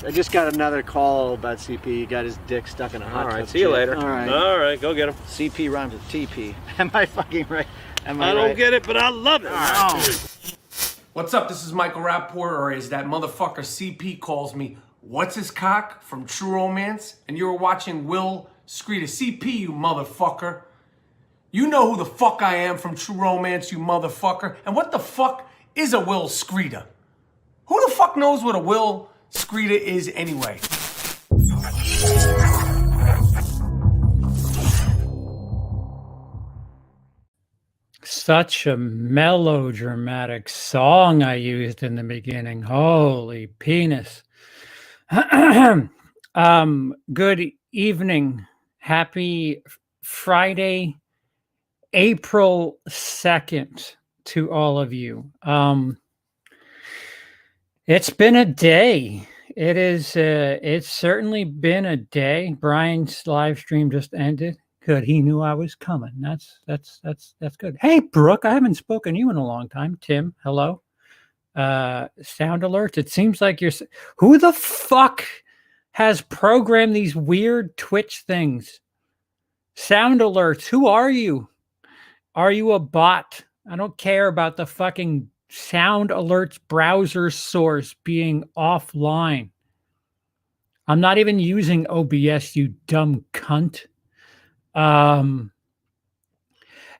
I just got another call about CP. He got his dick stuck in a hot tub. All right, see you later. All right. All right, go get him. CP rhymes with TP. Am I fucking right? Am I don't right? get it, but I love it. What's up? This is Michael Rapport, or as that motherfucker CP calls me, What's His Cock from True Romance, and you're watching WILIscredia. CP, you motherfucker. You know who the fuck I am from True Romance, you motherfucker. And what the fuck is a WILIscredia? Who the fuck knows what a WILIscredia is anyway? Such a melodramatic song I used in the beginning. Holy penis. Good evening. Happy Friday, April 2nd to all of you. It's been a day. It's certainly been a day. Brian's live stream just ended. Good. He knew I was coming. That's good. Hey, Brooke, I haven't spoken to you in a long time. Tim, hello. Sound alerts. It seems like you're. Who the fuck has programmed these weird Twitch things? Sound alerts. Who are you? Are you a bot? I don't care about the fucking sound alerts browser source being offline. I'm not even using OBS, you dumb cunt.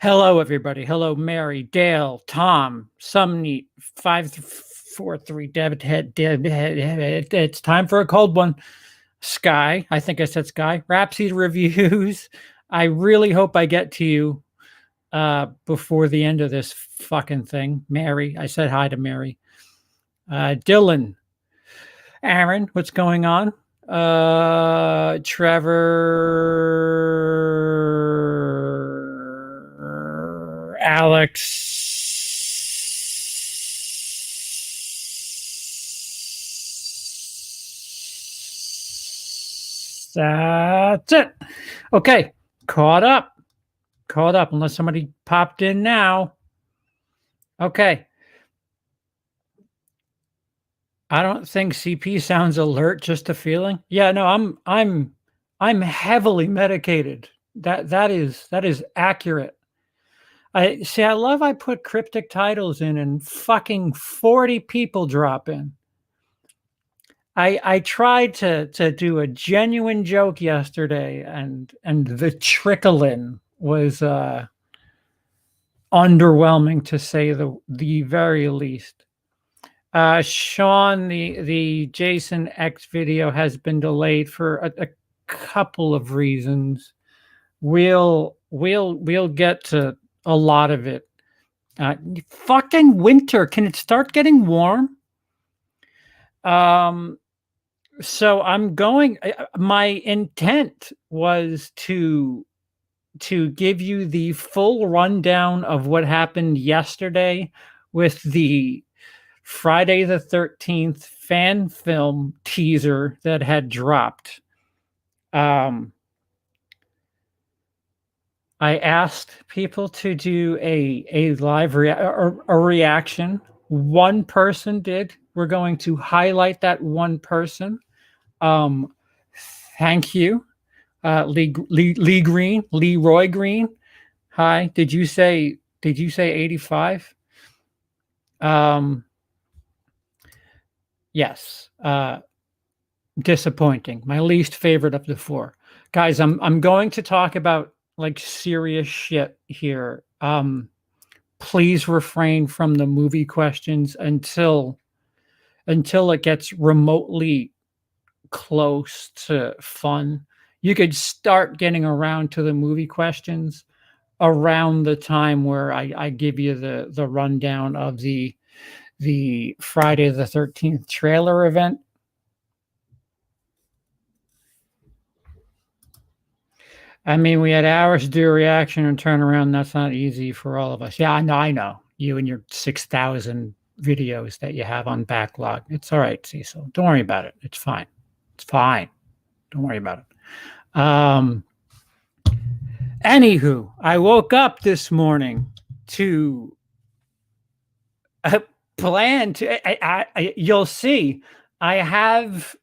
Hello everybody. Hello Mary, Dale, Tom, Sumneat, 543 David Head. It's time for a cold one. Sky, I think I said Sky. Rhapsody reviews. I really hope I get to you before the end of this fucking thing. Mary, I said hi to Mary. Dylan, Aaron, what's going on? Trevor, Alex, that's it. Okay, caught up, unless somebody popped in now. Okay. I don't think CP sounds alert, just a feeling. Yeah, no, I'm heavily medicated. That is accurate. I love I put cryptic titles in and fucking 40 people drop in. I tried to do a genuine joke yesterday and the trickle-in was underwhelming to say the very least. Sean, the Jason X video has been delayed for a couple of reasons. We'll get to a lot of it. Fucking winter. Can it start getting warm? So I'm going. My intent was to give you the full rundown of what happened yesterday with the Friday the 13th fan film teaser that had dropped. I asked people to do a live reaction. One person did. We're going to highlight that one person. Thank you. Leroy Green. Hi. Did you say 85? Yes. Disappointing. My least favorite of the four. Guys, I'm going to talk about like serious shit here. Please refrain from the movie questions until it gets remotely close to fun. You could start getting around to the movie questions around the time where I give you the rundown of the Friday the 13th trailer event. I mean, we had hours to do a reaction and turn around. That's not easy for all of us. Yeah, I know. You and your 6,000 videos that you have on backlog. It's all right, Cecil. Don't worry about it. It's fine. It's fine. Don't worry about it. Anywho, I woke up this morning to a plan to. You'll see. I have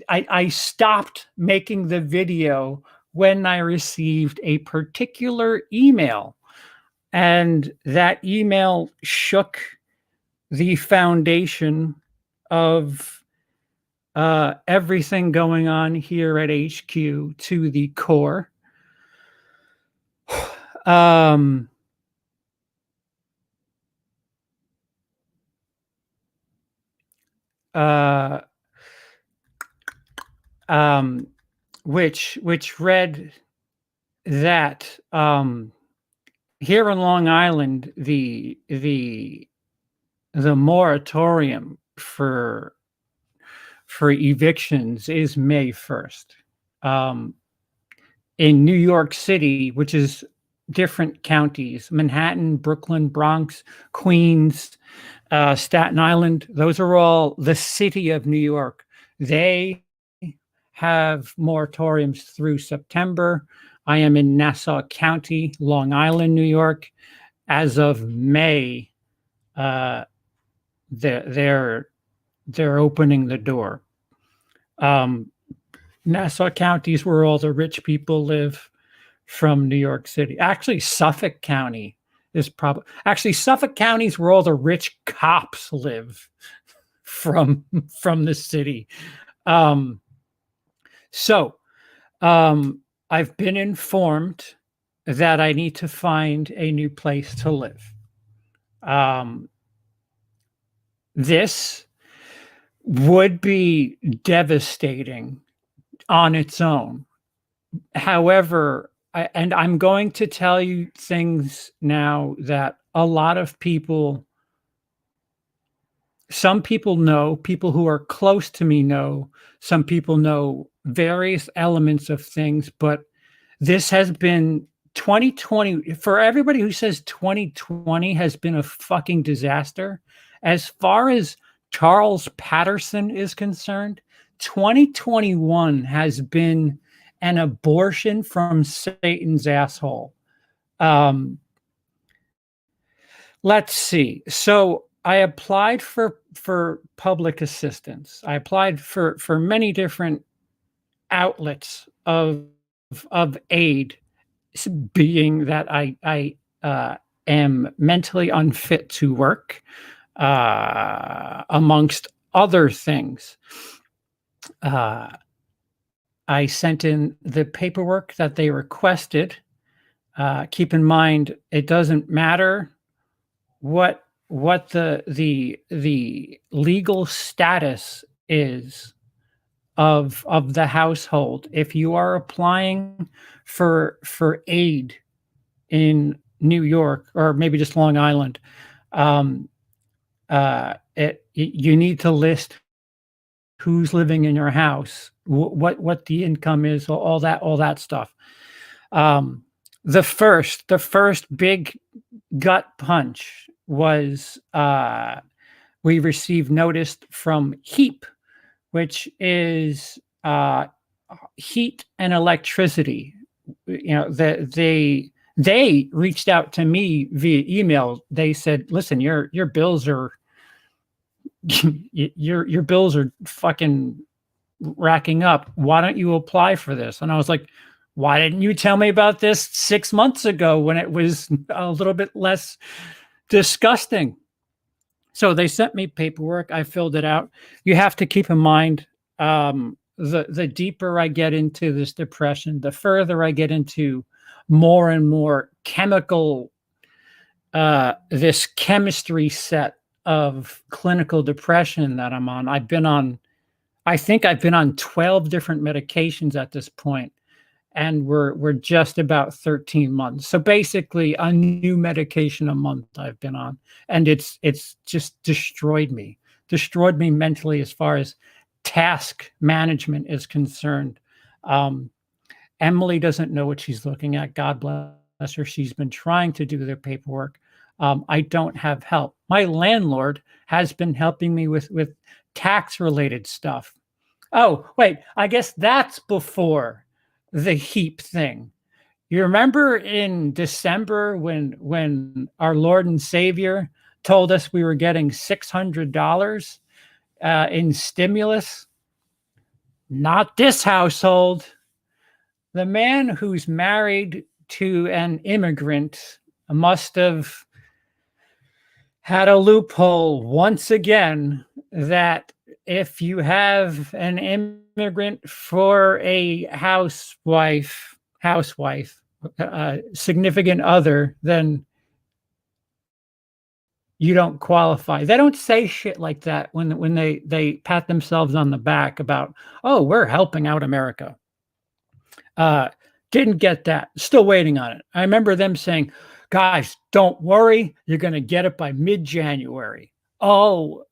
I stopped making the video when I received a particular email, and that email shook the foundation of everything going on here at HQ to the core. Um, uh, which read that here in Long Island, the moratorium for evictions is May 1st. In New York City, which is different counties, Manhattan, Brooklyn, Bronx, Queens, Staten Island, those are all the city of New York. They have moratoriums through September. I am in Nassau County, Long Island, New York. As of May, they're opening the door. Nassau County is where all the rich people live from New York City. Actually, Suffolk County is Suffolk County is where all the rich cops live from the city. I've been informed that I need to find a new place to live. This would be devastating on its own. However, I'm going to tell you things now that a lot of people, some people know, people who are close to me know, some people know various elements of things, but this has been 2020. For everybody who says 2020 has been a fucking disaster, as far as Charles Patterson is concerned, 2021 has been an abortion from Satan's asshole. Let's see. So I applied for public assistance. I applied for many different outlets of aid, being that I am mentally unfit to work, amongst other things. I sent in the paperwork that they requested. Keep in mind, it doesn't matter what the legal status is of the household. If you are applying for aid in New York, or maybe just Long Island, you need to list who's living in your house, what the income is, all that stuff. The first big gut punch was we received notice from HEAP, which is heat and electricity. You know, they reached out to me via email. They said, "Listen, your bills are your bills are fucking racking up. Why don't you apply for this?" And I was like, "Why didn't you tell me about this 6 months ago when it was a little bit less disgusting?" So they sent me paperwork. I filled it out. You have to keep in mind, the deeper I get into this depression, the further I get into more and more chemical, this chemistry set of clinical depression that I'm on. I think I've been on 12 different medications at this point, and we're just about 13 months. So basically a new medication a month I've been on, and it's just destroyed me mentally as far as task management is concerned. Emily doesn't know what she's looking at. God bless her. She's been trying to do the paperwork. I don't have help. My landlord has been helping me with tax related stuff. Oh, wait, I guess that's before the HEAP thing. You remember in December when our Lord and Savior told us we were getting $600 in stimulus? Not this household. The man who's married to an immigrant must have had a loophole once again that if you have an immigrant for a housewife, significant other, then you don't qualify. They don't say shit like that when they pat themselves on the back about, oh, we're helping out America. Didn't get that. Still waiting on it. I remember them saying, guys, don't worry, you're going to get it by mid-January. Oh,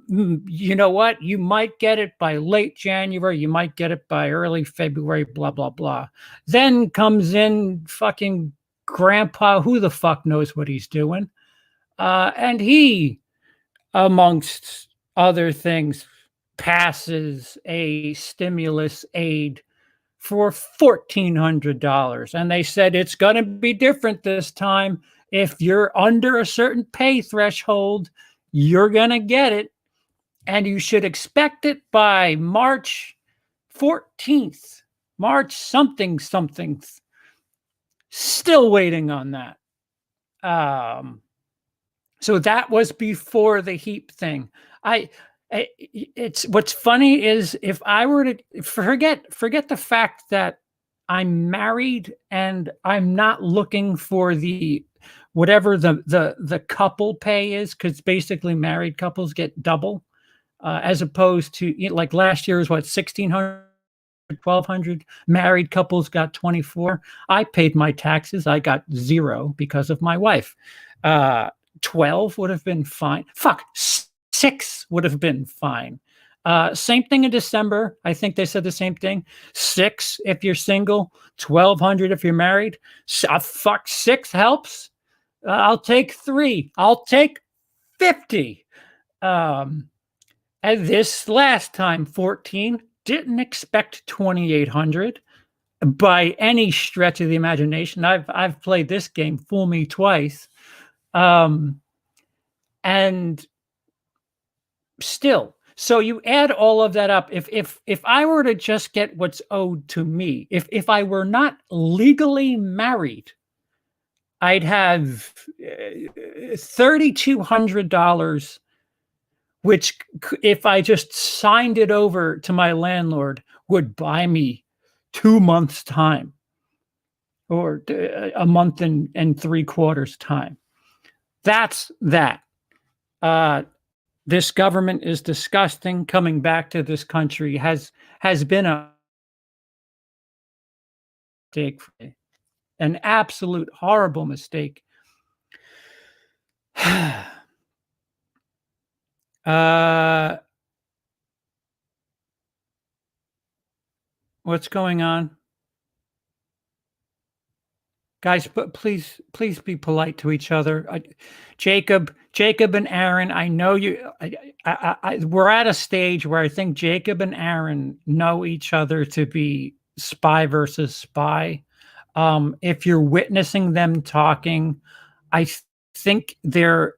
you know what? You might get it by late January. You might get it by early February, blah, blah, blah. Then comes in fucking grandpa, who the fuck knows what he's doing. And he, amongst other things, passes a stimulus aid for $1,400. And they said it's going to be different this time. If you're under a certain pay threshold, you're going to get it. And you should expect it by March 14th, March something. Still waiting on that. So that was before the HEAP thing. It's what's funny is if I were to forget the fact that I'm married and I'm not looking for the whatever the couple pay is, because basically married couples get double, as opposed to, like last year was what, 1,600, 1,200. Married couples got 24. I paid my taxes. I got 0 because of my wife. 12 would have been fine. Fuck, 6 would have been fine. Same thing in December. I think they said the same thing. 6 if you're single, 1,200 if you're married. Fuck, 6 helps. I'll take 3. I'll take 50. And this last time, 14, didn't expect 2,800 by any stretch of the imagination. I've played this game, fool me twice. And still, so you add all of that up. If I were to just get what's owed to me, if I were not legally married, I'd have $3,200, which if I just signed it over to my landlord would buy me 2 months time, or a month and 3/4 time. That's that. This government is disgusting. Coming back to this country has been a mistake, an absolute horrible mistake. What's going on? Guys, but please be polite to each other. Jacob and Aaron, I know you. We're at a stage where I think Jacob and Aaron know each other to be spy versus spy. If you're witnessing them talking, I think they're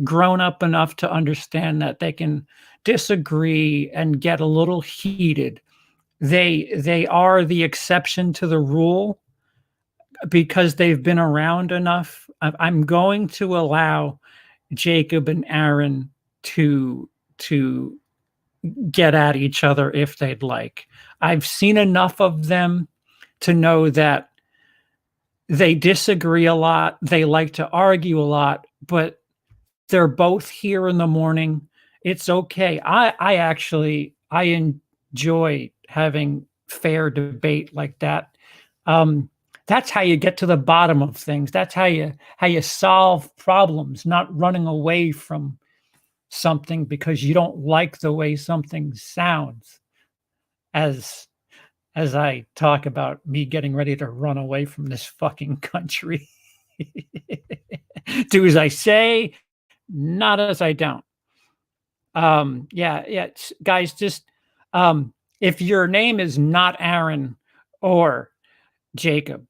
grown up enough to understand that they can disagree and get a little heated. They are the exception to the rule, because they've been around enough. I'm going to allow Jacob and Aaron to get at each other if they'd like. I've seen enough of them to know that they disagree a lot. They like to argue a lot, but they're both here in the morning. It's okay. I enjoy having fair debate like that. That's how you get to the bottom of things. That's how you solve problems, not running away from something because you don't like the way something sounds. As I talk about me getting ready to run away from this fucking country. Do as I say, not as I don't. Yeah, guys, just if your name is not Aaron or Jacob,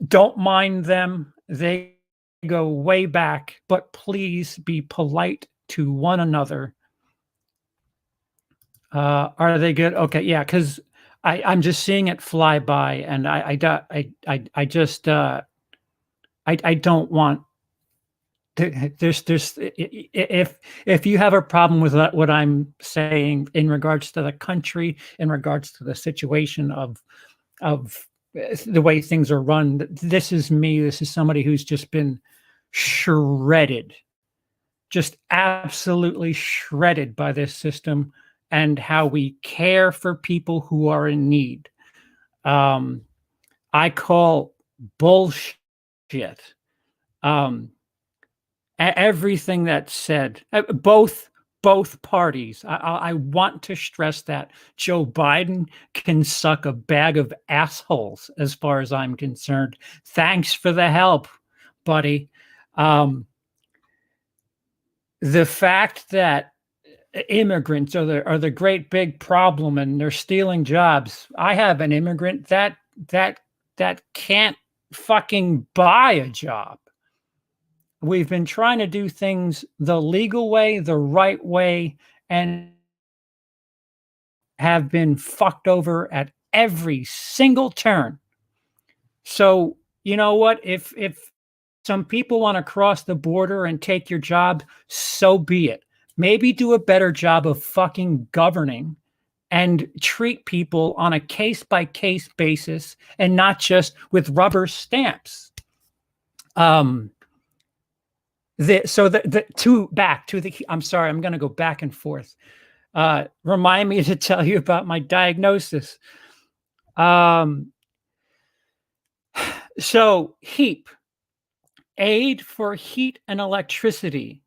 don't mind them. They go way back, but please be polite to one another. Are they good? Okay, yeah, because I'm just seeing it fly by, and I just I don't want there's if you have a problem with what I'm saying in regards to the country, in regards to the situation of the way things are run, this is me. This is somebody who's just been shredded, just absolutely shredded by this system and how we care for people who are in need. Um, I call bullshit. Um, everything that's said, both parties. I want to stress that Joe Biden can suck a bag of assholes, as far as I'm concerned. Thanks for the help, buddy. Um, the fact that immigrants are the great big problem and they're stealing jobs. I have an immigrant that can't fucking buy a job. We've been trying to do things the legal way, the right way, and have been fucked over at every single turn. So, you know what? If some people want to cross the border and take your job, so be it. Maybe do a better job of fucking governing and treat people on a case by case basis and not just with rubber stamps. Um, back to the, I'm sorry, I'm going to go back and forth. Remind me to tell you about my diagnosis. So HEAP, Aid for Heat and Electricity.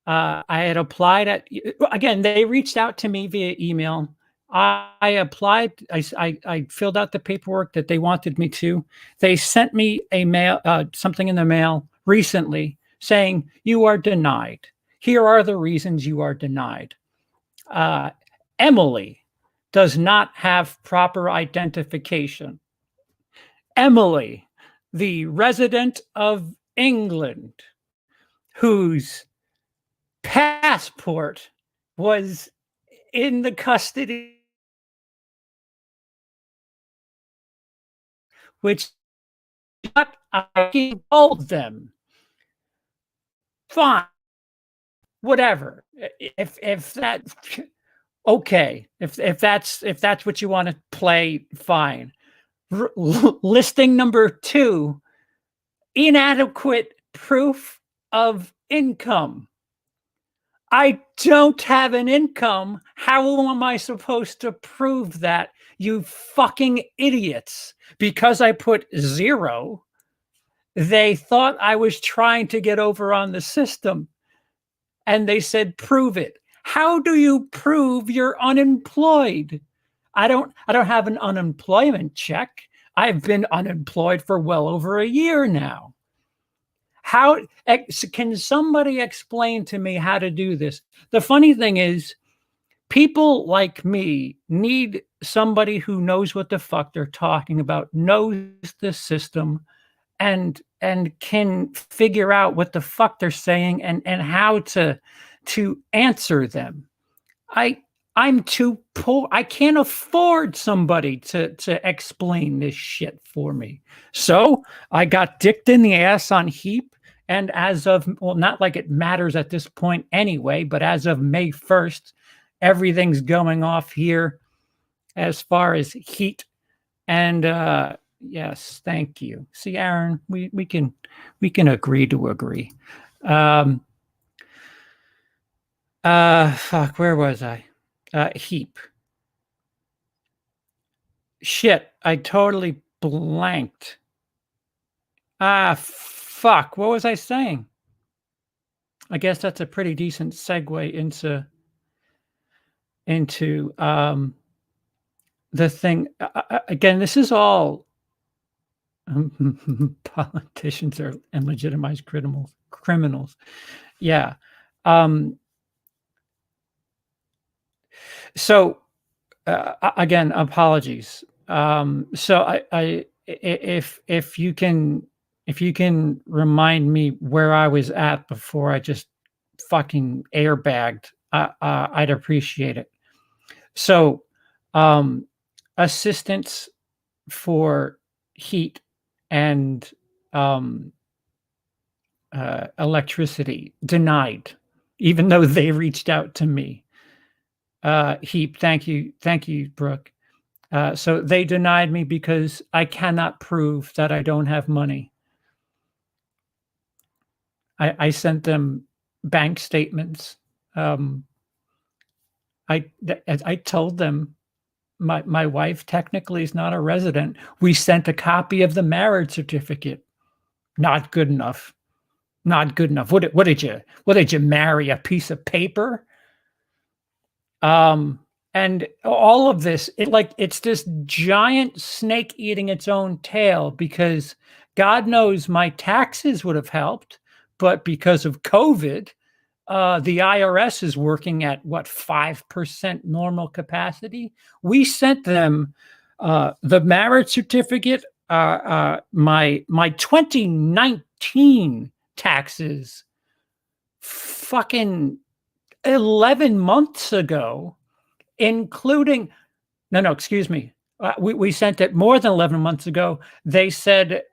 I had applied again, they reached out to me via email. I applied, I filled out the paperwork that they wanted me to. They sent me a mail, something in the mail recently saying, you are denied. Here are the reasons you are denied. Emily does not have proper identification. Emily, the resident of England, whose passport was in the custody, which I told them, fine, whatever. If that, okay, if that's what you want to play, fine. Listing number 2, inadequate proof of income. I don't have an income. How am I supposed to prove that, you fucking idiots? Because I put 0, they thought I was trying to get over on the system. And they said, prove it. How do you prove you're unemployed? I don't have an unemployment check. I've been unemployed for well over a year now. How can somebody explain to me how to do this? The funny thing is, people like me need somebody who knows what the fuck they're talking about, knows the system, and can figure out what the fuck they're saying and how to answer them. I'm too poor. I can't afford somebody to explain this shit for me. So I got dicked in the ass on HEAP. And as of, well, not like it matters at this point anyway, but as of May 1st, everything's going off here as far as heat. And yes, thank you. See, Aaron, we can agree to agree. Fuck, where was I? HEAP. Shit, I totally blanked. Fuck, what was I saying? I guess that's a pretty decent segue into the thing. Again, this is all politicians are and legitimized criminals. Yeah. So again, apologies. So if you can remind me where I was at before I just fucking airbagged, I'd appreciate it. So, assistance for heat and um, electricity denied, even though they reached out to me. Heap, thank you, Brooke. So they denied me because I cannot prove that I don't have money. I sent them bank statements. Um, I told them my wife technically is not a resident. We sent a copy of the marriage certificate. Not good enough. Not good enough. What did you marry? A piece of paper? Um, and all of this, it's this giant snake eating its own tail because God knows my taxes would have helped, but because of COVID, the IRS is working at what, 5% normal capacity. We sent them the marriage certificate, my 2019 taxes, fucking 11 months ago, including no, excuse me. We sent it more than 11 months ago. They said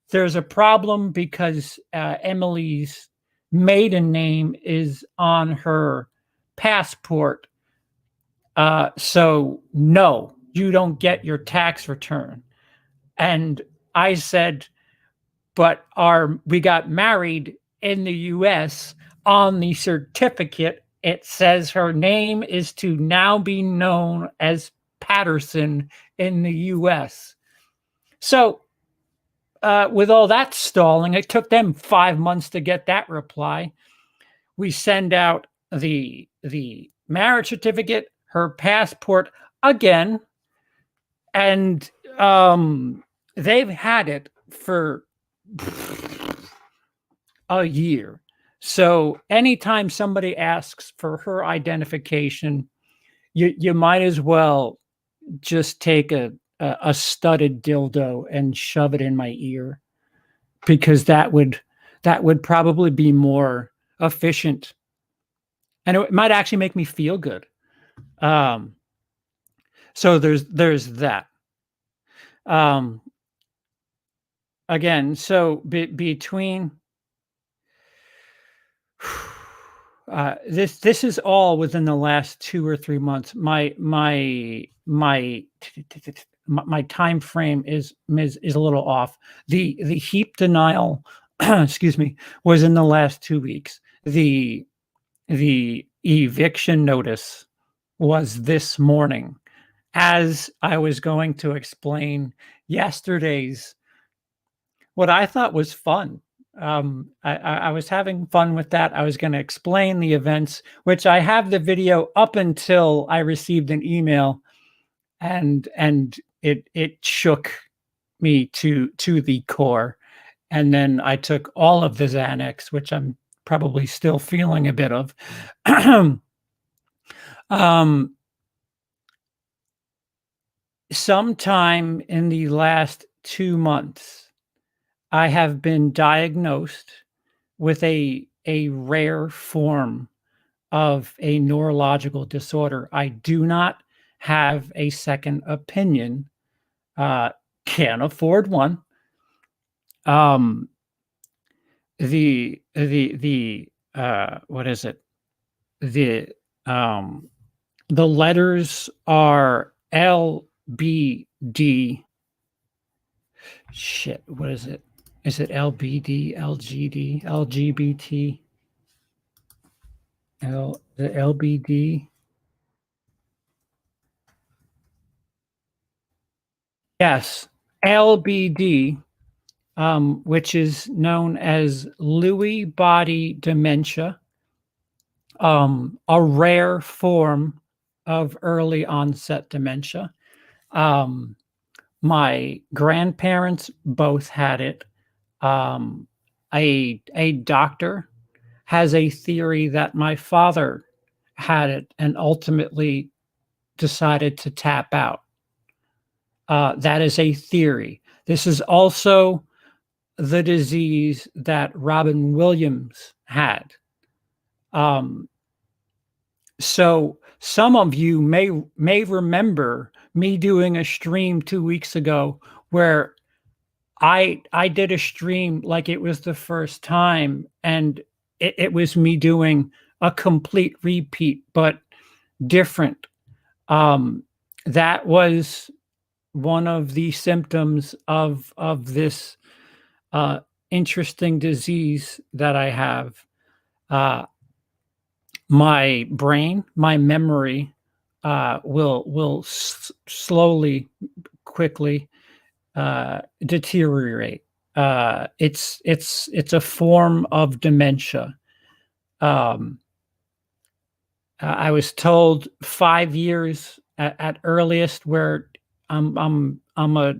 there's a problem because Emily's maiden name is on her passport. So, no, you don't get your tax return. And I said, but we got married in the US. On the certificate, it says her name is to now be known as Patterson in the US. So, with all that stalling, it took them 5 months to get that reply. We send out the marriage certificate, her passport again, and they've had it for a year. So anytime somebody asks for her identification, you might as well just take a studded dildo and shove it in my ear, because that would probably be more efficient, and it might actually make me feel good. So there's that. Again, so between this is all within the last 2 or 3 months. My time frame is a little off. The heap denial, excuse me, was in the last 2 weeks. The eviction notice was this morning, as I was going to explain yesterday's, what I thought was fun. I was having fun with that. I was going to explain the events, which I have the video up until I received an email, and it shook me to the core. And then I took all of the Xanax, which I'm probably still feeling a bit of. Sometime in the last 2 months, I have been diagnosed with a rare form of a neurological disorder. I do not have a second opinion. Can't afford one. What is it? The letters are LBD. Shit, what is it? Is it LBD, LGD, LGBT? The LBD? Yes, LBD, which is known as Lewy body dementia, a rare form of early onset dementia. My grandparents both had it. A doctor has a theory that my father had it and ultimately decided to tap out. That is a theory. This is also the disease that Robin Williams had. So some of you may remember me doing a stream 2 weeks ago where I did a stream like it was the first time, and it was me doing a complete repeat, but different. That was one of the symptoms of this interesting disease that I have. My brain, my memory, will slowly, quickly deteriorate. It's a form of dementia. I was told 5 years at earliest, where I'm a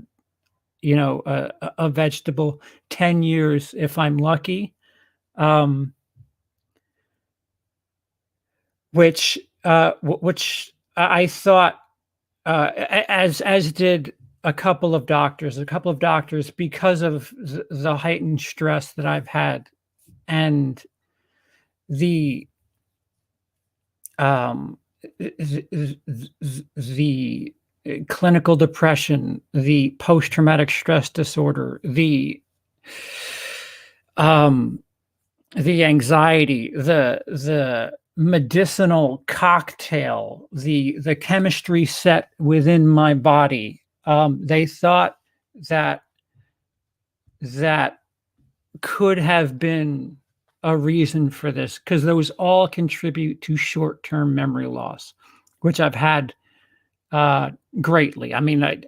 a vegetable. 10 years if I'm lucky. Which I thought, as did a couple of doctors, because of the heightened stress that I've had, and the um, the clinical depression, the post-traumatic stress disorder, the anxiety, the medicinal cocktail, the chemistry set within my body. They thought that could have been a reason for this, because those all contribute to short-term memory loss, which I've had greatly. I mean,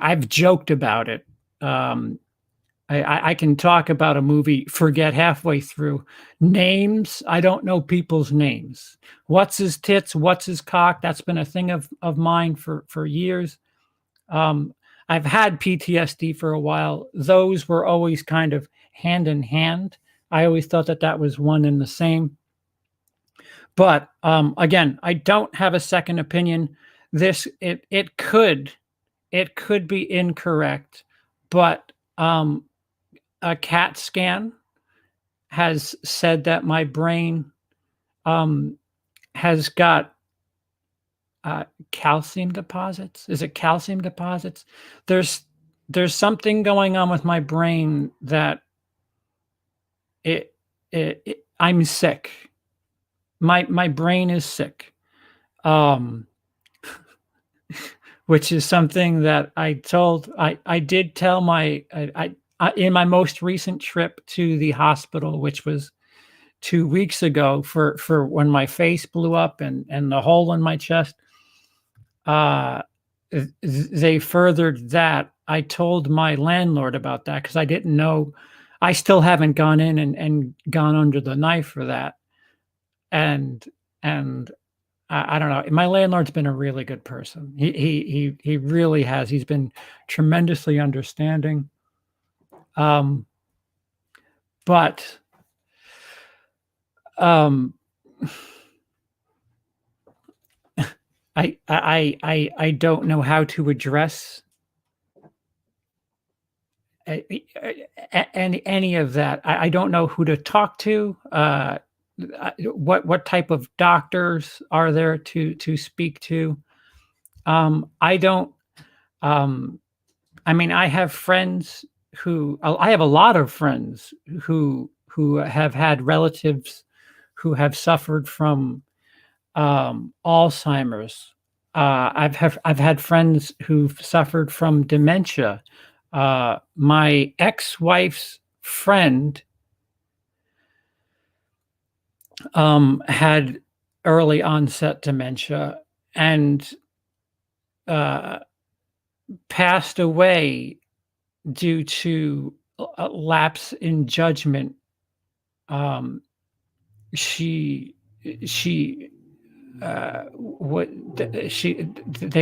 I've joked about it. I can talk about a movie, forget halfway through. Names, I don't know people's names. What's his tits? What's his cock? That's been a thing of mine for years. I've had PTSD for a while. Those were always kind of hand in hand. I always thought that was one and the same. But again, I don't have a second opinion. It could be incorrect, but a CAT scan has said that my brain has got calcium deposits. Is it calcium deposits? There's something going on with my brain that I'm sick. My brain is sick. Which is something that I did tell my in my most recent trip to the hospital, which was 2 weeks ago, for when my face blew up and the hole in my chest. They furthered that. I told my landlord about that because I didn't know. I still haven't gone in and gone under the knife for that. And I don't know. My landlord's been a really good person. He really has. He's been tremendously understanding. But I don't know how to address any of that. I don't know who to talk to. What type of doctors are there to speak to? I don't. I mean, I have friends I have a lot of friends who have had relatives who have suffered from Alzheimer's. I've had friends who've suffered from dementia. My ex-wife's friend had early onset dementia and passed away due to a lapse in judgment. They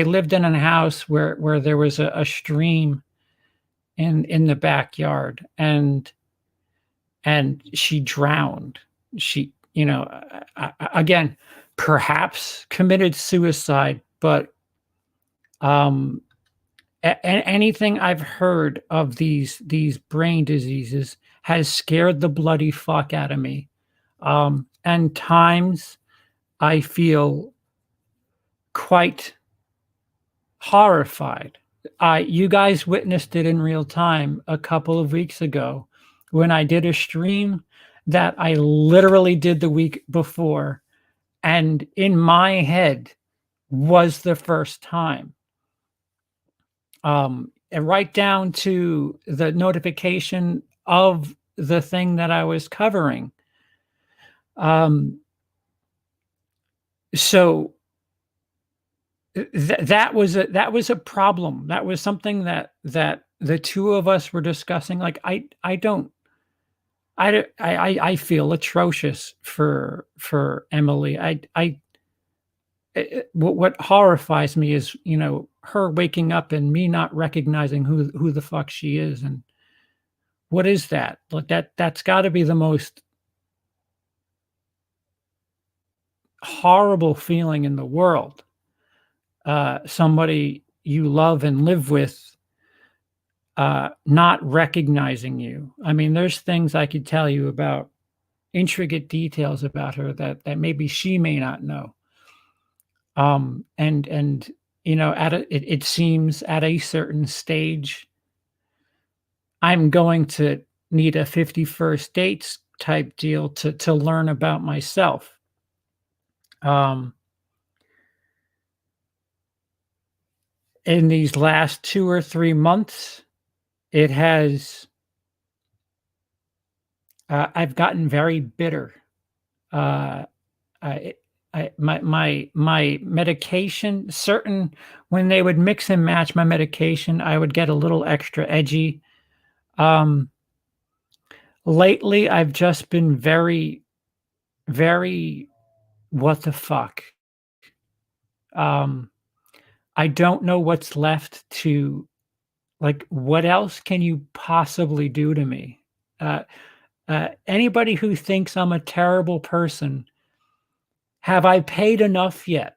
lived in a house where there was a stream in the backyard, and she drowned. She, again, perhaps committed suicide, but anything I've heard of these brain diseases has scared the bloody fuck out of me. And times I feel quite horrified. You guys witnessed it in real time a couple of weeks ago when I did a stream that I literally did the week before, and in my head was the first time. And right down to the notification of the thing that I was covering. So that was a problem. That was something that the two of us were discussing. Like I feel atrocious for Emily. What horrifies me is, you know, her waking up and me not recognizing who the fuck she is. And what is that? Like that's got to be the most horrible feeling in the world. Somebody you love and live with not recognizing you. I mean, there's things I could tell you about, intricate details about her that maybe she may not know. And you know, it seems at a certain stage, I'm going to need a 51st dates type deal to learn about myself. In these last 2 or 3 months, it has I've gotten very bitter. My medication, certain, when they would mix and match my medication, I would get a little extra edgy. Lately, I've just been very, very, what the fuck? I don't know what's left to, like, what else can you possibly do to me? Anybody who thinks I'm a terrible person, have I paid enough yet?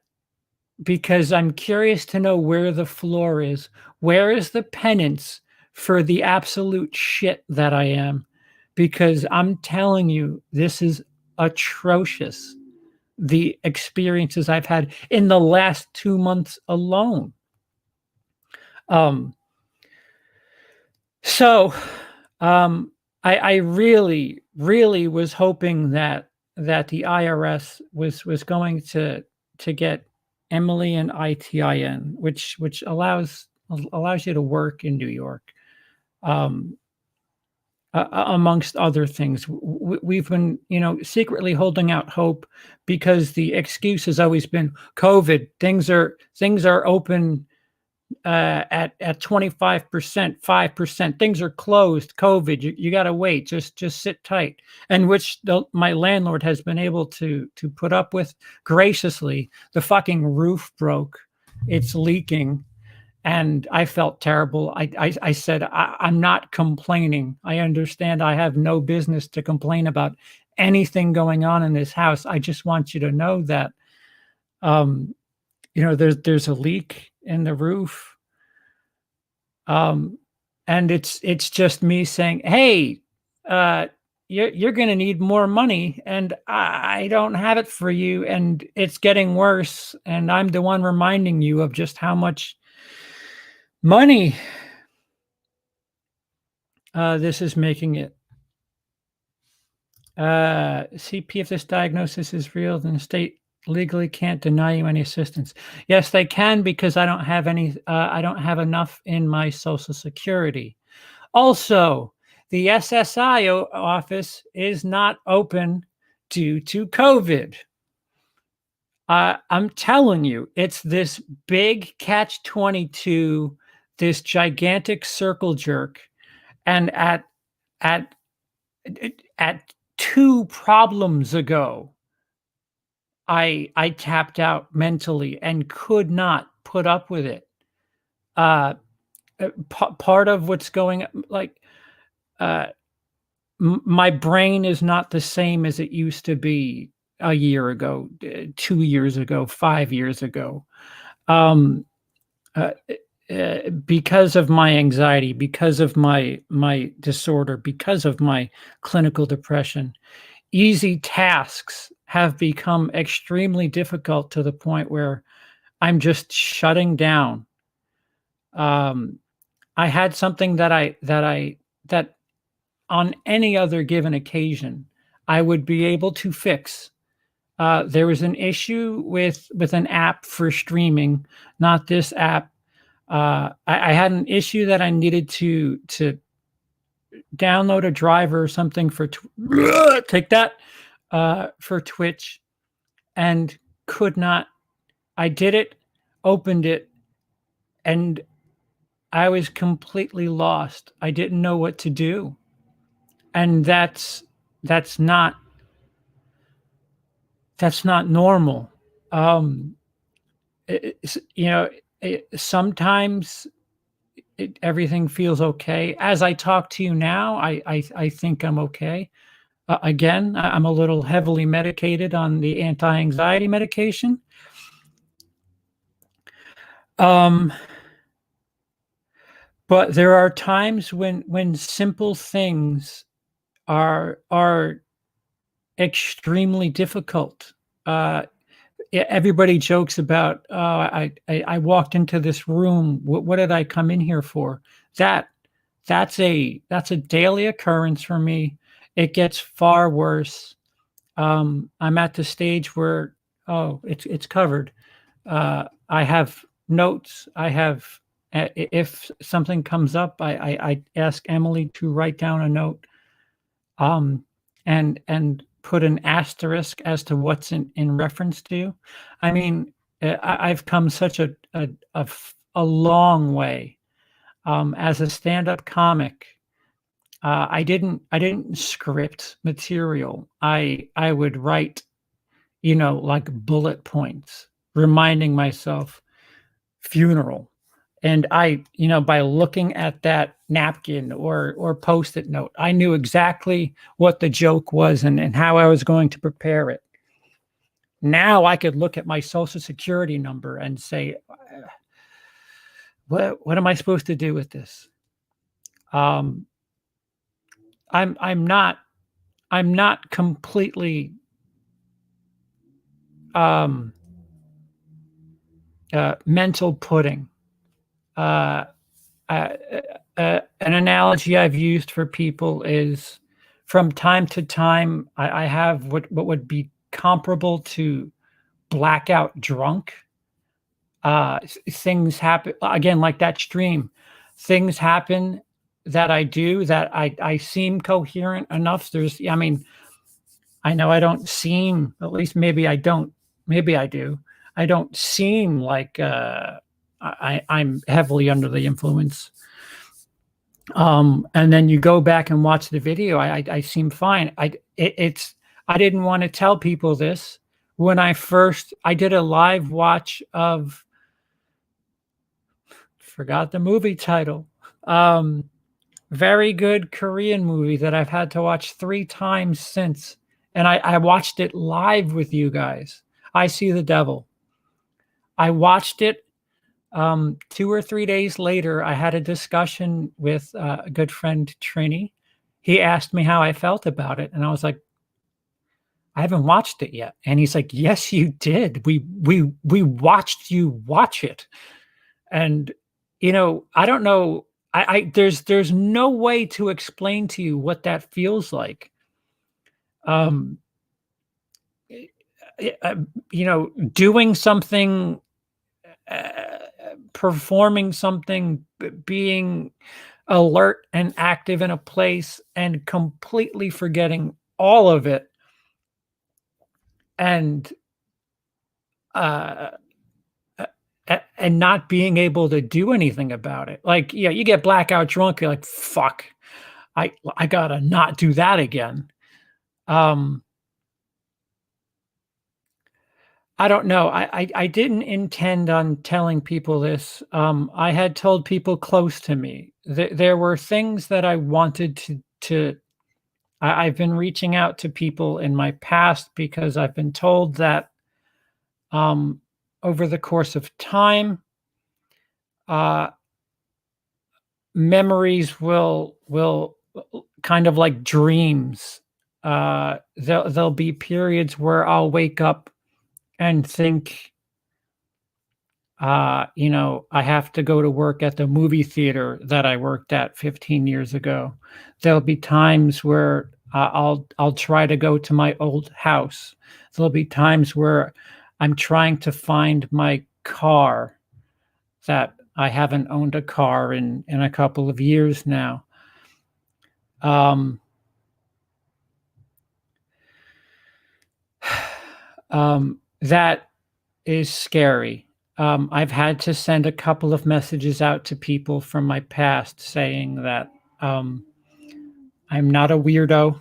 Because I'm curious to know where the floor is. Where is the penance for the absolute shit that I am? Because I'm telling you, this is atrocious. The experiences I've had in the last 2 months alone. So, I really, really was hoping that the IRS was going to get Emily an ITIN, which allows you to work in New York, amongst other things. We've been, you know, secretly holding out hope because the excuse has always been COVID. Things are open at 25%, 5%. Things are closed. COVID. You got to wait. Just sit tight. And which my landlord has been able to put up with graciously. The fucking roof broke. It's leaking. And I felt terrible. I said, I'm not complaining. I understand I have no business to complain about anything going on in this house. I just want you to know that, you know, there's a leak in the roof. And it's just me saying, hey, you're going to need more money, and I don't have it for you. And it's getting worse. And I'm the one reminding you of just how much money this is making it. CP, if this diagnosis is real, then the state legally can't deny you any assistance. Yes, they can, because I don't have any. I don't have enough in my Social Security. Also, the SSI office is not open due to COVID. I'm telling you, it's this big catch-22, this gigantic circle jerk, and at 2 problems ago, I tapped out mentally and could not put up with it. Part of what's going, like, my brain is not the same as it used to be a year ago, 2 years ago, 5 years ago. Because of my anxiety, because of my disorder, because of my clinical depression, easy tasks have become extremely difficult, to the point where I'm just shutting down. I had something that on any other given occasion I would be able to fix. There was an issue with an app for streaming, not this app. I had an issue that I needed to download a driver or something for take that for Twitch, and could not. I did it, opened it, and I was completely lost. I didn't know what to do, and that's not that's not normal. Um, you know, sometimes everything feels okay. As I talk to you now, I think I'm okay. Again, I'm a little heavily medicated on the anti-anxiety medication. Um, but there are times when simple things are extremely difficult. Uh, Everybody jokes about, "Oh, I walked into this room. What did I come in here for?" That that's a daily occurrence for me. It gets far worse. I'm at the stage where, oh, it's covered. I have notes. I have, if something comes up, I ask Emily to write down a note, um, and put an asterisk as to what's in reference to. I mean, I've come such a long way, as a stand-up comic. I didn't script material. I would write, like bullet points, reminding myself funeral. And by looking at that napkin or post-it note, I knew exactly what the joke was and how I was going to prepare it. Now I could look at my social security number and say, what am I supposed to do with this? Um, I'm not completely um, mental pudding. Uh, uh, an analogy I've used for people is, from time to time, I have what would be comparable to blackout drunk. Things happen again, like that stream. Things happen that I do that I seem coherent enough. I mean, I know I don't seem, at least maybe I don't, maybe I do. I don't seem like I'm heavily under the influence. And then you go back and watch the video. I seem fine. I didn't want to tell people this when I did a live watch of, forgot the movie title. Very good Korean movie that I've had to watch 3 times since. And I watched it live with you guys. I See the Devil. I watched it 2 or 3 days later. I had a discussion with a good friend, Trini. He asked me how I felt about it, and I was like, "I haven't watched it yet." And he's like, "Yes, you did. We watched you watch it." And, I don't know. There's no way to explain to you what that feels like. Um, doing something, uh, performing something, being alert and active in a place and completely forgetting all of it, and uh, and not being able to do anything about it. Like, yeah, you get blackout drunk, you're like, "Fuck, I gotta not do that again." Um, I don't know. I didn't intend on telling people this. I had told people close to me. There were things that I wanted to. I've been reaching out to people in my past because I've been told that, um, over the course of time, uh, memories will kind of like dreams. There'll be periods where I'll wake up and think, I have to go to work at the movie theater that I worked at 15 years ago. There'll be times where I'll try to go to my old house. There'll be times where I'm trying to find my car that I haven't owned a car in a couple of years now. Um, that is scary. I've had to send a couple of messages out to people from my past saying that um, I'm not a weirdo.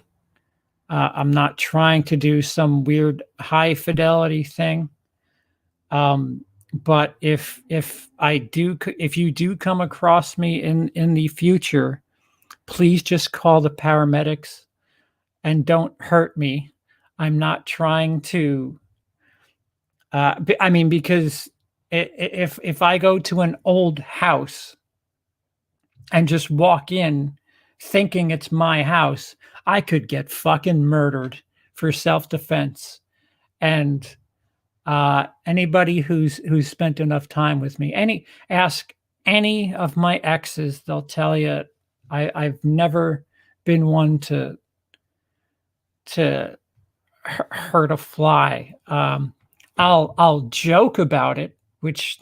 I'm not trying to do some weird high fidelity thing. But if you do come across me in the future, please just call the paramedics and don't hurt me. I'm not trying to. I mean, because if I go to an old house and just walk in thinking it's my house, I could get fucking murdered for self-defense. And anybody who's spent enough time with me, ask any of my exes, they'll tell you I've never been one to hurt a fly. I'll joke about it, which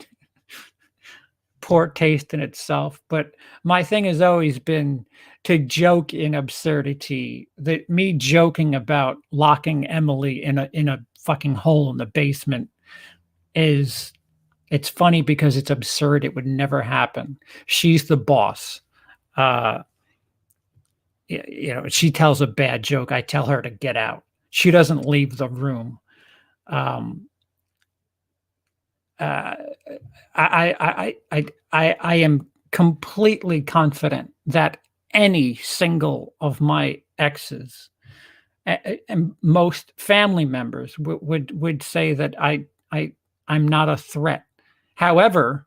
poor taste in itself. But my thing has always been to joke in absurdity. That me joking about locking Emily in a fucking hole in the basement it's funny because it's absurd. It would never happen. She's the boss. Uh, she tells a bad joke. I tell her to get out. She doesn't leave the room. Um, uh, I am completely confident that any single of my exes and most family members would say that I'm not a threat. However,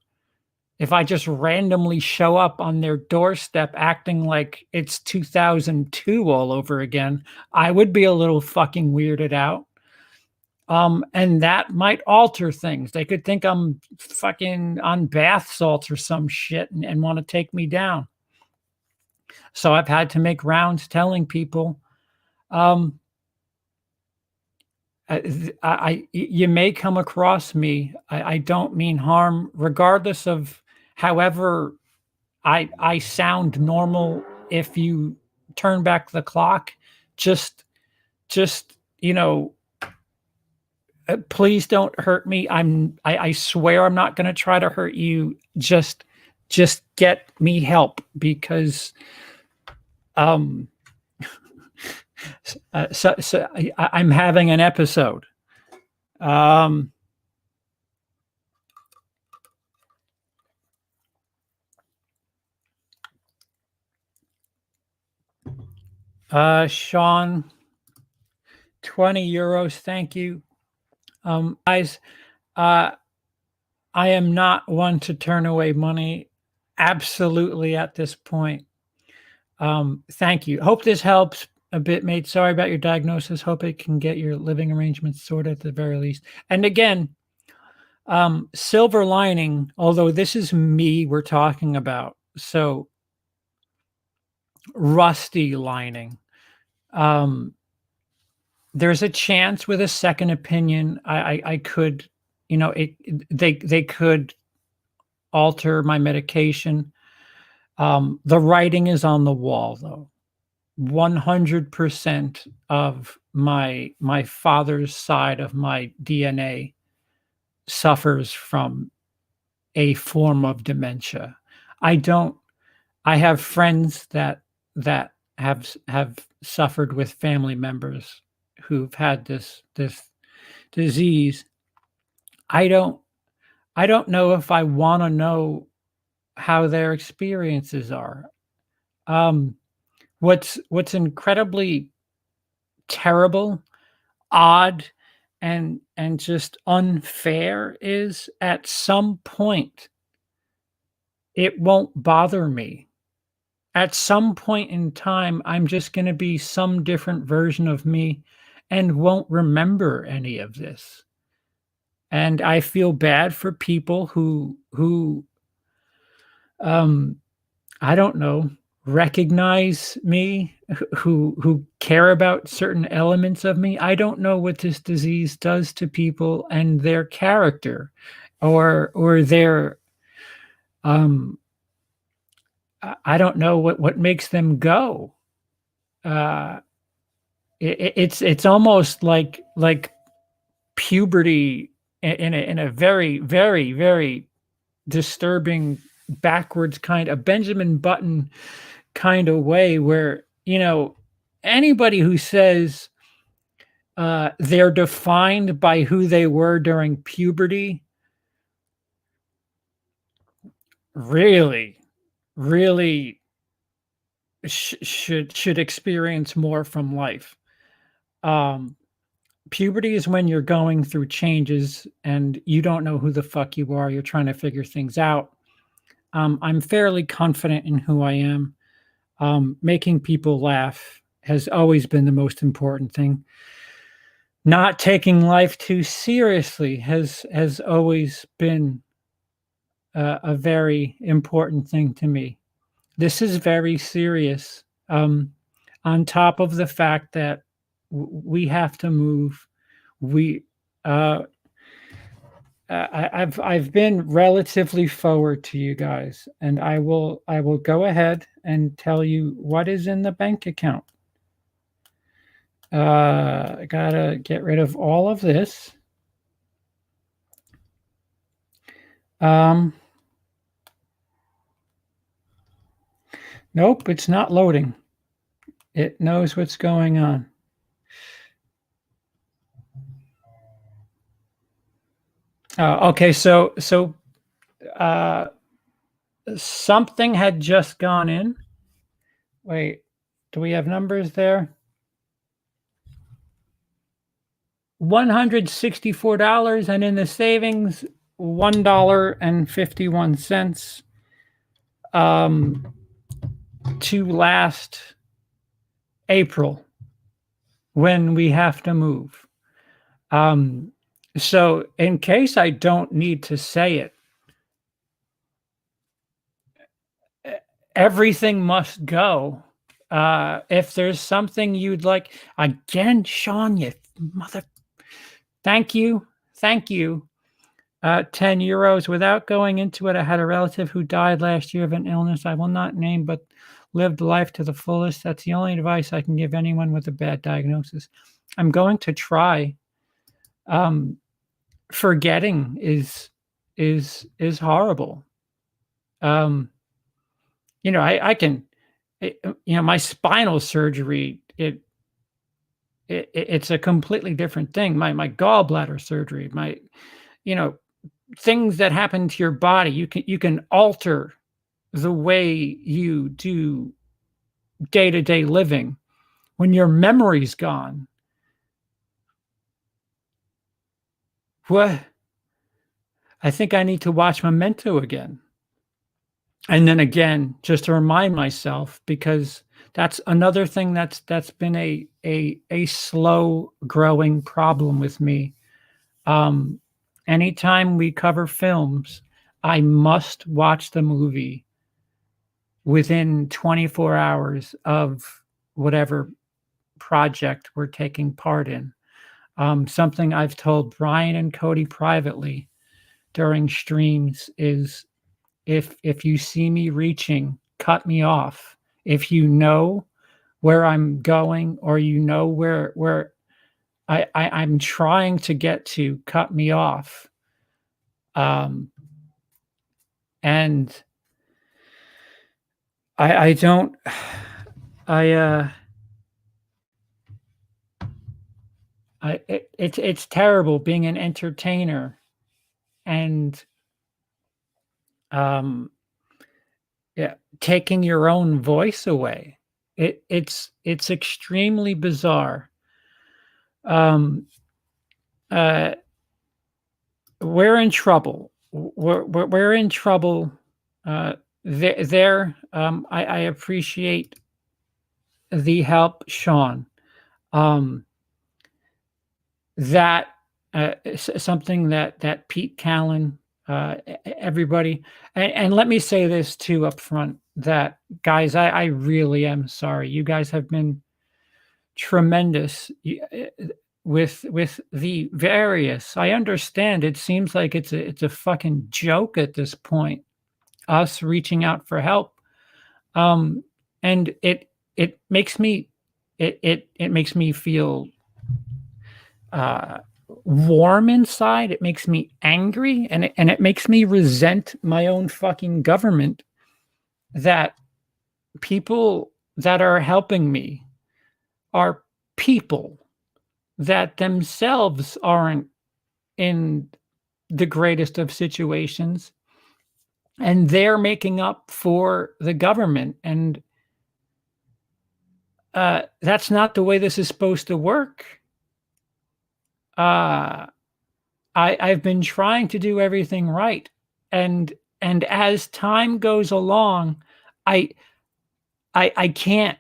if I just randomly show up on their doorstep acting like it's 2002 all over again, I would be a little fucking weirded out. And that might alter things. They could think I'm fucking on bath salts or some shit and want to take me down. So I've had to make rounds telling people, um, you may come across me. I don't mean harm, regardless of however I sound normal. If you turn back the clock, just just please don't hurt me. I swear I'm not going to try to hurt you. Just get me help because um I'm having an episode. Um Sean, 20 euros, thank you. Guys, uh I am not one to turn away money absolutely at this point. Thank you. Hope this helps a bit, mate. Sorry about your diagnosis. Hope it can get your living arrangements sorted at the very least. And again, silver lining, although this is me we're talking about, so rusty lining. There's a chance with a second opinion, I could, they could alter my medication. The writing is on the wall, though. 100% of my father's side of my DNA suffers from a form of dementia. I don't. I have friends that have suffered with family members who've had this disease. I don't I don't know if I want to know how their experiences are. Um, what's incredibly terrible, odd, and just unfair is at some point it won't bother me. At some point in time, I'm just going to be some different version of me and won't remember any of this. and I feel bad for people who um I don't know, recognize me, who care about certain elements of me. I don't know what this disease does to people and their character or their um I don't know what makes them go. Uh it's almost like puberty in a very, very, very disturbing backwards kind of Benjamin Button kind of way where, anybody who says they're defined by who they were during puberty really, really should experience more from life. Um, Puberty is when you're going through changes and you don't know who the fuck you are. You're trying to figure things out. I'm fairly confident in who I am. Making people laugh has always been the most important thing. Not taking life too seriously has always been a very important thing to me. This is very serious. On top of the fact that we have to move, we uh, I've been relatively forward to you guys, and I will go ahead and tell you what is in the bank account. I gotta get rid of all of this. Nope, it's not loading. It knows what's going on. Okay, so something had just gone in. Wait, do we have numbers there? $164, and in the savings, $1.51. To last April when we have to move. So in case I don't need to say it, everything must go. If there's something you'd like, again, Sean, you mother, thank you. 10 euros. Without going into it, I had a relative who died last year of an illness I will not name, but lived life to the fullest. That's the only advice I can give anyone with a bad diagnosis. I'm going to try. Forgetting is horrible. I can, my spinal surgery, it's a completely different thing. My gallbladder surgery, things that happen to your body, you can alter the way you do day-to-day living when your memory's gone. What? I think I need to watch Memento again. And then again, just to remind myself, because that's another thing that's been a slow growing problem with me. Anytime we cover films, I must watch the movie within 24 hours of whatever project we're taking part in. Something I've told Brian and Cody privately during streams is if you see me reaching, cut me off. If you know where I'm going or where I'm trying to get to, cut me off. And I don't it's terrible being an entertainer and yeah, taking your own voice away. It's extremely bizarre. Um, uh, we're in trouble. We're in trouble. I appreciate the help, Sean. That something that Pete Callan, everybody, and let me say this too up front, that guys, I really am sorry. You guys have been tremendous with the various. I understand it seems like it's a fucking joke at this point, us reaching out for help. And it makes me it makes me feel warm inside. It makes me angry, and it makes me resent my own fucking government, that people that are helping me are people that themselves aren't in the greatest of situations, and they're making up for the government. And that's not the way this is supposed to work. I've been trying to do everything right, and as time goes along, I I can't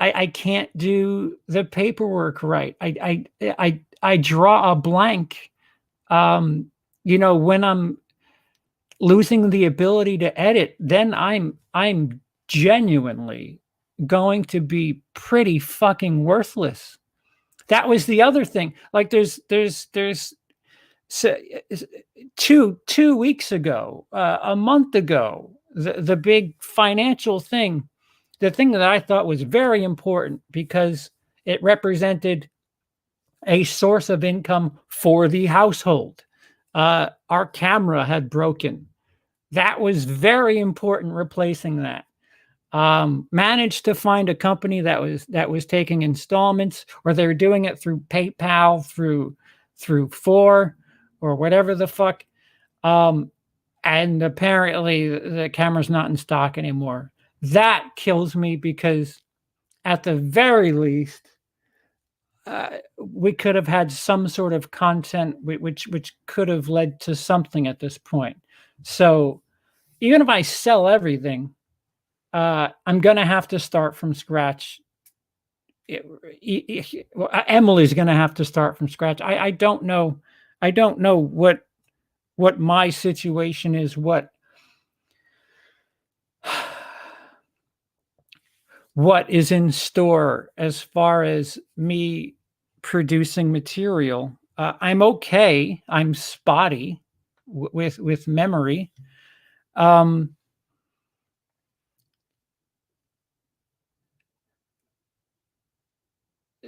I can't do the paperwork right. I draw a blank. When I'm losing the ability to edit, then I'm genuinely going to be pretty fucking worthless. That was the other thing. Like there's so, 2 weeks ago, a month ago, the big financial thing, the thing that I thought was very important because it represented a source of income for the household. Our camera had broken. That was very important, replacing that. Managed to find a company that was taking installments, or they were doing it through PayPal, through Four, or whatever the fuck. And apparently the camera's not in stock anymore. That kills me, because at the very least, we could have had some sort of content which could have led to something at this point. So even if I sell everything, I'm going to have to start from scratch. Emily's going to have to start from scratch. I don't know. I don't know what my situation is, what is in store as far as me producing material. I'm okay. I'm spotty with memory.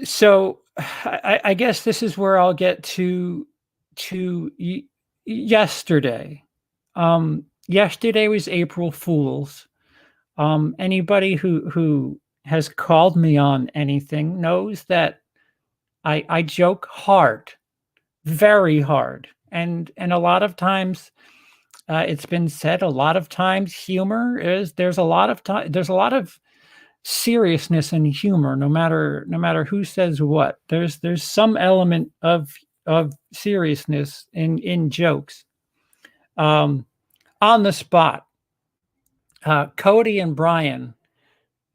So I guess this is where I'll get to yesterday. Yesterday was April Fool's. Anybody who has called me on anything knows that I joke hard, very hard, and a lot of times, it's been said, a lot of times humor is there's a lot of seriousness and humor, no matter who says what. There's some element of seriousness in jokes. On the spot, Cody and Brian,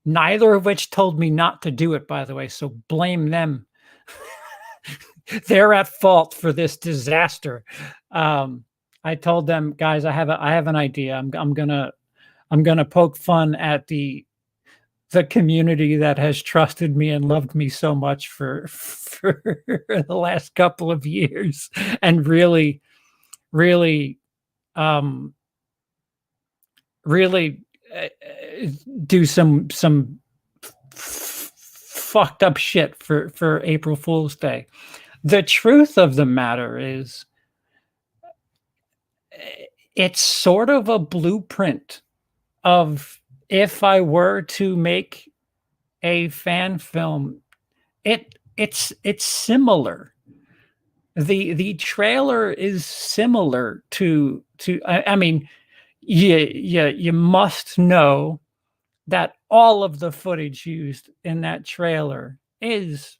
neither of which told me not to do it, by the way, so blame them. They're at fault for this disaster. I told them, guys, I have an idea. I'm gonna poke fun at the community that has trusted me and loved me so much for the last couple of years, and really do some fucked up shit for April Fool's Day. The truth of the matter is, it's sort of a blueprint of, if I were to make a fan film, it's similar. The trailer is similar to I mean, you must know that all of the footage used in that trailer is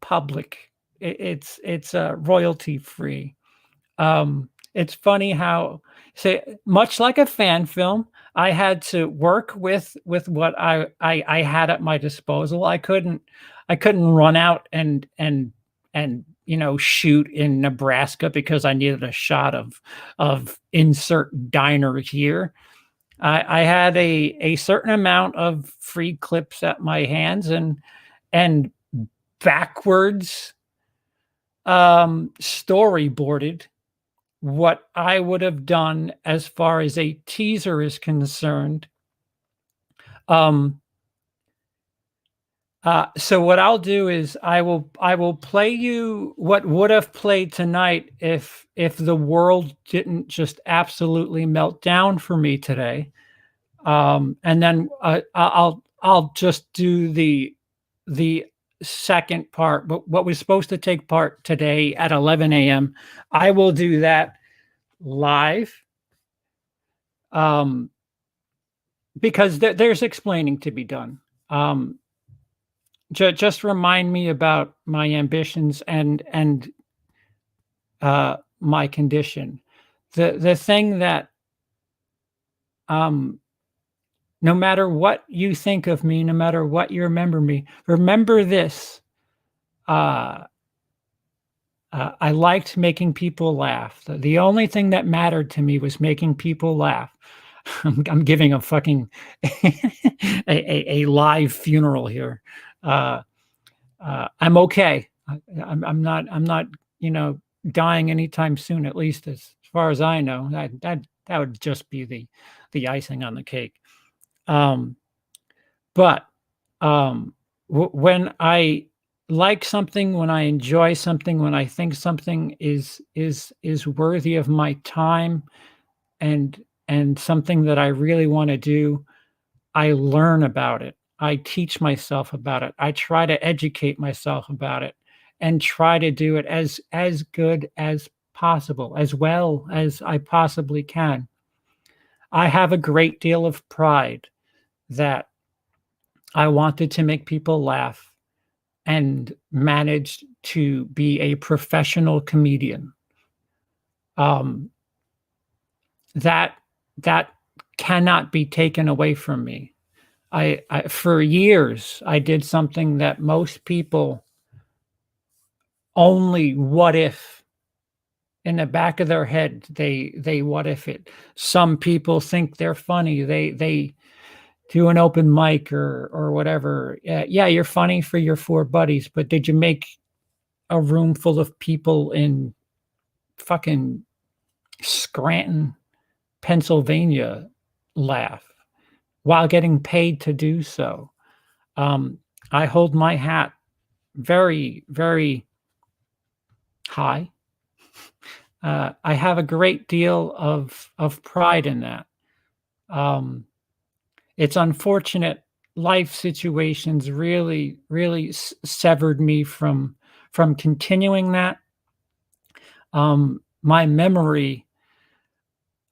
public. It's royalty free. It's funny how, say, much like a fan film, I had to work with what I had at my disposal. I couldn't run out and and shoot in Nebraska because I needed a shot of insert diner here. I had a certain amount of free clips at my hands, and backwards storyboarded what I would have done as far as a teaser is concerned. Um, so what I'll do is I will play you what would have played tonight if the world didn't just absolutely melt down for me today. And then I'll just do the second part, but what was supposed to take part today at 11 a.m. I will do that live, um, because there's explaining to be done. Just remind me about my ambitions and my condition. The thing that, um, no matter what you think of me, no matter what you remember this. Uh, I liked making people laugh. The only thing that mattered to me was making people laugh. I'm giving a fucking a live funeral here. Uh, I'm okay. I'm not dying anytime soon. At least as far as I know. That would just be the icing on the cake. But when I like something, when I enjoy something, when I think something is worthy of my time and something that I really want to do, I learn about it. I teach myself about it. I try to educate myself about it and try to do it as good as possible, as well as I possibly can. I have a great deal of pride that I wanted to make people laugh and managed to be a professional comedian. Um, that that cannot be taken away from me. I for years I did something that most people only what if in the back of their head they what if it. Some people think they're funny. They do an open mic or whatever. Yeah, you're funny for your four buddies, but did you make a room full of people in fucking Scranton, Pennsylvania laugh while getting paid to do so? I hold my hat very, very high. I have a great deal of pride in that. Um, it's unfortunate life situations really severed me from continuing that. My memory,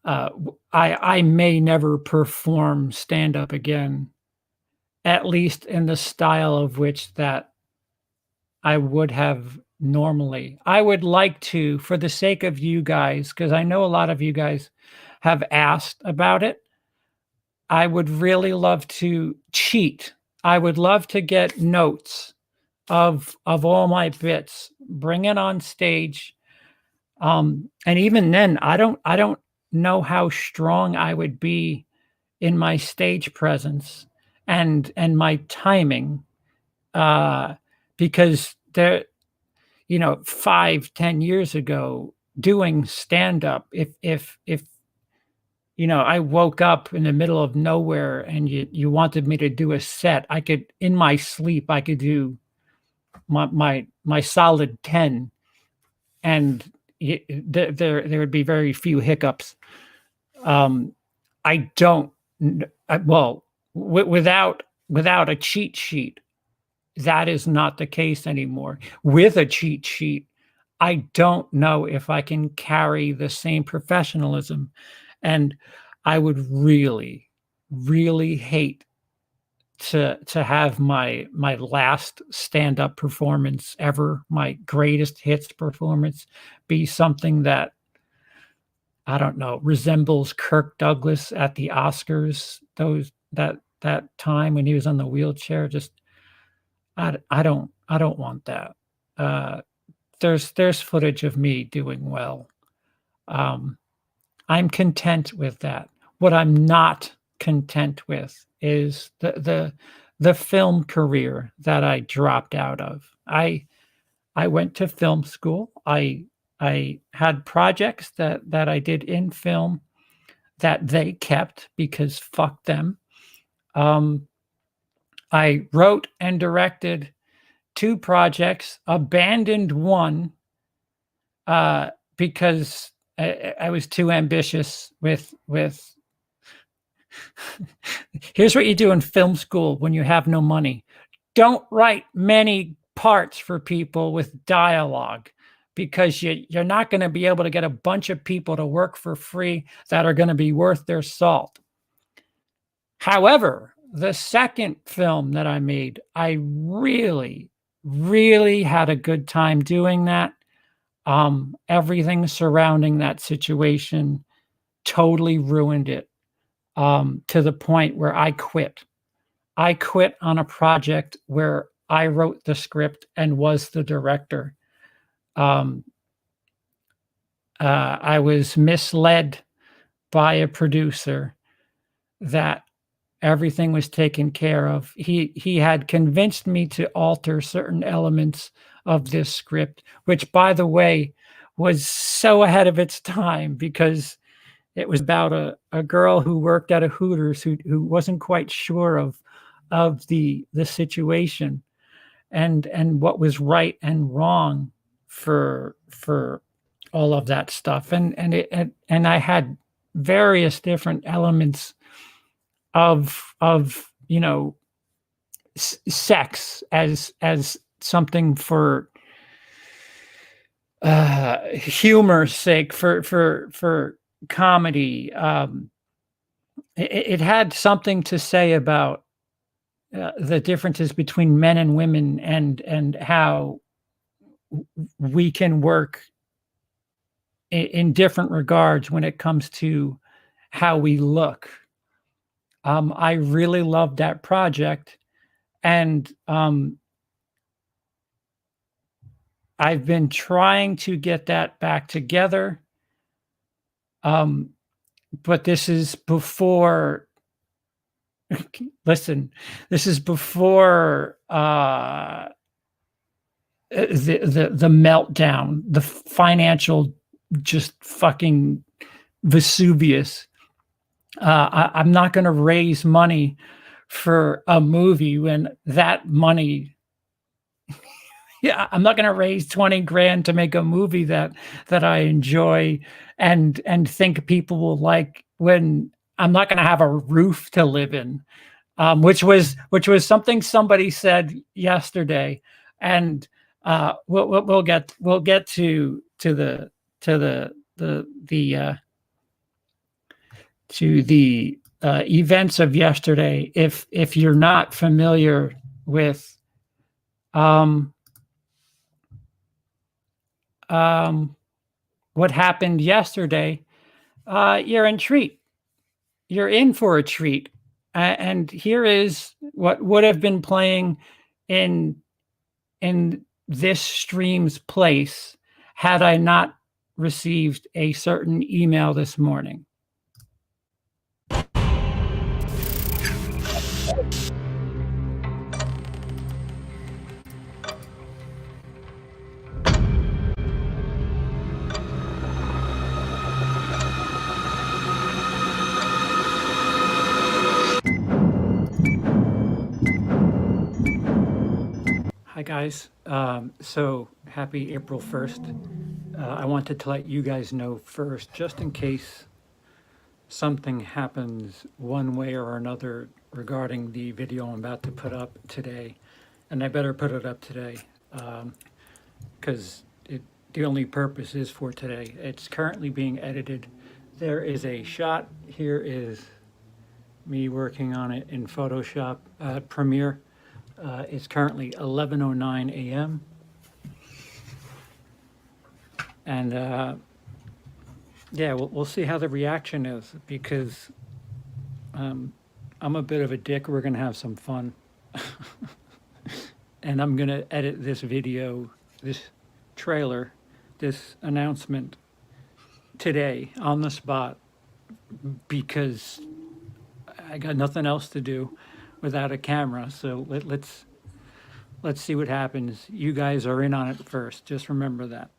I may never perform stand up again, at least in the style of which that I would have normally. I would like to, for the sake of you guys, because I know a lot of you guys have asked about it. I would really love to cheat. I would love to get notes of all my bits, bring it on stage. And even then, I don't know how strong I would be in my stage presence and my timing, uh, because there, 5-10 years ago, doing stand up, if I woke up in the middle of nowhere and you wanted me to do a set, I could, in my sleep, I could do my solid 10, and there would be very few hiccups. Um, I don't, well, without a cheat sheet, that is not the case anymore. With a cheat sheet, I don't know if I can carry the same professionalism, and I would really, really hate to have my last stand-up performance ever, my greatest hits performance, be something that, I don't know, resembles Kirk Douglas at the Oscars, that time when he was on the wheelchair. Just I don't want that. there's footage of me doing well. Um, I'm content with that. What I'm not content with is the film career that I dropped out of. I went to film school. I had projects that I did in film that they kept because fuck them. Um, I wrote and directed 2 projects, abandoned one because I was too ambitious with here's what you do in film school when you have no money. Don't write many parts for people with dialogue because you're not going to be able to get a bunch of people to work for free that are going to be worth their salt. However, the second film that I made, I really, really had a good time doing that. Everything surrounding that situation totally ruined it, to the point where I quit. I quit on a project where I wrote the script and was the director. Um, I was misled by a producer that everything was taken care of. He had convinced me to alter certain elements of this script, which, by the way, was so ahead of its time because it was about a girl who worked at a Hooters who wasn't quite sure of the situation and what was right and wrong for all of that stuff. And I had various different elements of sex as something for humor's sake, for comedy. It had something to say about the differences between men and women and how we can work in different regards when it comes to how we look. I really loved that project, and I've been trying to get that back together. But this is before listen, this is before the meltdown, the financial just fucking Vesuvius. I'm not going to raise money for a movie when that money. Yeah, I'm not going to raise 20 grand to make a movie that I enjoy and think people will like when I'm not going to have a roof to live in. Which was something somebody said yesterday, and we'll get to the events of yesterday. If you're not familiar with what happened yesterday, you're in for a treat. And here is what would have been playing in this stream's place had I not received a certain email this morning. Hi guys, so happy April 1st. I wanted to let you guys know first, just in case something happens one way or another regarding the video I'm about to put up today, and I better put it up today, because the only purpose is for today. It's currently being edited. There is a shot, here is me working on it in Photoshop Premiere. It's currently 11:09 a.m. And yeah, we'll see how the reaction is, because I'm a bit of a dick. We're gonna have some fun. And I'm gonna edit this video, this trailer, this announcement today on the spot because I got nothing else to do without a camera. So let's see what happens. You guys are in on it first. Just remember that.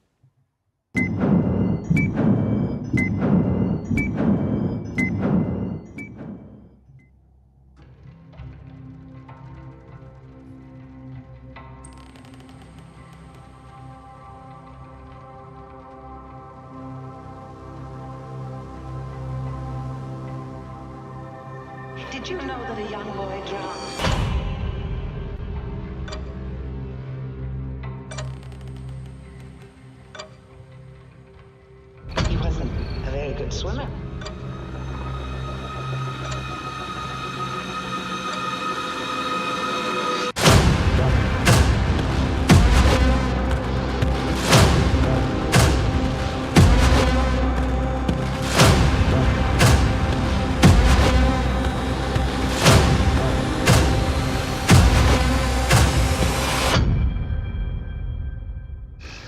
Did you know that a young boy drowned? He wasn't a very good swimmer.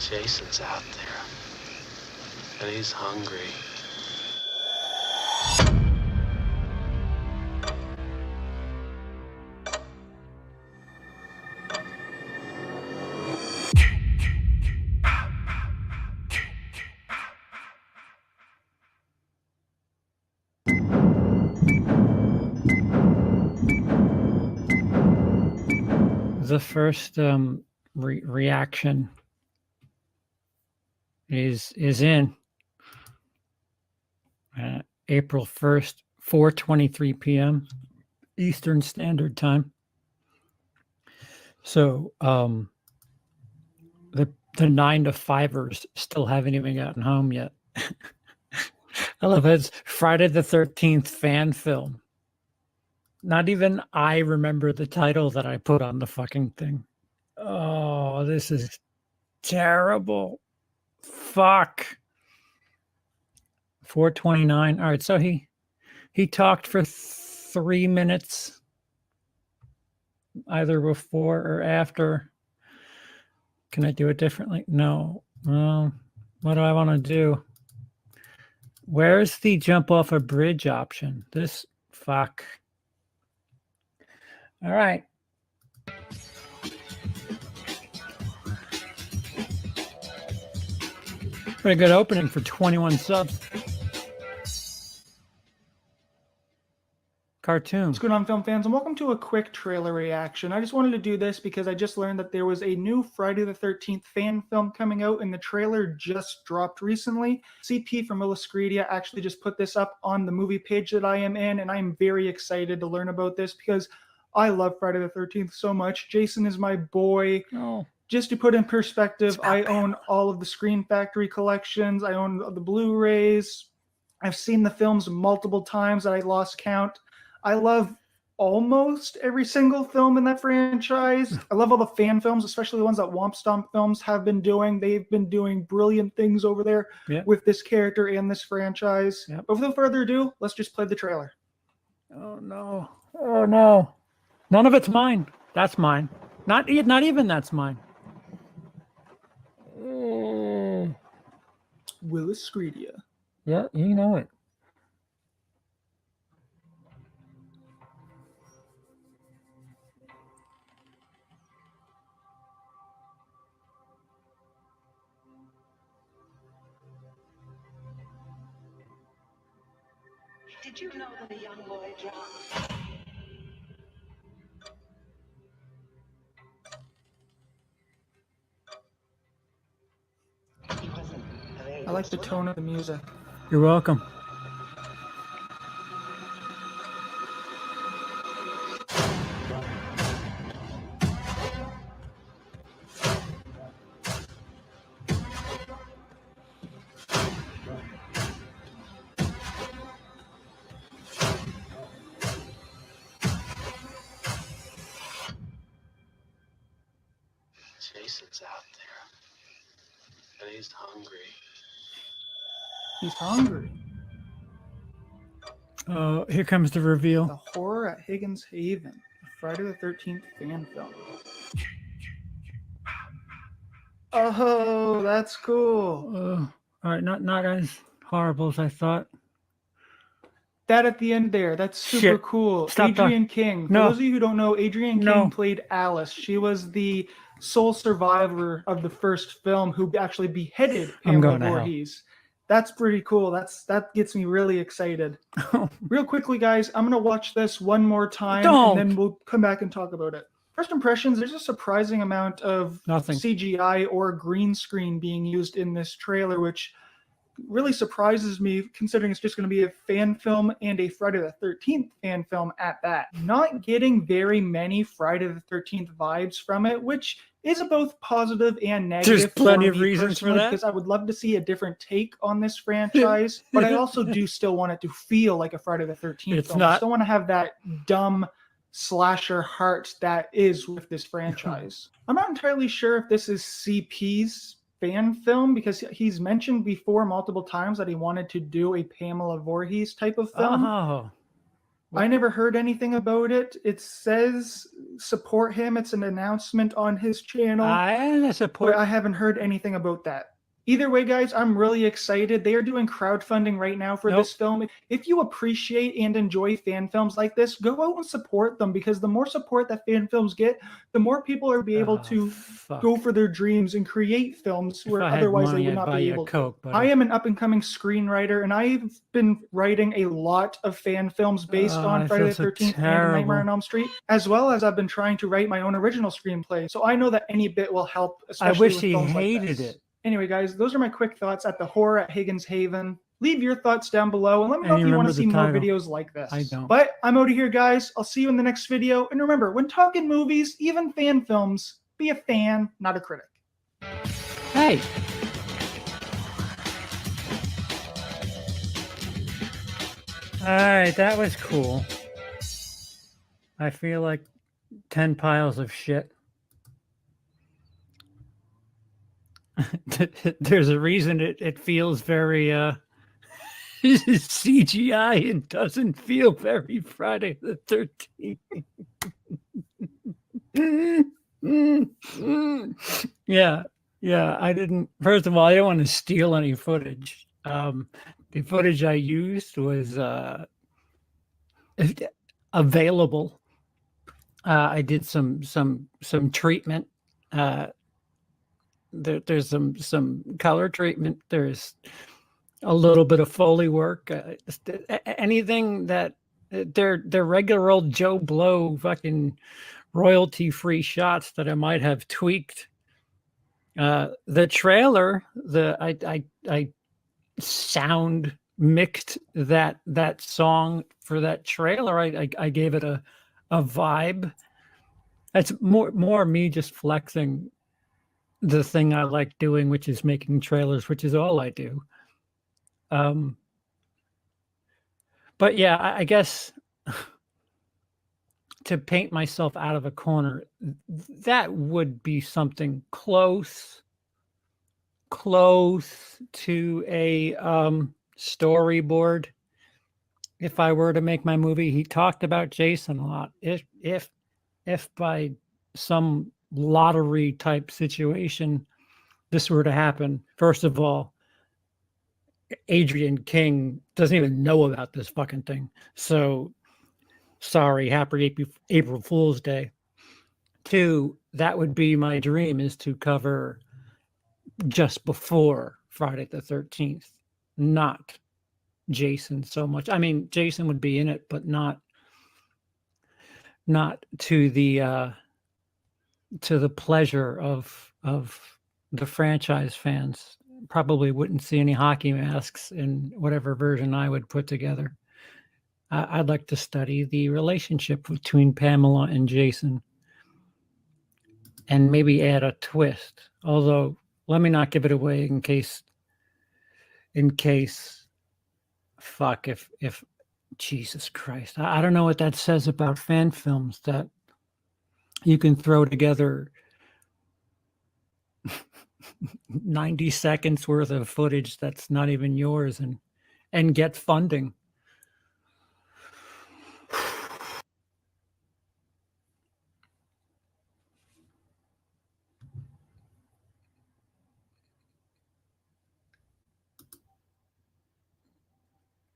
Jason's out there, and he's hungry. The first reaction is in April 1st, 4:23 p.m. Eastern Standard Time. So the 9 to 5ers still haven't even gotten home yet. I love it. It's Friday the 13th fan film. Not even I remember the title that I put on the fucking thing. Oh, this is terrible. Fuck. 4:29. All right, so he talked for 3 minutes, either before or after. Can I do it differently? No. Well, what do I want to do? Where's the jump off a bridge option? This fuck. All right. Pretty good opening for 21 subs. Cartoon. What's going on, film fans, and welcome to a quick trailer reaction. I just wanted to do this because I just learned that there was a new Friday the 13th fan film coming out, and the trailer just dropped recently. CP from WILIscredia actually just put this up on the movie page that I am in, and I'm very excited to learn about this because I love Friday the 13th so much. Jason is my boy. Oh. Just to put in perspective, I own all of the Screen Factory collections. I own the Blu-rays. I've seen the films multiple times that I lost count. I love almost every single film in that franchise. I love all the fan films, especially the ones that Womp Stomp Films have been doing. They've been doing brilliant things over there with this character and this franchise. But without further ado, let's just play the trailer. Oh, no. Oh, no. None of it's mine. That's mine. Not even that's mine. WILIscredia. Yeah, you know it. Did you know that a young boy drowned? He wasn't a very I like the tone of the music. You're welcome. Jason's out there, and he's hungry. He's hungry. Oh, here comes the reveal. The Horror at Higgins Haven, a Friday the 13th fan film. Oh, that's cool. All right, not as horrible as I thought. That at the end there, that's super Shit. cool. Stop Adrienne King. For No. those of you who don't know, Adrienne No. King played Alice. She was the sole survivor of the first film who actually beheaded I'm Pamela going to hell. Voorhees. That's pretty cool. That gets me really excited. Real quickly, guys, I'm gonna watch this one more time Don't. and then we'll come back and talk about it. First impressions, there's a surprising amount of Nothing. CGI or green screen being used in this trailer, which really surprises me considering it's just going to be a fan film and a Friday the 13th fan film at that. Not getting very many Friday the 13th vibes from it, which is both positive and negative. There's plenty for of me reasons for personally, that. because I would love to see a different take on this franchise, but I also do still want it to feel like a Friday the 13th It's film. I not- still want to have that dumb slasher heart that is with this franchise. I'm not entirely sure if this is CP's fan film because he's mentioned before multiple times that he wanted to do a Pamela Voorhees type of film. Oh. I never heard anything about it. It says support him. It's an announcement on his channel, I support. but I haven't heard anything about that. Either way, guys, I'm really excited. They are doing crowdfunding right now for this film. If you appreciate and enjoy fan films like this, go out and support them because the more support that fan films get, the more people are be able to go for their dreams and create films where otherwise they would not be able to. I am an up-and-coming screenwriter, and I've been writing a lot of fan films based on Friday the 13th and Nightmare on Elm Street, as well as I've been trying to write my own original screenplay. So I know that any bit will help, especially I wish with he films like hated this. it. Anyway, guys, those are my quick thoughts at the horror at Higgins Haven. Leave your thoughts down below and let me know And if you you want to remember see the more title. videos like this. I don't. But I'm out of here, guys. I'll see you in the next video. And remember, when talking movies, even fan films, be a fan, not a critic. Hey. All right, that was cool. I feel like 10 piles of shit. There's a reason it feels very CGI and doesn't feel very Friday the 13th. Yeah, I didn't. First of all, I don't want to steal any footage. The footage I used was available. I did some treatment. There's some color treatment. There's a little bit of Foley work. Anything that they're regular old Joe Blow fucking royalty-free shots that I might have tweaked. The trailer, I sound mixed that song for that trailer. I gave it a vibe. That's more me just flexing the thing I like doing, which is making trailers, which is all I do. But yeah, I guess to paint myself out of a corner, that would be something close to a storyboard. If I were to make my movie, he talked about Jason a lot. If by some lottery type situation this were to happen, first of all, Adrienne King doesn't even know about this fucking thing. So sorry, happy April Fool's Day. 2, that would be my dream, is to cover just before Friday the 13th, not Jason so much. I mean, Jason would be in it, but not to the pleasure of the franchise fans. Probably wouldn't see any hockey masks in whatever version I would put together. I'd like to study the relationship between Pamela and Jason and maybe add a twist. Although, let me not give it away in case fuck, if Jesus Christ. I don't know what that says about fan films, that you can throw together 90 seconds worth of footage that's not even yours and get funding.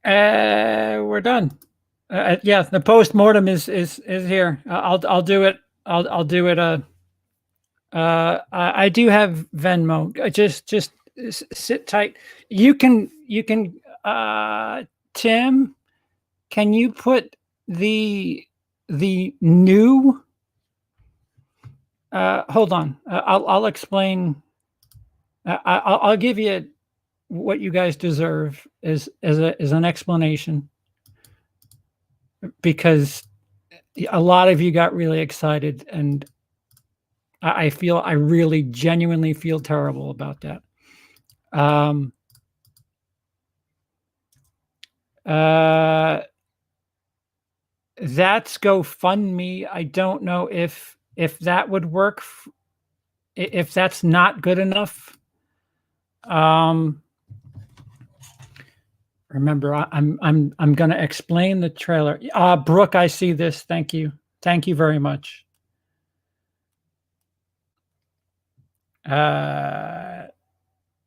We're done. Yeah, the post-mortem is here. I'll do it. I'll do it. I do have Venmo. Just sit tight. You can. Tim, can you put the new? Hold on. I'll explain. I'll give you what you guys deserve as an explanation, because a lot of you got really excited, and I really genuinely feel terrible about that. That's GoFundMe. I don't know if that would work, if that's not good enough. Remember, I'm going to explain the trailer. Brooke, I see this. Thank you very much. Oh,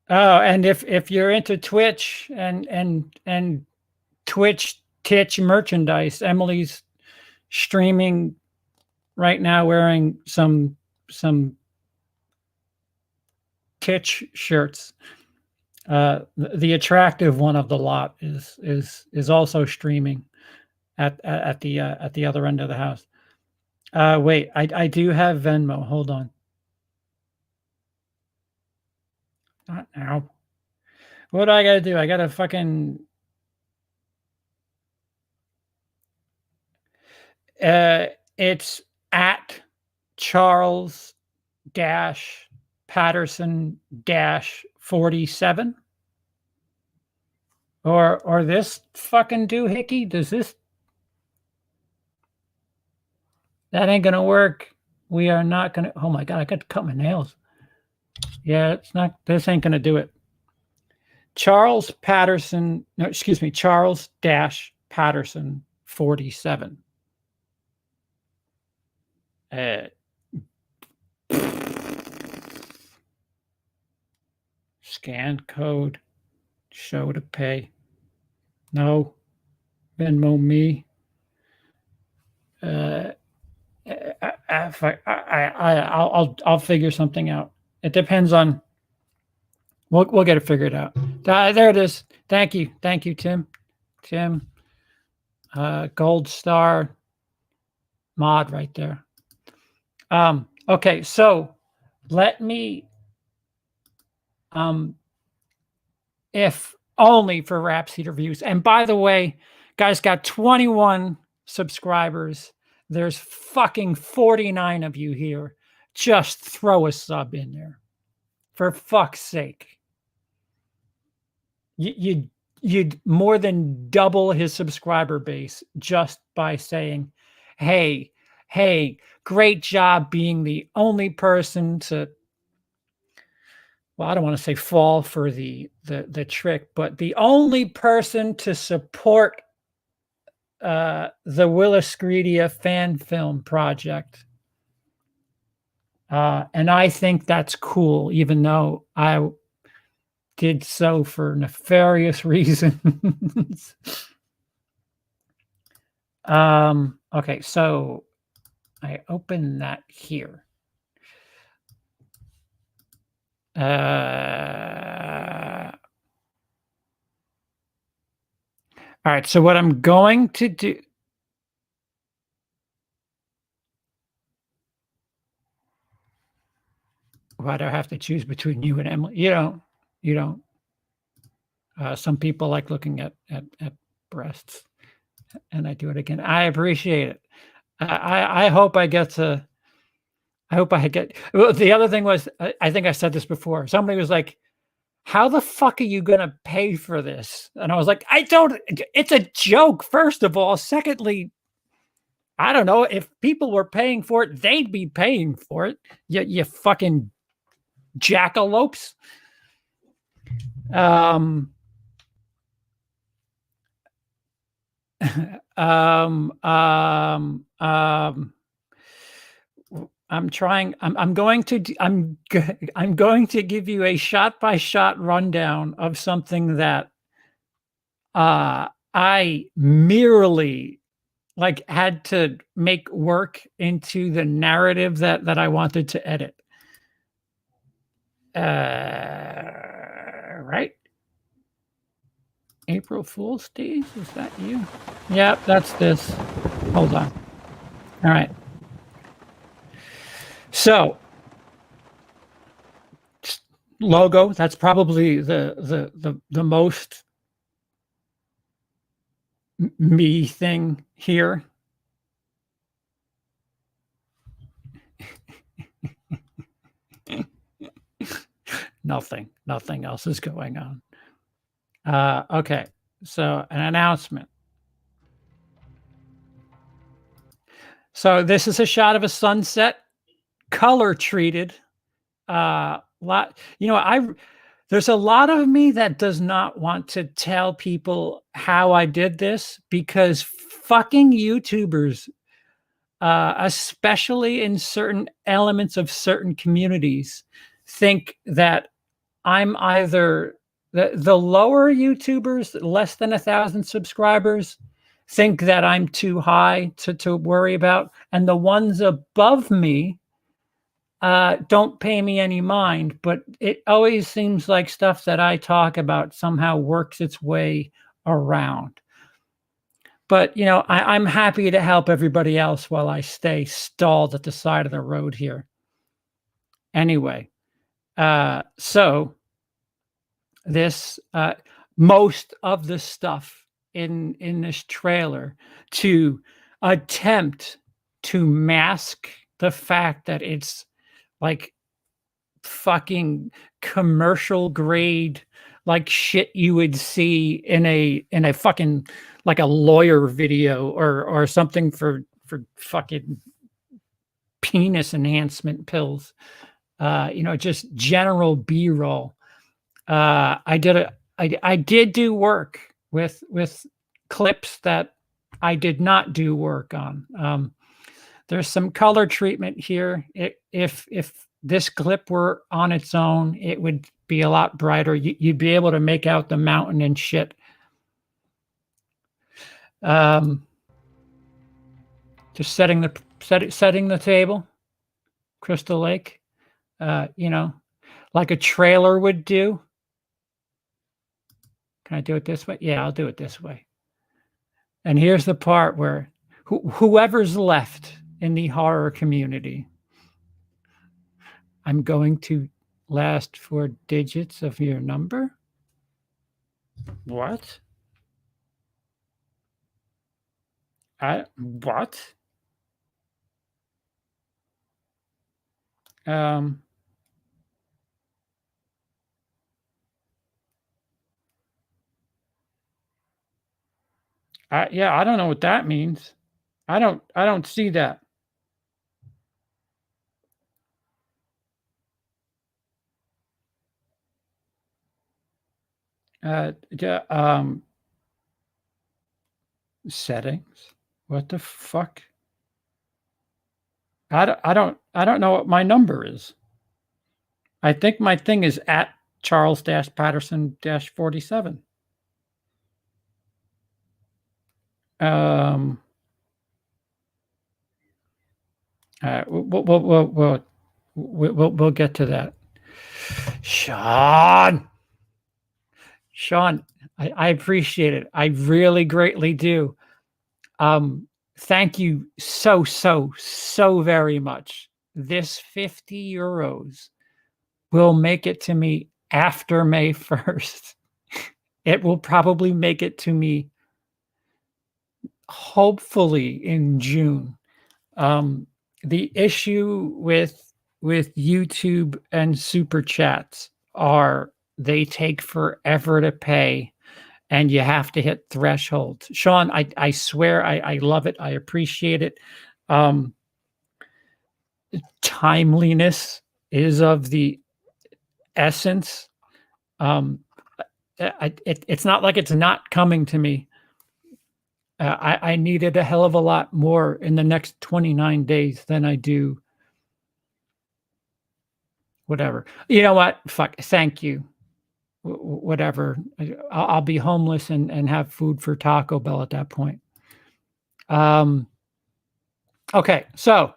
and if you're into Twitch and Twitch Titch merchandise, Emily's streaming right now wearing some Titch shirts. The attractive one of the lot is also streaming at the other end of the house. Wait, I do have Venmo. Hold on. Not now. What do I gotta do? I gotta fucking. It's at Charles Patterson 47. Or this fucking doohickey. Does this? That ain't gonna work. We are not gonna. Oh my god! I got to cut my nails. Yeah, it's not. This ain't gonna do it. Charles Patterson. No, excuse me. Charles Patterson 47. Scan code. Show to pay. No. Venmo me. I'll figure something out. It depends on. We'll get it figured out. There it is. Thank you, Tim. Gold star mod right there. Okay, so let me. If only for Rhapsody Reviews. And by the way, guys, got 21 subscribers. There's fucking 49 of you here. Just throw a sub in there. For fuck's sake. You'd more than double his subscriber base just by saying, hey, great job being the only person to, well, I don't want to say fall for the trick, but the only person to support the WILIscredia fan film project. And I think that's cool, even though I did so for nefarious reasons. Okay, so I open that here. All right, so what I'm going to do. Why do I have to choose between you and Emily? You don't. Some people like looking at breasts, and I do it again. I appreciate it. I hope I get to. I hope I get. Well, the other thing was, I think I said this before. Somebody was like, "How the fuck are you gonna pay for this?" And I was like, "I don't. It's a joke. First of all, secondly, I don't know. If people were paying for it, they'd be paying for it. You fucking jackalopes." I'm trying. I'm going to give you a shot-by-shot rundown of something that I I merely like had to make work into the narrative that I wanted to edit. Right? April Fool's Day? Is that you? Yep, that's this. Hold on. All right. So logo, that's probably the most me thing here. Nothing else is going on. Okay, so an announcement. So this is a shot of a sunset, color treated. There's a lot of me that does not want to tell people how I did this because fucking YouTubers, especially in certain elements of certain communities, think that I'm either the lower YouTubers, less than 1,000 subscribers, think that I'm too high to worry about, and the ones above me don't pay me any mind. But it always seems like stuff that I talk about somehow works its way around. But I'm happy to help everybody else while I stay stalled at the side of the road here. Anyway, so this most of the stuff in this trailer to attempt to mask the fact that it's like fucking commercial grade, like shit you would see in a fucking like a lawyer video or something for fucking penis enhancement pills. Just general B-roll. I did do work with clips that I did not do work on. There's some color treatment here. If this clip were on its own, it would be a lot brighter. You'd be able to make out the mountain and shit. Just setting the table, Crystal Lake. Like a trailer would do. Can I do it this way? Yeah, I'll do it this way. And here's the part where whoever's left in the horror community, I'm going to last 4 digits of your number. What? What? Yeah, I don't know what that means. I don't see that. Settings. What the fuck? I don't know what my number is. I think my thing is at Charles-Patterson-47. We'll get to that. Sean, I appreciate it. I really greatly do. Thank you so very much. This 50 euros will make it to me after May 1st. It will probably make it to me hopefully in June. The issue with YouTube and super chats are they take forever to pay and you have to hit thresholds. Sean, I swear I love it. I appreciate it. Timeliness is of the essence. It's not like it's not coming to me. I needed a hell of a lot more in the next 29 days than I do. Whatever. You know what? Fuck. Thank you. whatever. I'll be homeless and have food for Taco Bell at that point. Okay, so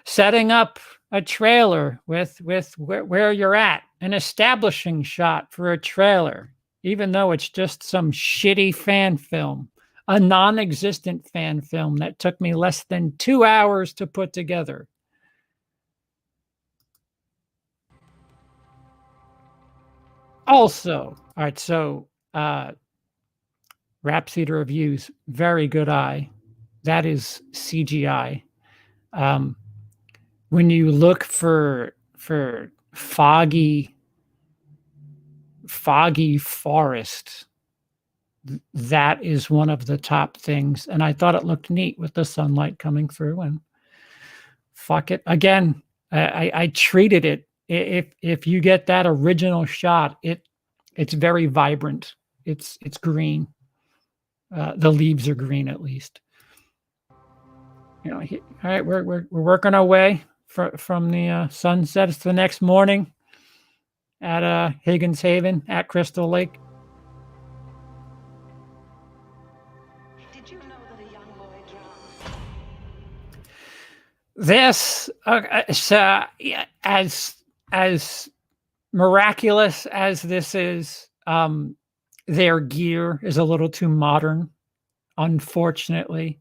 setting up a trailer with where you're at, an establishing shot for a trailer, even though it's just some shitty fan film, a non-existent fan film that took me less than 2 hours to put together. Also, all right, so Rhapsody Reviews, very good eye. That is CGI. When you look for foggy forest, that is one of the top things. And I thought it looked neat with the sunlight coming through. And fuck it, again, I treated it. If you get that original shot, it's very vibrant. It's green. The leaves are green, at least. You know, all right, we're working our way from the sunset. It's the next morning at Higgins Haven at Crystal Lake. Did you know that a young boy drowned? This as miraculous as this is, their gear is a little too modern, unfortunately.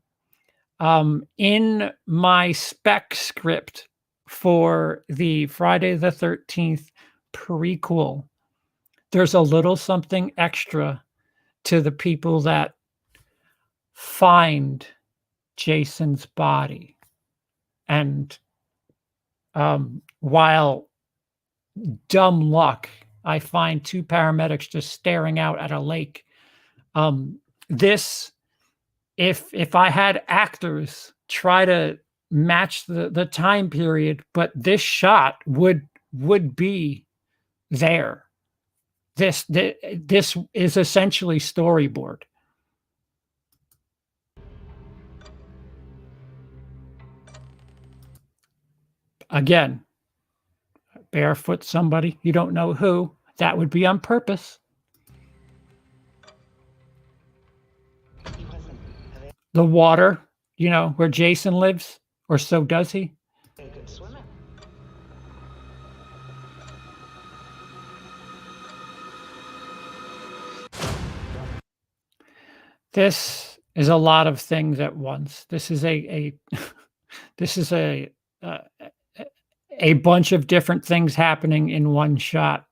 In my spec script for the Friday the 13th prequel, there's a little something extra to the people that find Jason's body. And while dumb luck, I find 2 paramedics just staring out at a lake. This, if I had actors try to match the time period, but this shot would be there. This is essentially storyboard. Again, barefoot somebody, you don't know who, that would be on purpose. He wasn't a very The water, you know, where Jason lives, or so does he. good swimmer. This is a lot of things at once. This is this is a bunch of different things happening in one shot.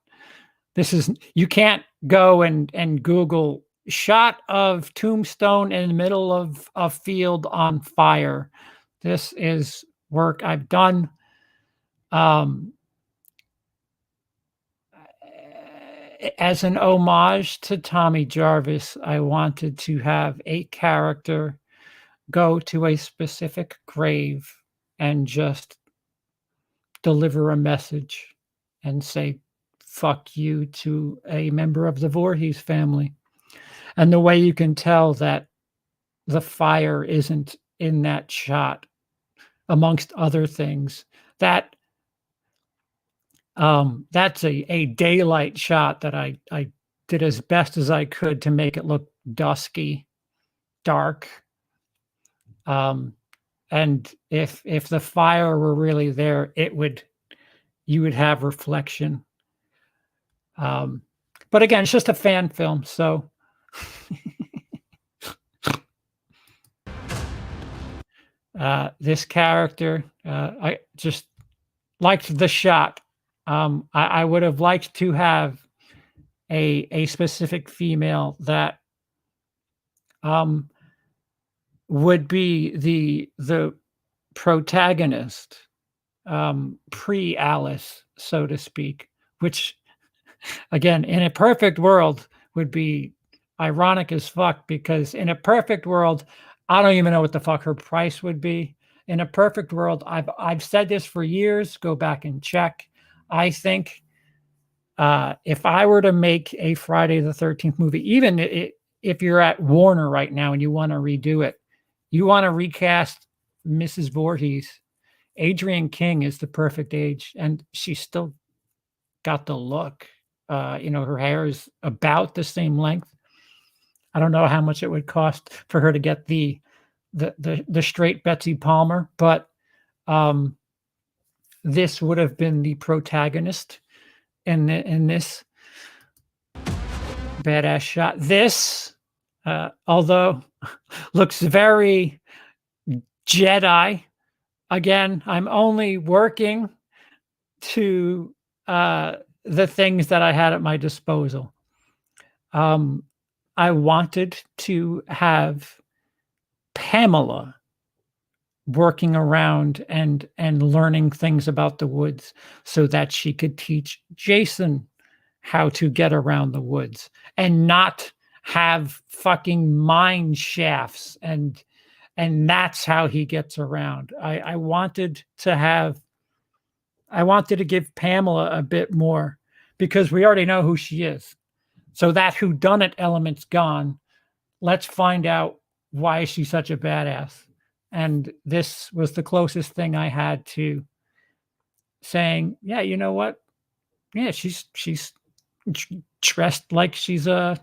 This is, you can't go and Google shot of tombstone in the middle of a field on fire. This is work I've done. As an homage to Tommy Jarvis, I wanted to have a character go to a specific grave and just deliver a message and say, fuck you to a member of the Voorhees family. And the way you can tell that the fire isn't in that shot, amongst other things, that that's a daylight shot that I did as best as I could to make it look dusky, dark. And if the fire were really there, you would have reflection. But again, it's just a fan film, so this character, I just liked the shot. I would have liked to have a specific female that would be the protagonist, pre-Alice, so to speak, which, again, in a perfect world would be ironic as fuck, because in a perfect world, I don't even know what the fuck her price would be. In a perfect world, I've said this for years, go back and check. I think if I were to make a Friday the 13th movie, even if you're at Warner right now and you want to redo it, you want to recast Mrs. Voorhees, Adrienne King is the perfect age, and she's still got the look. Her hair is about the same length. I don't know how much it would cost for her to get the straight Betsy Palmer, but this would have been the protagonist in this badass shot. This, although looks very Jedi. Again, I'm only working to the things that I had at my disposal. I wanted to have Pamela working around and learning things about the woods so that she could teach Jason how to get around the woods and not have fucking mine shafts and that's how he gets around. I wanted to give Pamela a bit more because we already know who she is. So that whodunit element's gone. Let's find out why she's such a badass. And this was the closest thing I had to saying, yeah, you know what? Yeah, she's dressed like she's going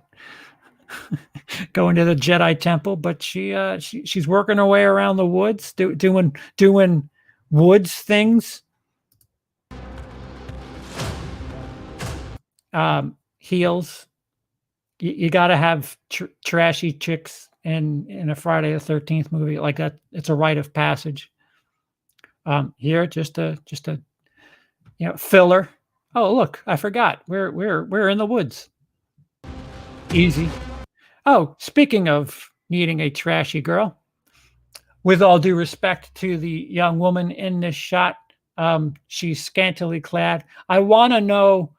to the Jedi temple, but she's working her way around the woods, doing woods things. Heels. You got to have trashy chicks in a Friday the 13th movie like that. It's a rite of passage. Here, just a filler. Oh, look, I forgot. We're in the woods. Easy. Oh, speaking of needing a trashy girl, with all due respect to the young woman in this shot, she's scantily clad. I want to know,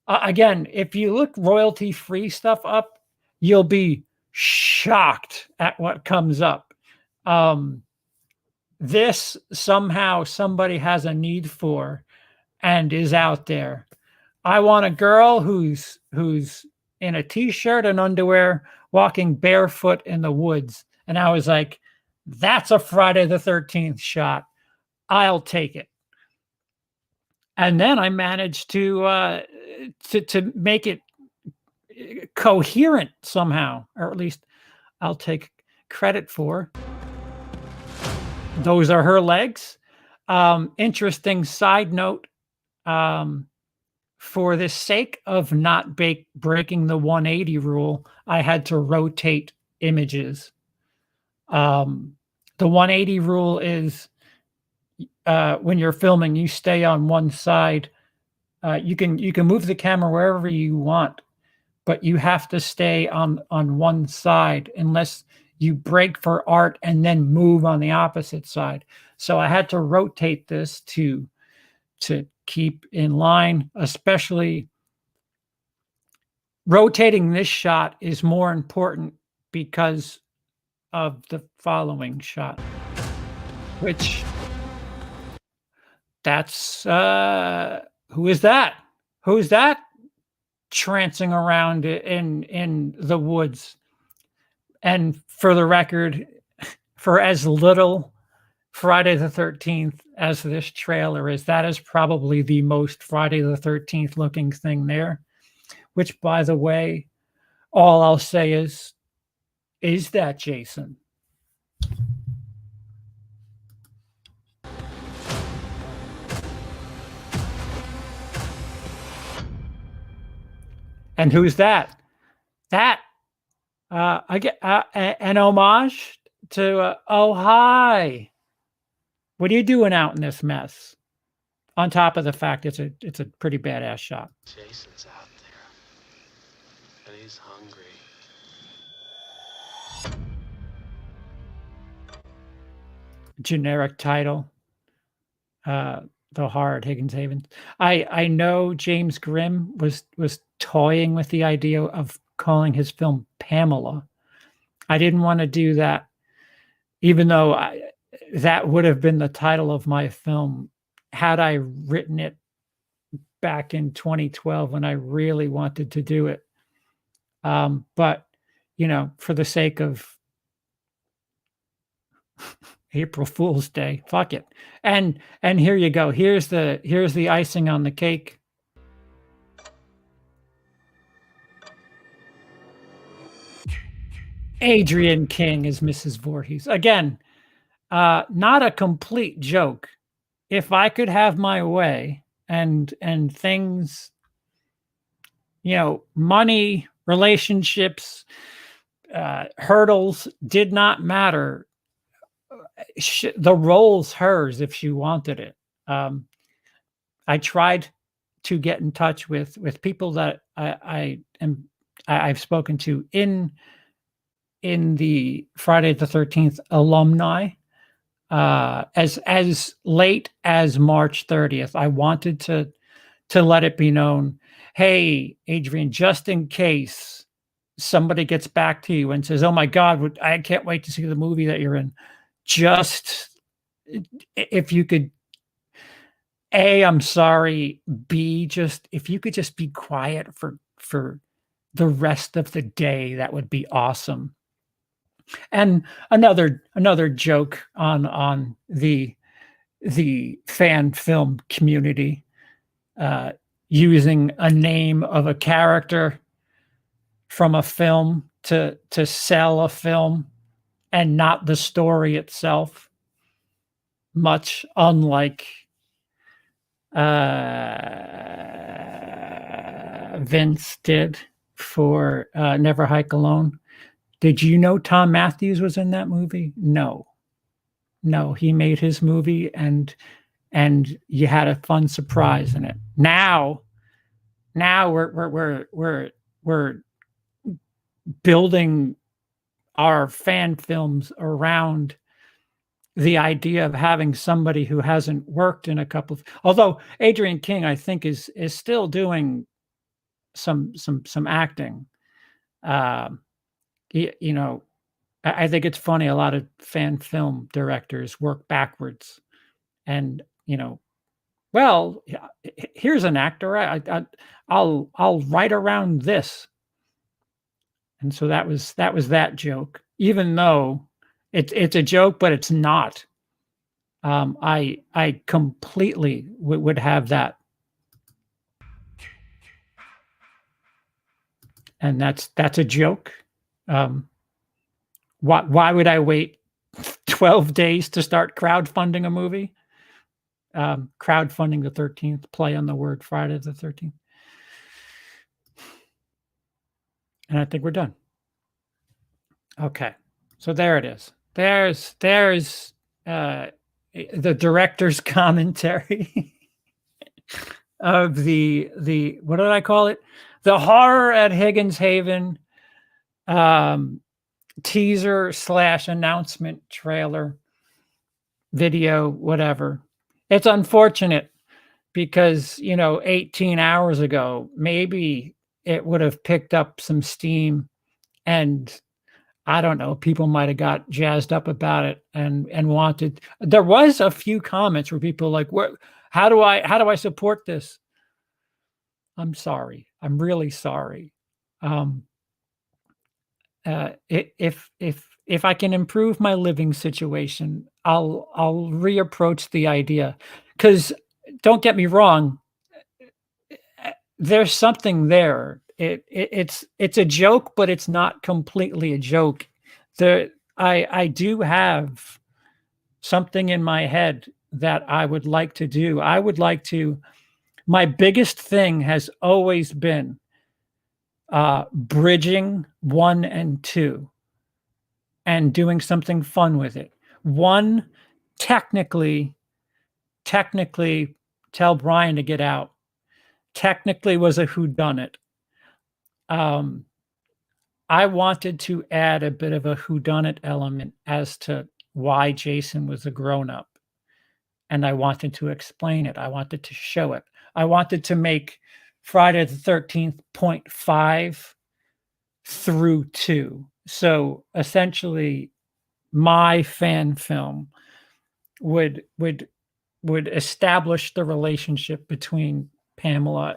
again, if you look royalty-free stuff up, you'll be shocked at what comes up. This somehow somebody has a need for and is out there. I want a girl who's in a t-shirt and underwear walking barefoot in the woods. And I was like, that's a Friday the 13th shot. I'll take it. And then I managed to make it coherent somehow, or at least I'll take credit for. Those are her legs. Interesting side note, for the sake of not breaking the 180 rule, I had to rotate images. The 180 rule is when you're filming, you stay on one side. You can move the camera wherever you want, but you have to stay on one side unless you break for art and then move on the opposite side. So I had to rotate this to keep in line, especially rotating this shot is more important because of the following shot, which that's, who is that? Who's that trancing around in the woods? And for the record, for as little Friday the 13th as this trailer is, that is probably the most Friday the 13th looking thing there, which, by the way, all I'll say is that Jason? And who's that? That I get an homage to oh hi, what are you doing out in this mess? On top of the fact it's a pretty badass shot. Jason's out there, and he's hungry. Generic title. The Horror at Higgins Haven. I know James Grimm was toying with the idea of calling his film Pamela. I didn't want to do that, even though that would have been the title of my film had I written it back in 2012 when I really wanted to do it. But, for the sake of April Fool's Day, fuck it. And here you go. Here's the icing on the cake. Adrian King is Mrs. Voorhees. Again, not a complete joke. If I could have my way and things, money, relationships, hurdles did not matter. The role's hers if she wanted it. I tried to get in touch with people that I've spoken to in the Friday the 13th alumni as late as March 30th. I wanted to let it be known, hey, Adrian, just in case somebody gets back to you and says, oh my God, I can't wait to see the movie that you're in. Just if you could, A, I'm sorry. B, just if you could just be quiet for the rest of the day, that would be awesome. And another joke on the fan film community, using a name of a character from a film to sell a film and not the story itself, much unlike Vince did for Never Hike Alone. Did you know Tom Matthews was in that movie? No, he made his movie and you had a fun surprise in it. Now we're building our fan films around the idea of having somebody who hasn't worked in a couple of, although Adrian King, I think is still doing some acting. I think it's funny. A lot of fan film directors work backwards and, well, here's an actor. I'll write around this. And so that was that joke, even though it's a joke, but it's not. I completely would have that. And that's a joke. Why would I wait 12 days to start crowdfunding a movie? Crowdfunding the 13th, play on the word Friday the 13th. And I think we're done. Okay. So there it is. There's the director's commentary of the what did I call it? The Horror at Higgins Haven teaser / announcement trailer video, whatever. It's unfortunate because, 18 hours ago, maybe it would have picked up some steam and I don't know, people might have got jazzed up about it and wanted. There was a few comments where people like, how do I support this? I'm sorry. I'm really sorry. If I can improve my living situation, I'll reapproach the idea. Because don't get me wrong, there's something there. It's a joke, but it's not completely a joke. I do have something in my head that I would like to do. My biggest thing has always been bridging 1 and 2 and doing something fun with it. 1, technically tell Brian to get out. Technically was a whodunit. I wanted to add a bit of a whodunit element as to why Jason was a grown-up. And I wanted to explain it. I wanted to show it. I wanted to make Friday the 13th 0.5 through 2. So essentially, my fan film would establish the relationship between Pamela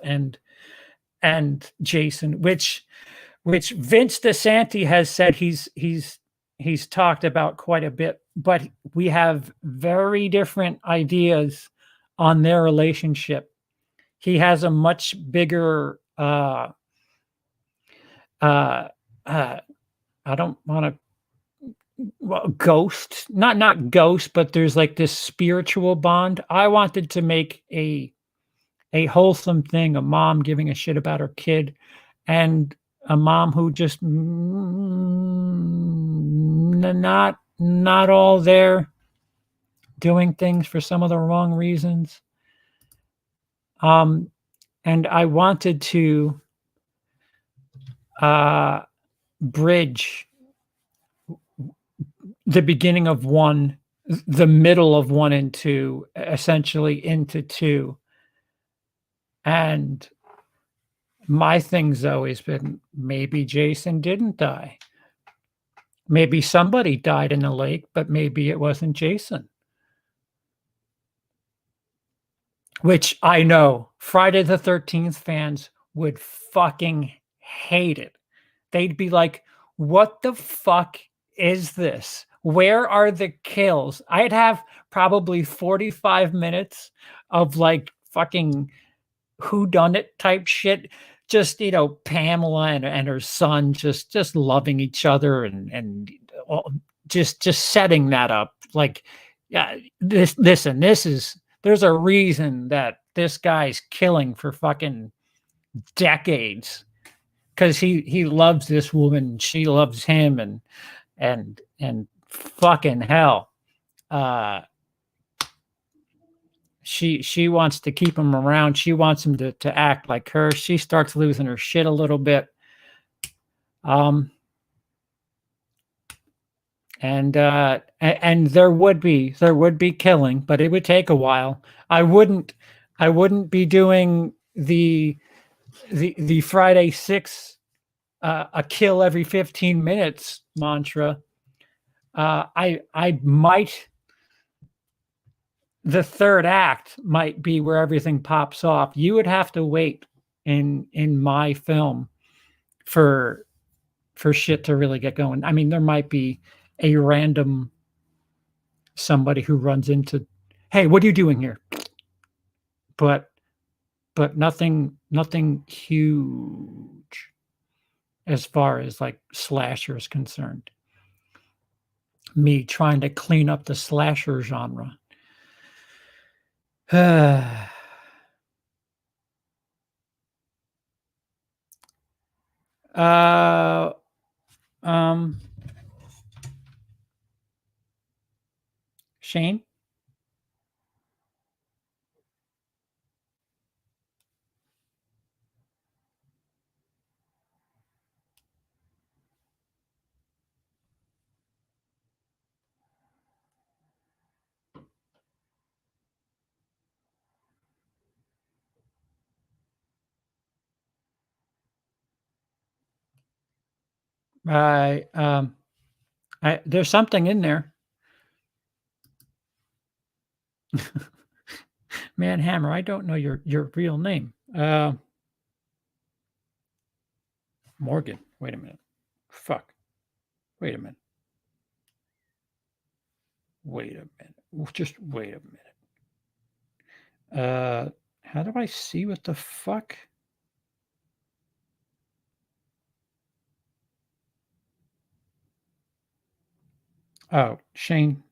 and Jason, which Vince DeSanti has said he's talked about quite a bit, but we have very different ideas on their relationship. He has a much bigger I don't want to ghost, not ghost, but there's like this spiritual bond. I wanted to make a wholesome thing, a mom giving a shit about her kid, and a mom who just not all there, doing things for some of the wrong reasons. And I wanted to bridge the beginning of one, the middle of one and two, essentially into two. And my thing's always been, maybe Jason didn't die. Maybe somebody died in the lake, but maybe it wasn't Jason. Which I know Friday the 13th fans would fucking hate it. They'd be like, what the fuck is this? Where are the kills? I'd have probably 45 minutes of like fucking whodunit type shit. Just, Pamela and her son just loving each other and just setting that up. Like, yeah, there's a reason that this guy's killing for fucking decades, because he loves this woman, she loves him, and fucking hell, she wants to keep him around. She wants him to act like her. She starts losing her shit a little bit. And there would be killing, but it would take a while. I wouldn't be doing the Friday 6 a kill every 15 minutes mantra. I might, the third act might be where everything pops off. You would have to wait in my film for shit to really get going. I mean, there might be a random somebody who runs into, hey, what are you doing here? But nothing huge as far as like slasher is concerned. Me trying to clean up the slasher genre. Shane? There's something in there. Man Hammer, I don't know your real name. Morgan. Wait a minute. Fuck. Wait a minute. Just wait a minute. How do I see what the fuck? Oh, Shane,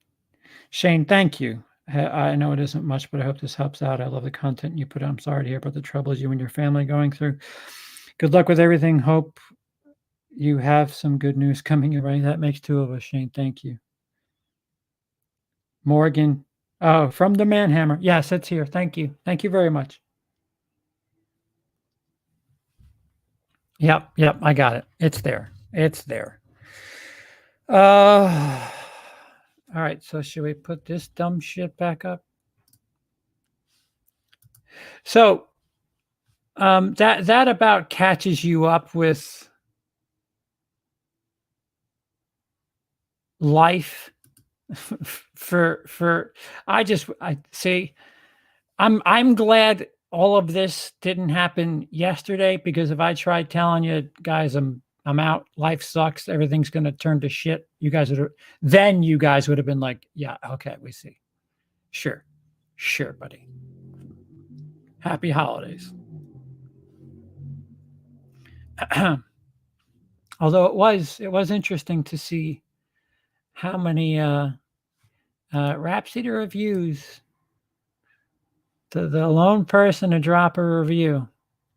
thank you. I know it isn't much, but I hope this helps out. I love the content you put out. I'm sorry to hear about the troubles you and your family are going through. Good luck with everything. Hope you have some good news coming your way. That makes two of us, Shane. Thank you. Morgan. Oh, from the Manhammer. Yes, it's here. Thank you. Thank you very much. Yep, I got it. It's there. All right, so should we put this dumb shit back up? So that about catches you up with life for I see. I'm glad all of this didn't happen yesterday, because if I tried telling you guys I'm out, life sucks, everything's going to turn to shit, you guys would have been like, yeah, okay, we see. Sure, buddy. Happy holidays. Although it was interesting to see how many Rhapsody reviews. The lone person to drop a review,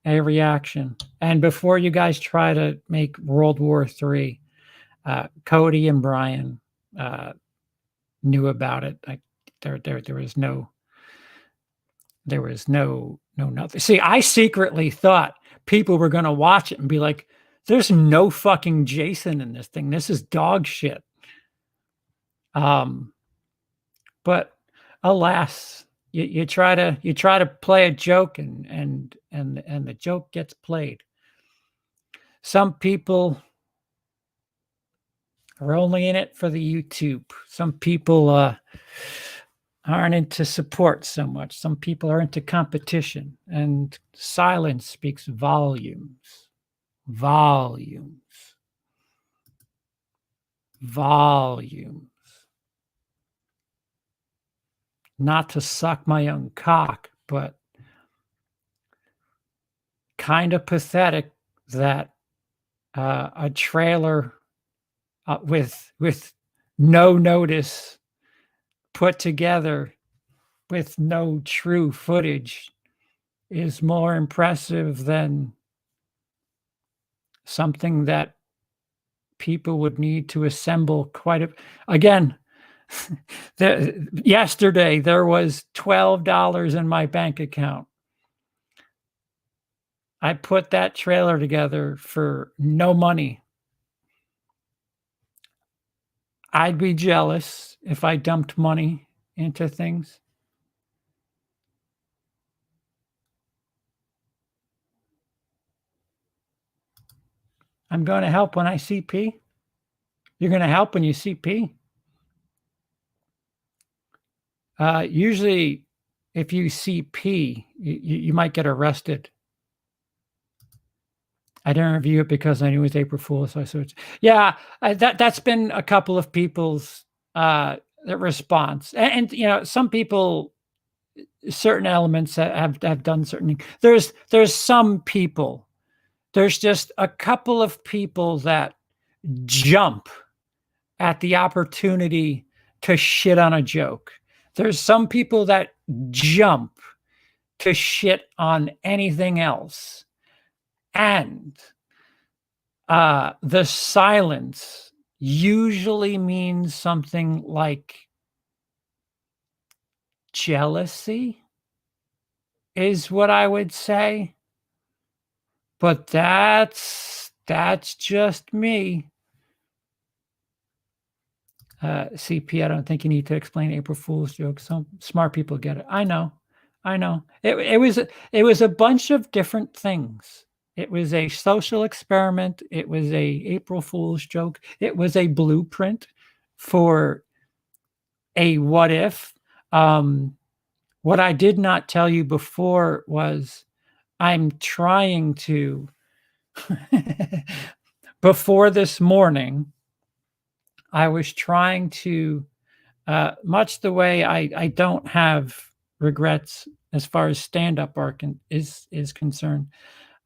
a reaction, and before you guys try to make World War III, Cody and Brian knew about it. There was no nothing. See, I secretly thought people were going to watch it and be like, "There's no fucking Jason in this thing. This is dog shit." But alas, you try to play a joke and the joke gets played. Some people are only in it for the YouTube. Some people aren't into support so much. Some people are into competition, and silence speaks volumes. Volumes. Volumes. Not to suck my own cock, but kind of pathetic that a trailer with no notice put together with no true footage is more impressive than something that people would need to assemble quite a again. Yesterday there was $12 in my bank account. I put that trailer together for no money. I'd be jealous if I dumped money into things. I'm going to help when I CP. You're going to help when you CP. Usually, if you CP, you might get arrested. I didn't review it because I knew it was April Fool's. So I switched. Yeah, that's been a couple of people's response, and you know, some people, certain elements have done certain. There's some people. There's just a couple of people that jump at the opportunity to shit on a joke. There's some people that jump to shit on anything else. And the silence usually means something like jealousy is what I would say. But that's just me. CP, I don't think you need to explain April Fool's jokes. Some smart people get it. I know. It was a bunch of different things. It was a social experiment. It was a April Fool's joke. It was a blueprint for a what if. What I did not tell you before was I'm trying to, before this morning, I was trying to, much the way I don't have regrets as far as stand-up art is concerned.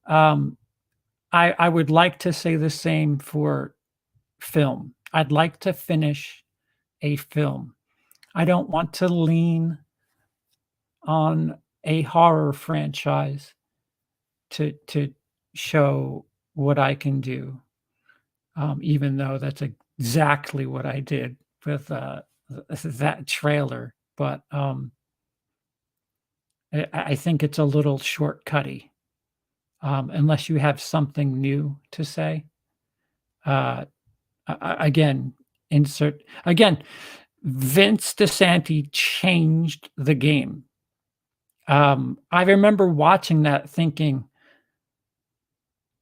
I would like to say the same for film. I'd like to finish a film. I don't want to lean on a horror franchise to show what I can do, even though that's exactly what I did with that trailer. But I think it's a little shortcutty, unless you have something new to say. Again, Vince DeSanti changed the game. I remember watching that thinking,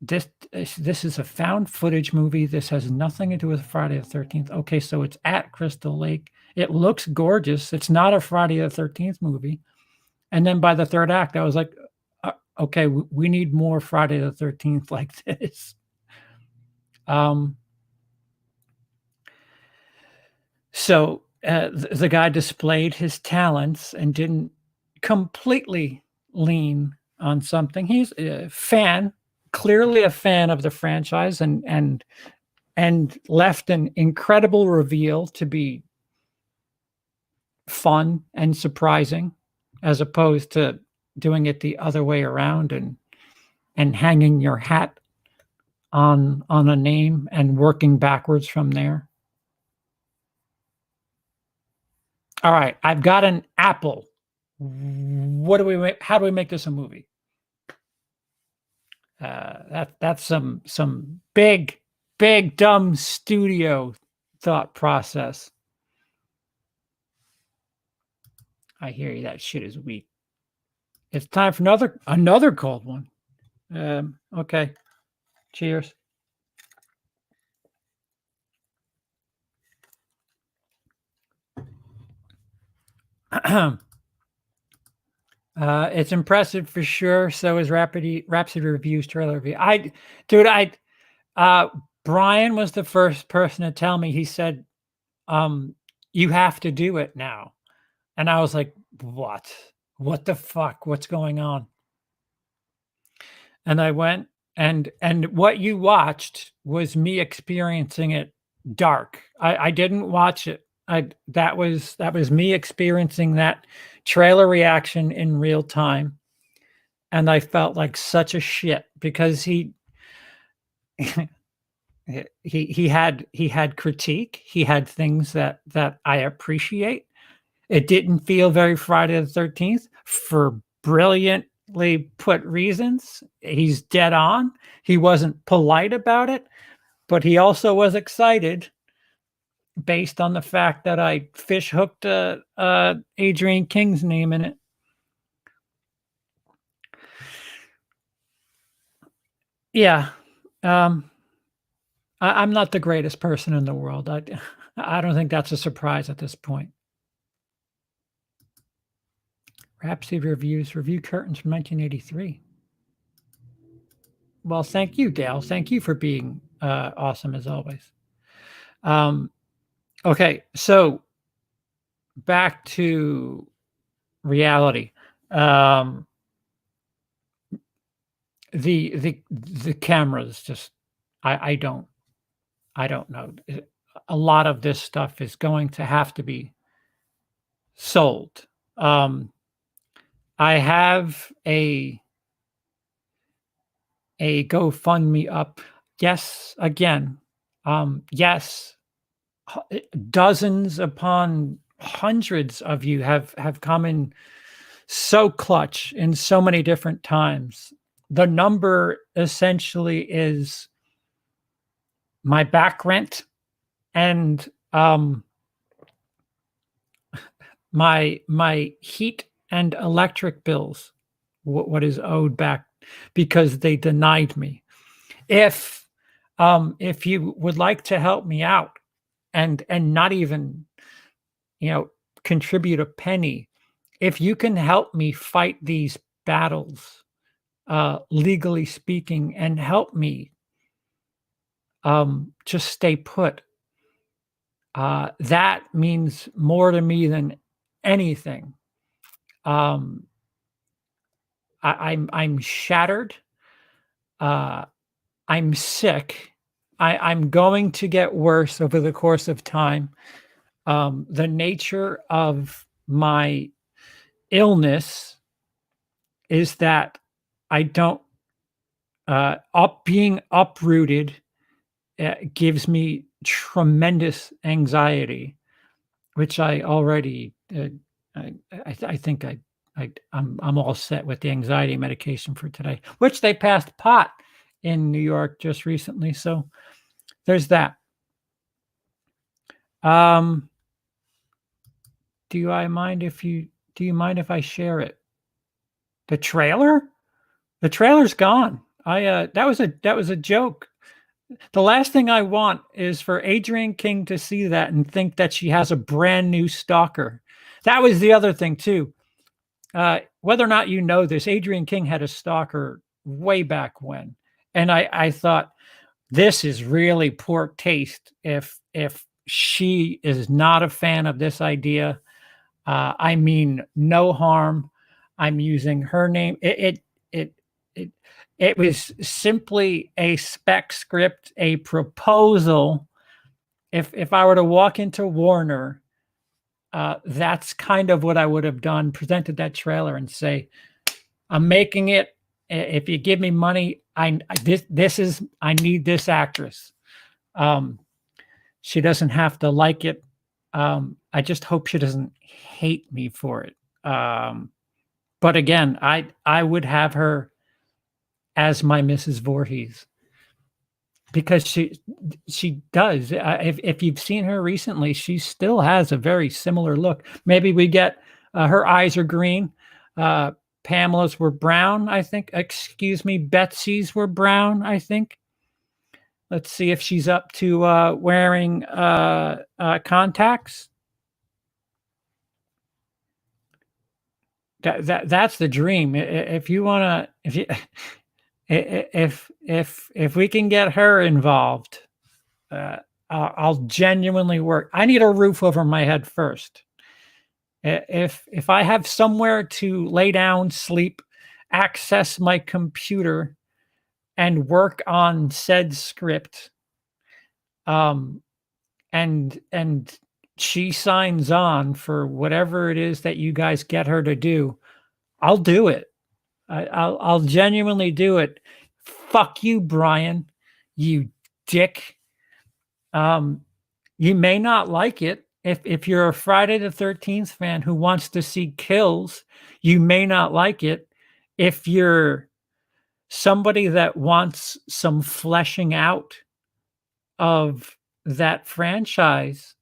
this is a found footage movie. This has nothing to do with Friday the 13th. Okay, so it's at Crystal Lake. It looks gorgeous. It's not a Friday the 13th movie. And then by the third act, I was like, okay, we need more Friday the 13th like this. So the guy displayed his talents and didn't completely lean on something. He's a fan, clearly a fan of the franchise and left an incredible reveal to be fun and surprising, as opposed to doing it the other way around and hanging your hat on a name and working backwards from there. All right, I've got an apple. What do we make? How do we make this a movie? That's some big dumb studio thought process. I hear you. That shit is weak. It's time for another cold one. Okay. Cheers. It's impressive for sure. So is Rhapsody Reviews trailer review. Brian was the first person to tell me. He said, you have to do it now. And I was like, what? What the fuck? What's going on? And I went, and what you watched was me experiencing it dark. I didn't watch it. That was me experiencing that trailer reaction in real time. And I felt like such a shit because he had critique. He had things that I appreciate. It didn't feel very Friday the 13th for brilliantly put reasons. He's dead on. He wasn't polite about it, but he also was excited based on the fact that I fish hooked Adrian King's name in it. Yeah. I'm not the greatest person in the world. I don't think that's a surprise at this point. Rhapsody Reviews, review curtains from 1983. Well, thank you, Dale. Thank you for being awesome as always. Okay, so back to reality. The cameras just I don't know. A lot of this stuff is going to have to be sold. I have a GoFundMe up. Yes, again. Yes, dozens upon hundreds of you have come in so clutch in so many different times. The number essentially is my back rent and my heat and electric bills, what is owed back because they denied me. If you would like to help me out and not even, contribute a penny, if you can help me fight these battles, legally speaking, and help me just stay put, that means more to me than anything. I'm shattered. I'm sick. I'm going to get worse over the course of time. The nature of my illness is that I don't being uprooted gives me tremendous anxiety, which I already I think I'm all set with the anxiety medication for today, which they passed pot in New York just recently. So there's that. Do you mind if I share it? The trailer? The trailer's gone. That was a joke. The last thing I want is for Adrian King to see that and think that she has a brand new stalker. That was the other thing too. Whether or not you know this, Adrian King had a stalker way back when. And I thought, this is really poor taste if she is not a fan of this idea. I mean, no harm. I'm using her name. It was simply a spec script, a proposal. If I were to walk into Warner, that's kind of what I would have done, presented that trailer and say, I'm making it. If you give me money, I need this actress. She doesn't have to like it. I just hope she doesn't hate me for it. But again, I would have her as my Mrs. Voorhees because she does. If you've seen her recently, she still has a very similar look. Maybe we get her eyes are green. Pamela's were brown, I think. Excuse me, Betsy's were brown, I think. Let's see if she's up to wearing contacts. That's the dream. If you want to, if we can get her involved, I'll genuinely work. I need a roof over my head first. If I have somewhere to lay down, sleep, access my computer, and work on said script, and she signs on for whatever it is that you guys get her to do, I'll do it. I'll genuinely do it. Fuck you, Brian, you dick. You may not like it. If you're a Friday the 13th fan who wants to see kills, you may not like it. If you're somebody that wants some fleshing out of that franchise,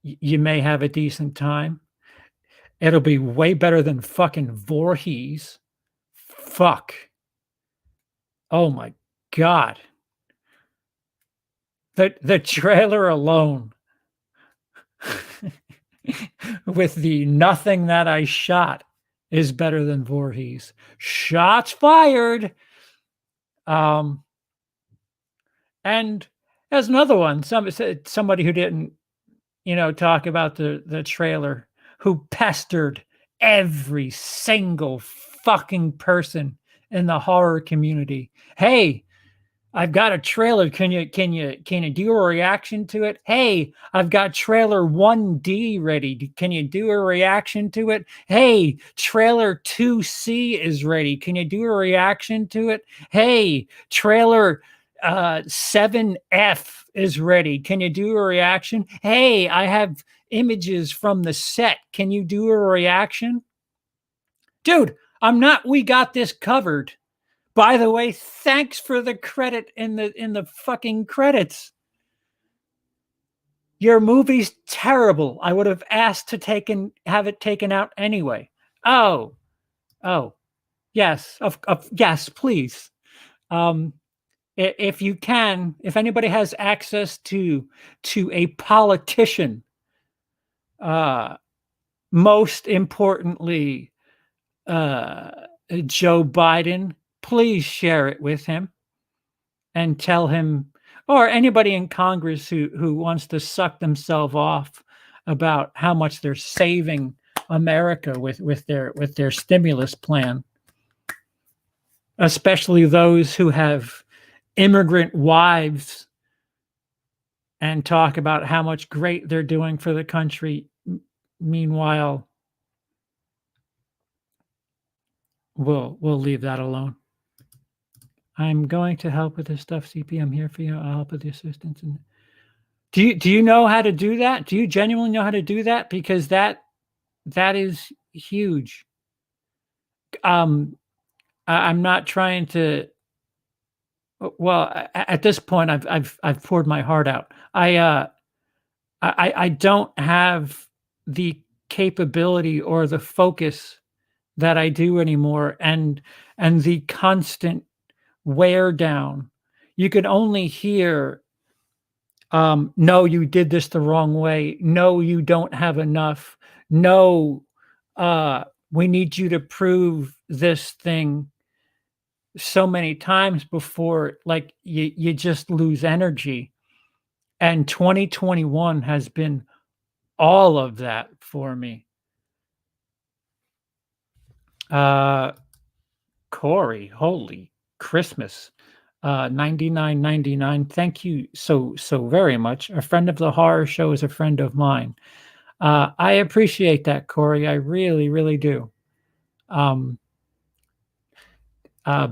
you may have a decent time. It'll be way better than fucking Voorhees. Fuck. Oh my God. The trailer alone with the nothing that I shot is better than Voorhees. Shots fired. And as another one, somebody who didn't, talk about the trailer, who pestered every single fucking person in the horror community. Hey, I've got a trailer. Can you do a reaction to it? Hey, I've got trailer 1D ready. Can you do a reaction to it? Hey, trailer 2C is ready. Can you do a reaction to it? Hey, trailer 7F is ready. Can you do a reaction? Hey, I have images from the set. Can you do a reaction? Dude, we got this covered. By the way, thanks for the credit in the fucking credits. Your movie's terrible. I would have asked to have it taken out anyway. Oh, yes, yes, please. If you can, if anybody has access to a politician, most importantly, Joe Biden, please share it with him and tell him, or anybody in Congress who wants to suck themselves off about how much they're saving America with their stimulus plan, especially those who have immigrant wives and talk about how much great they're doing for the country. Meanwhile, we'll leave that alone. I'm going to help with this stuff, CP. I'm here for you. I'll help with the assistance. And do you know how to do that? Do you genuinely know how to do that? Because that is huge. I'm not trying to. Well, at this point, I've poured my heart out. I don't have the capability or the focus that I do anymore, and the constant wear down. You can only hear, no, you did this the wrong way. No, you don't have enough. No, we need you to prove this thing so many times before, like, you just lose energy. And 2021 has been all of that for me. Corey, holy Christmas. 99.99. Thank you so very much. A friend of the horror show is a friend of mine. I appreciate that, Corey. I really do. Um, uh,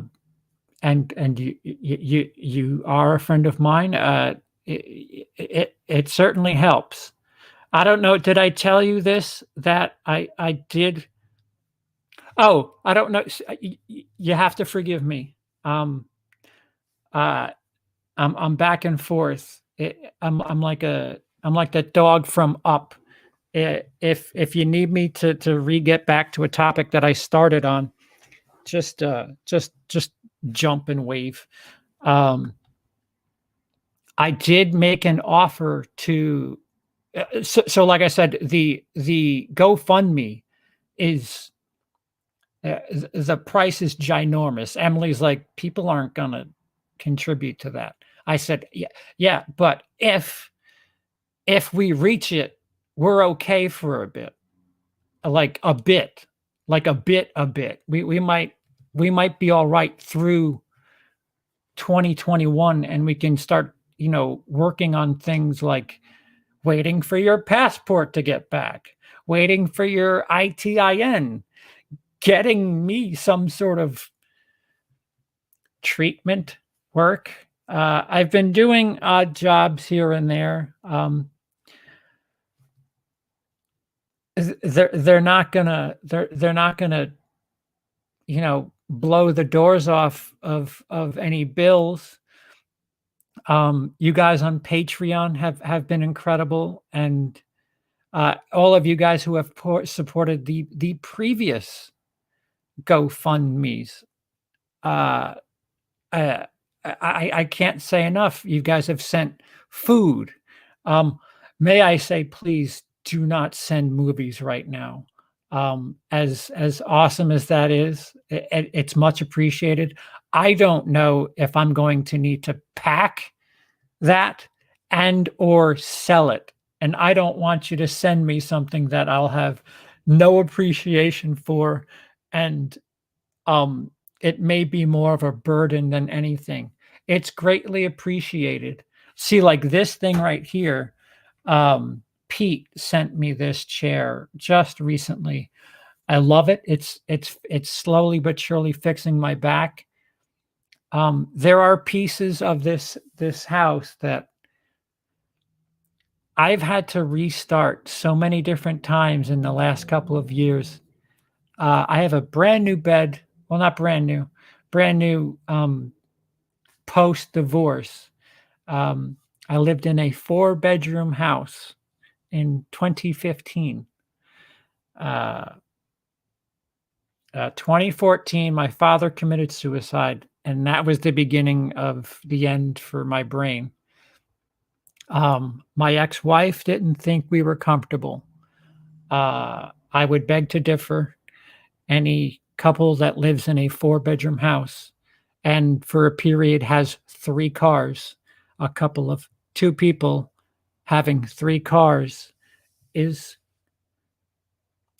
and you are a friend of mine. It certainly helps. I don't know. Did I tell you this? That I did. Oh, I don't know. You have to forgive me. Um, uh, I'm back and forth. I'm like that dog from Up. If you need me to re-get back to a topic that I started on, just jump and wave. I did make an offer to. So like I said, the GoFundMe is the price is ginormous. Emily's like, people aren't gonna contribute to that. I said, yeah, but if we reach it, we're okay for a bit, like a bit, a bit. We might be all right through 2021, and we can start, working on things like waiting for your passport to get back, waiting for your ITIN, getting me some sort of treatment work. I've been doing odd jobs here and there. They're not gonna blow the doors off of any bills. You guys on Patreon have been incredible, and all of you guys who have supported the previous GoFundMe's. I can't say enough. You guys have sent food. May I say, please do not send movies right now. As awesome as that is, it's much appreciated. I don't know if I'm going to need to pack that and or sell it. And I don't want you to send me something that I'll have no appreciation for. And it may be more of a burden than anything. It's greatly appreciated. See, like this thing right here, Pete sent me this chair just recently. I love it. It's slowly but surely fixing my back. There are pieces of this house that I've had to restart so many different times in the last couple of years. I have a brand new bed. Well, not brand new, post-divorce. I lived in a 4-bedroom house in 2015. 2014, my father committed suicide, and that was the beginning of the end for my brain. My ex-wife didn't think we were comfortable. I would beg to differ. Any couple that lives in a 4-bedroom house and for a period has 3 cars, a couple of 2 people having 3 cars is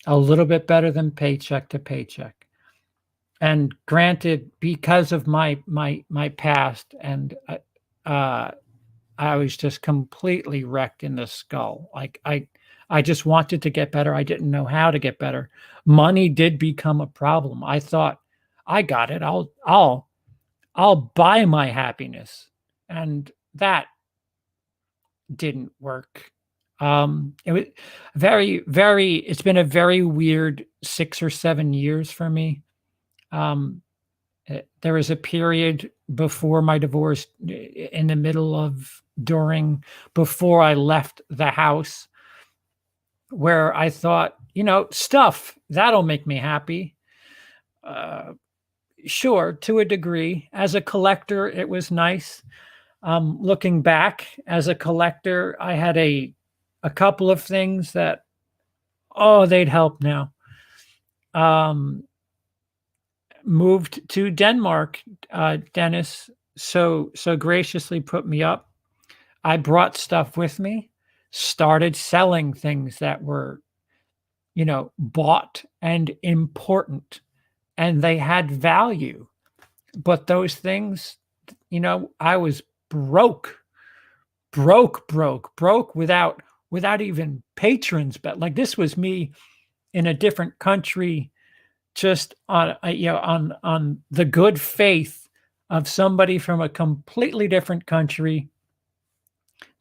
a little bit better than paycheck to paycheck. And granted, because of my past, and I was just completely wrecked in the skull. Like I just wanted to get better. I didn't know how to get better. Money did become a problem. I thought, I got it. I'll buy my happiness. And that didn't work. It was it's been a very weird 6 or 7 years for me. There was a period before my divorce, in the middle of, before I left the house, where I thought, stuff that'll make me happy. Sure, to a degree. As a collector, it was nice. Looking back, as a collector, I had a couple of things that, they'd help now. Moved to Denmark. Dennis so graciously put me up. I brought stuff with me, started selling things that were, bought and important. and they had value. But those things, you know, I was broke without even patrons. But like, this was me in a different country, just on on the good faith of somebody from a completely different country,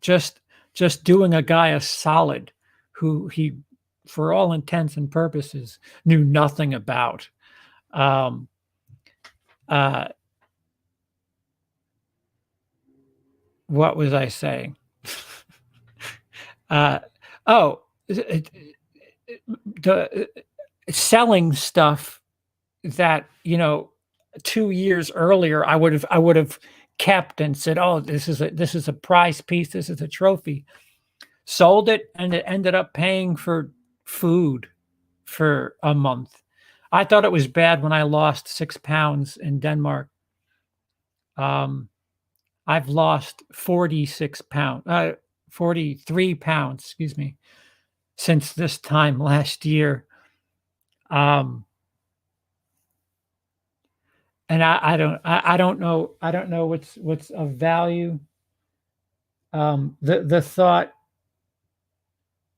just doing a guy a solid who he, for all intents and purposes, knew nothing about. um uh what was I saying? uh oh the selling stuff that, you know, 2 years earlier I would have kept and said, "Oh, this is a prize piece, this is a trophy." Sold it, and it ended up paying for food for a month. I thought it was bad when I lost 6 pounds in Denmark. Um, I've lost 43 pounds, excuse me, since this time last year. Um, and I don't know what's of value. The thought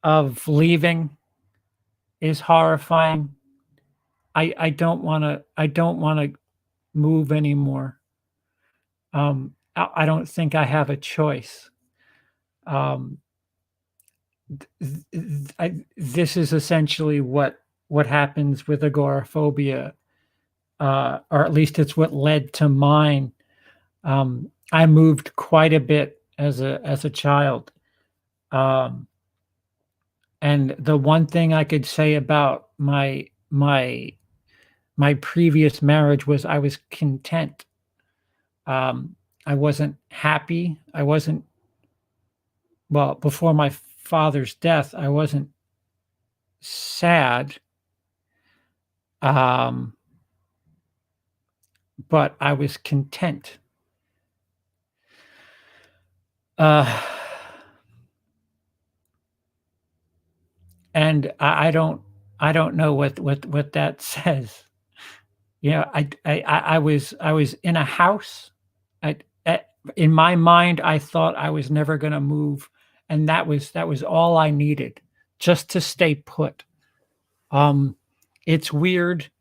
of leaving is horrifying. I don't wanna move anymore. I don't think I have a choice. Um, this is essentially what happens with agoraphobia, or at least it's what led to mine. I moved quite a bit as a child. Um, and the one thing I could say about my previous marriage was I was content. I wasn't happy. I wasn't, well, before my father's death, I wasn't sad. Um, but I was content. Uh, and I don't know what that says. You know, I was in a house. I, in my mind, I thought I was never going to move, and that was all I needed, just to stay put. It's weird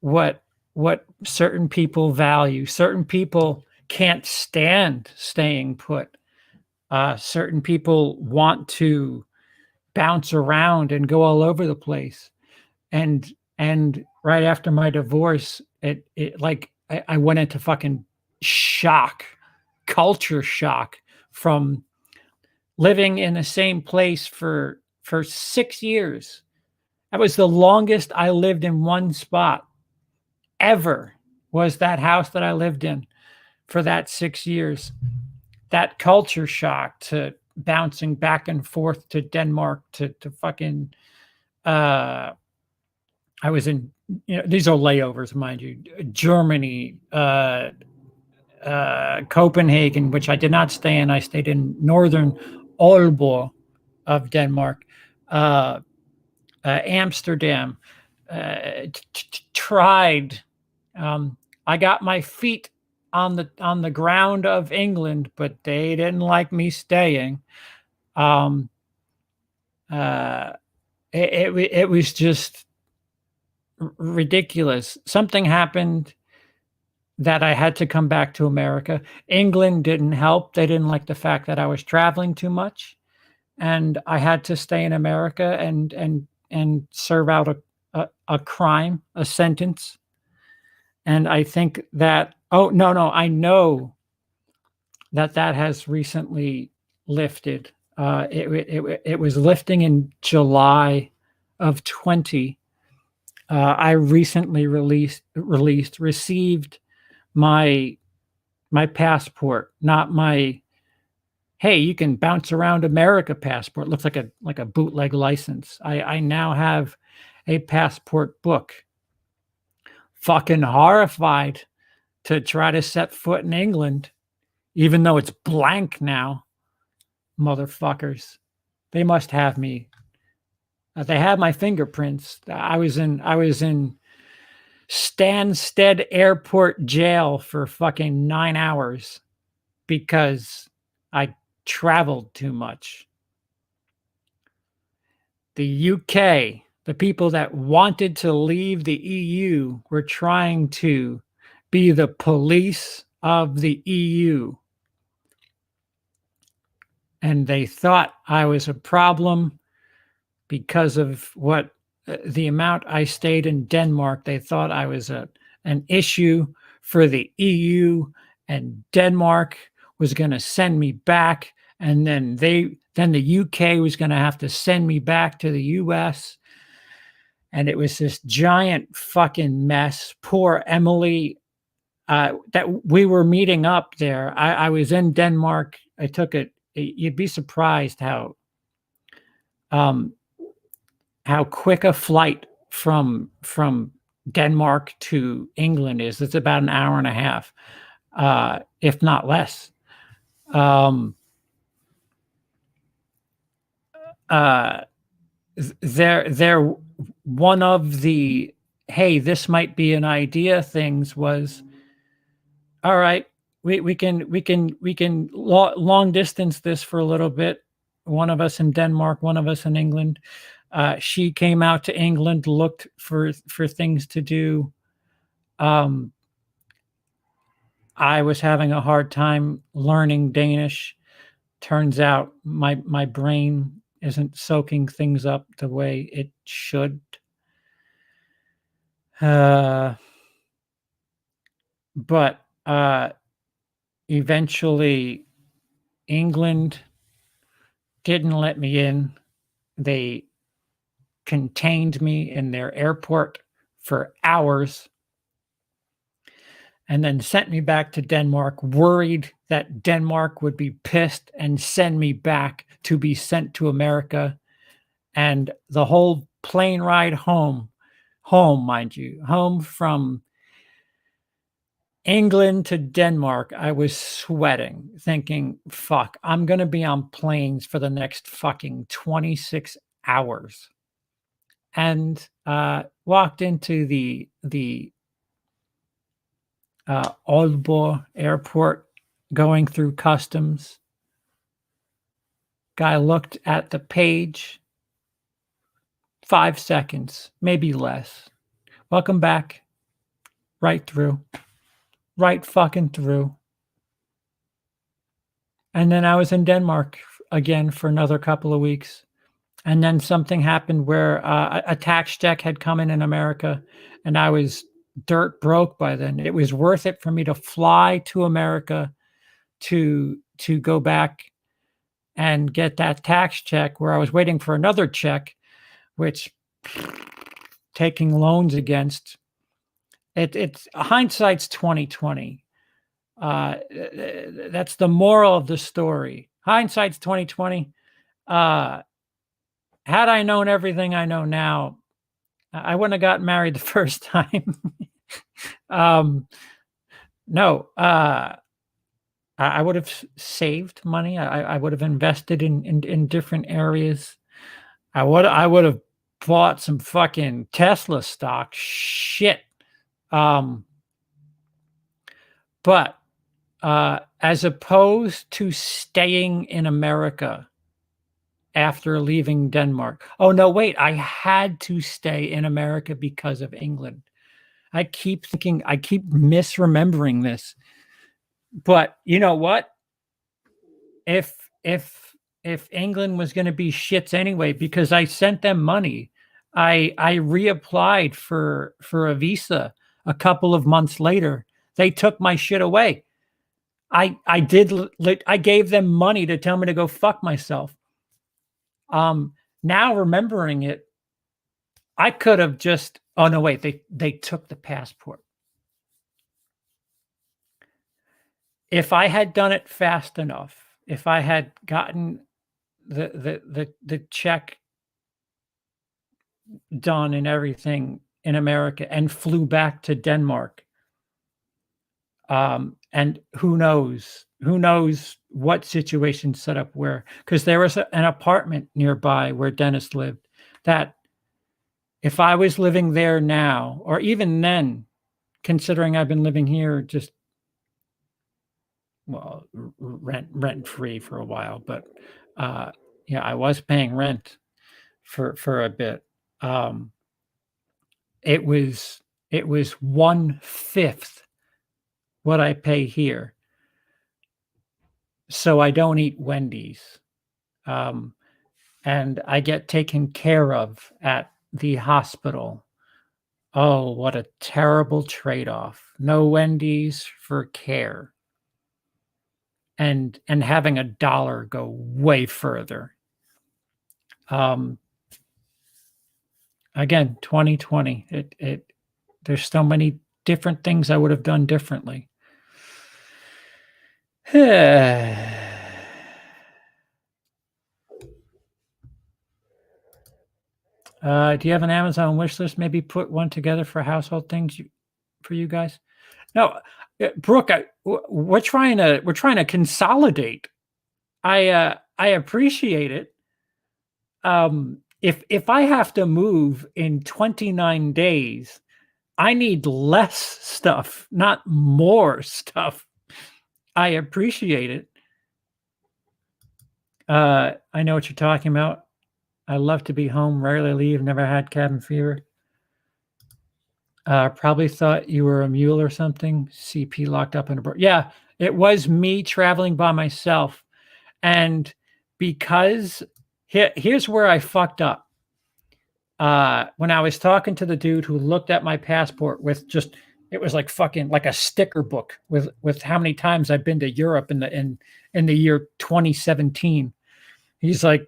what certain people value. Certain people can't stand staying put. Certain people want to bounce around and go all over the place. And right after my divorce, it like I went into fucking shock, culture shock, from living in the same place for 6 years. That was the longest I lived in one spot ever, was that house that I lived in for that 6 years. That culture shock, to bouncing back and forth to Denmark, to fucking I was in, you know, these are layovers, mind you, Germany, Copenhagen, which I did not stay in. I stayed in northern Aalborg of Denmark, Amsterdam, tried. I got my feet on the ground of England, but they didn't like me staying. Um, it was just ridiculous. Something happened that I had to come back to America. England didn't help. They didn't like the fact that I was traveling too much, and I had to stay in America and serve out a crime, a sentence. And I think that, oh, no, I know that has recently lifted. It was lifting in July of 20. I recently received my passport, not my, hey, you can bounce around America passport. It looks like a bootleg license. I now have a passport book. Fucking horrified to try to set foot in England, even though it's blank now. Motherfuckers. They must have me. They have my fingerprints. I was in Stansted Airport jail for fucking 9 hours because I traveled too much. The UK, the people that wanted to leave the EU, were trying to be the police of the EU. And they thought I was a problem because of what the amount I stayed in Denmark. They thought I was an issue for the EU, and Denmark was going to send me back, and then the UK was going to have to send me back to the US. And it was this giant fucking mess. Poor Emily, that we were meeting up there. I was in Denmark. I took it. You'd be surprised how quick a flight from Denmark to England is. It's about an hour and a half, if not less. They're one of the, hey, this might be an idea things was, all right, we can long distance this for a little bit. One of us in Denmark, one of us in England. She came out to England, looked for things to do. I was having a hard time learning Danish. Turns out my brain isn't soaking things up the way it should. But eventually England didn't let me in. They contained me in their airport for hours and then sent me back to Denmark, worried that Denmark would be pissed and send me back to be sent to America. And the whole plane ride home, mind you, home from England to Denmark, I was sweating, thinking, fuck, I'm going to be on planes for the next fucking 26 hours. And walked into the Aalborg airport, going through customs. Guy looked at the page, 5 seconds, maybe less. Welcome back. Right through. Right fucking through. And then I was in Denmark again for another couple of weeks. And then something happened where a tax check had come in America, and I was dirt broke by then. It was worth it for me to fly to America to go back and get that tax check, where I was waiting for another check, which taking loans against. It's hindsight's 2020. That's the moral of the story. Hindsight's 2020. Had I known everything I know now, I wouldn't have gotten married the first time. No, I would have saved money. I would have invested in different areas. I would have bought some fucking Tesla stock. Shit. But as opposed to staying in America after leaving Denmark. Oh, no, wait, I had to stay in America because of England. I keep misremembering this. But you know what? If England was going to be shits anyway, because I sent them money, I reapplied for a visa a couple of months later. They took my shit away. I gave them money to tell me to go fuck myself. Now remembering it, I could have just, oh no, wait, they took the passport. If I had done it fast enough, if I had gotten the check done and everything in America and flew back to Denmark, and who knows what situation set up where, because there was an apartment nearby where Dennis lived that if I was living there now, or even then, considering I've been living here just, well, rent free for a while, but yeah, I was paying rent for a bit. It was 1/5 what I pay here. So I don't eat Wendy's. And I get taken care of at the hospital. Oh, what a terrible trade-off. No Wendy's for care. And having $1 go way further. Again, 2020. There's so many different things I would have done differently. Do you have an Amazon wish list? Maybe put one together for household things for you guys. No, Brooke, we're trying to consolidate. I appreciate it. If I have to move in 29 days, I need less stuff, not more stuff. I appreciate it. I know what you're talking about. I love to be home, rarely leave, never had cabin fever. Probably thought you were a mule or something. CP locked up in a yeah, it was me traveling by myself. And because here's where I fucked up. When I was talking to the dude who looked at my passport with just, it was like fucking like a sticker book with how many times I've been to Europe in the year 2017. He's like,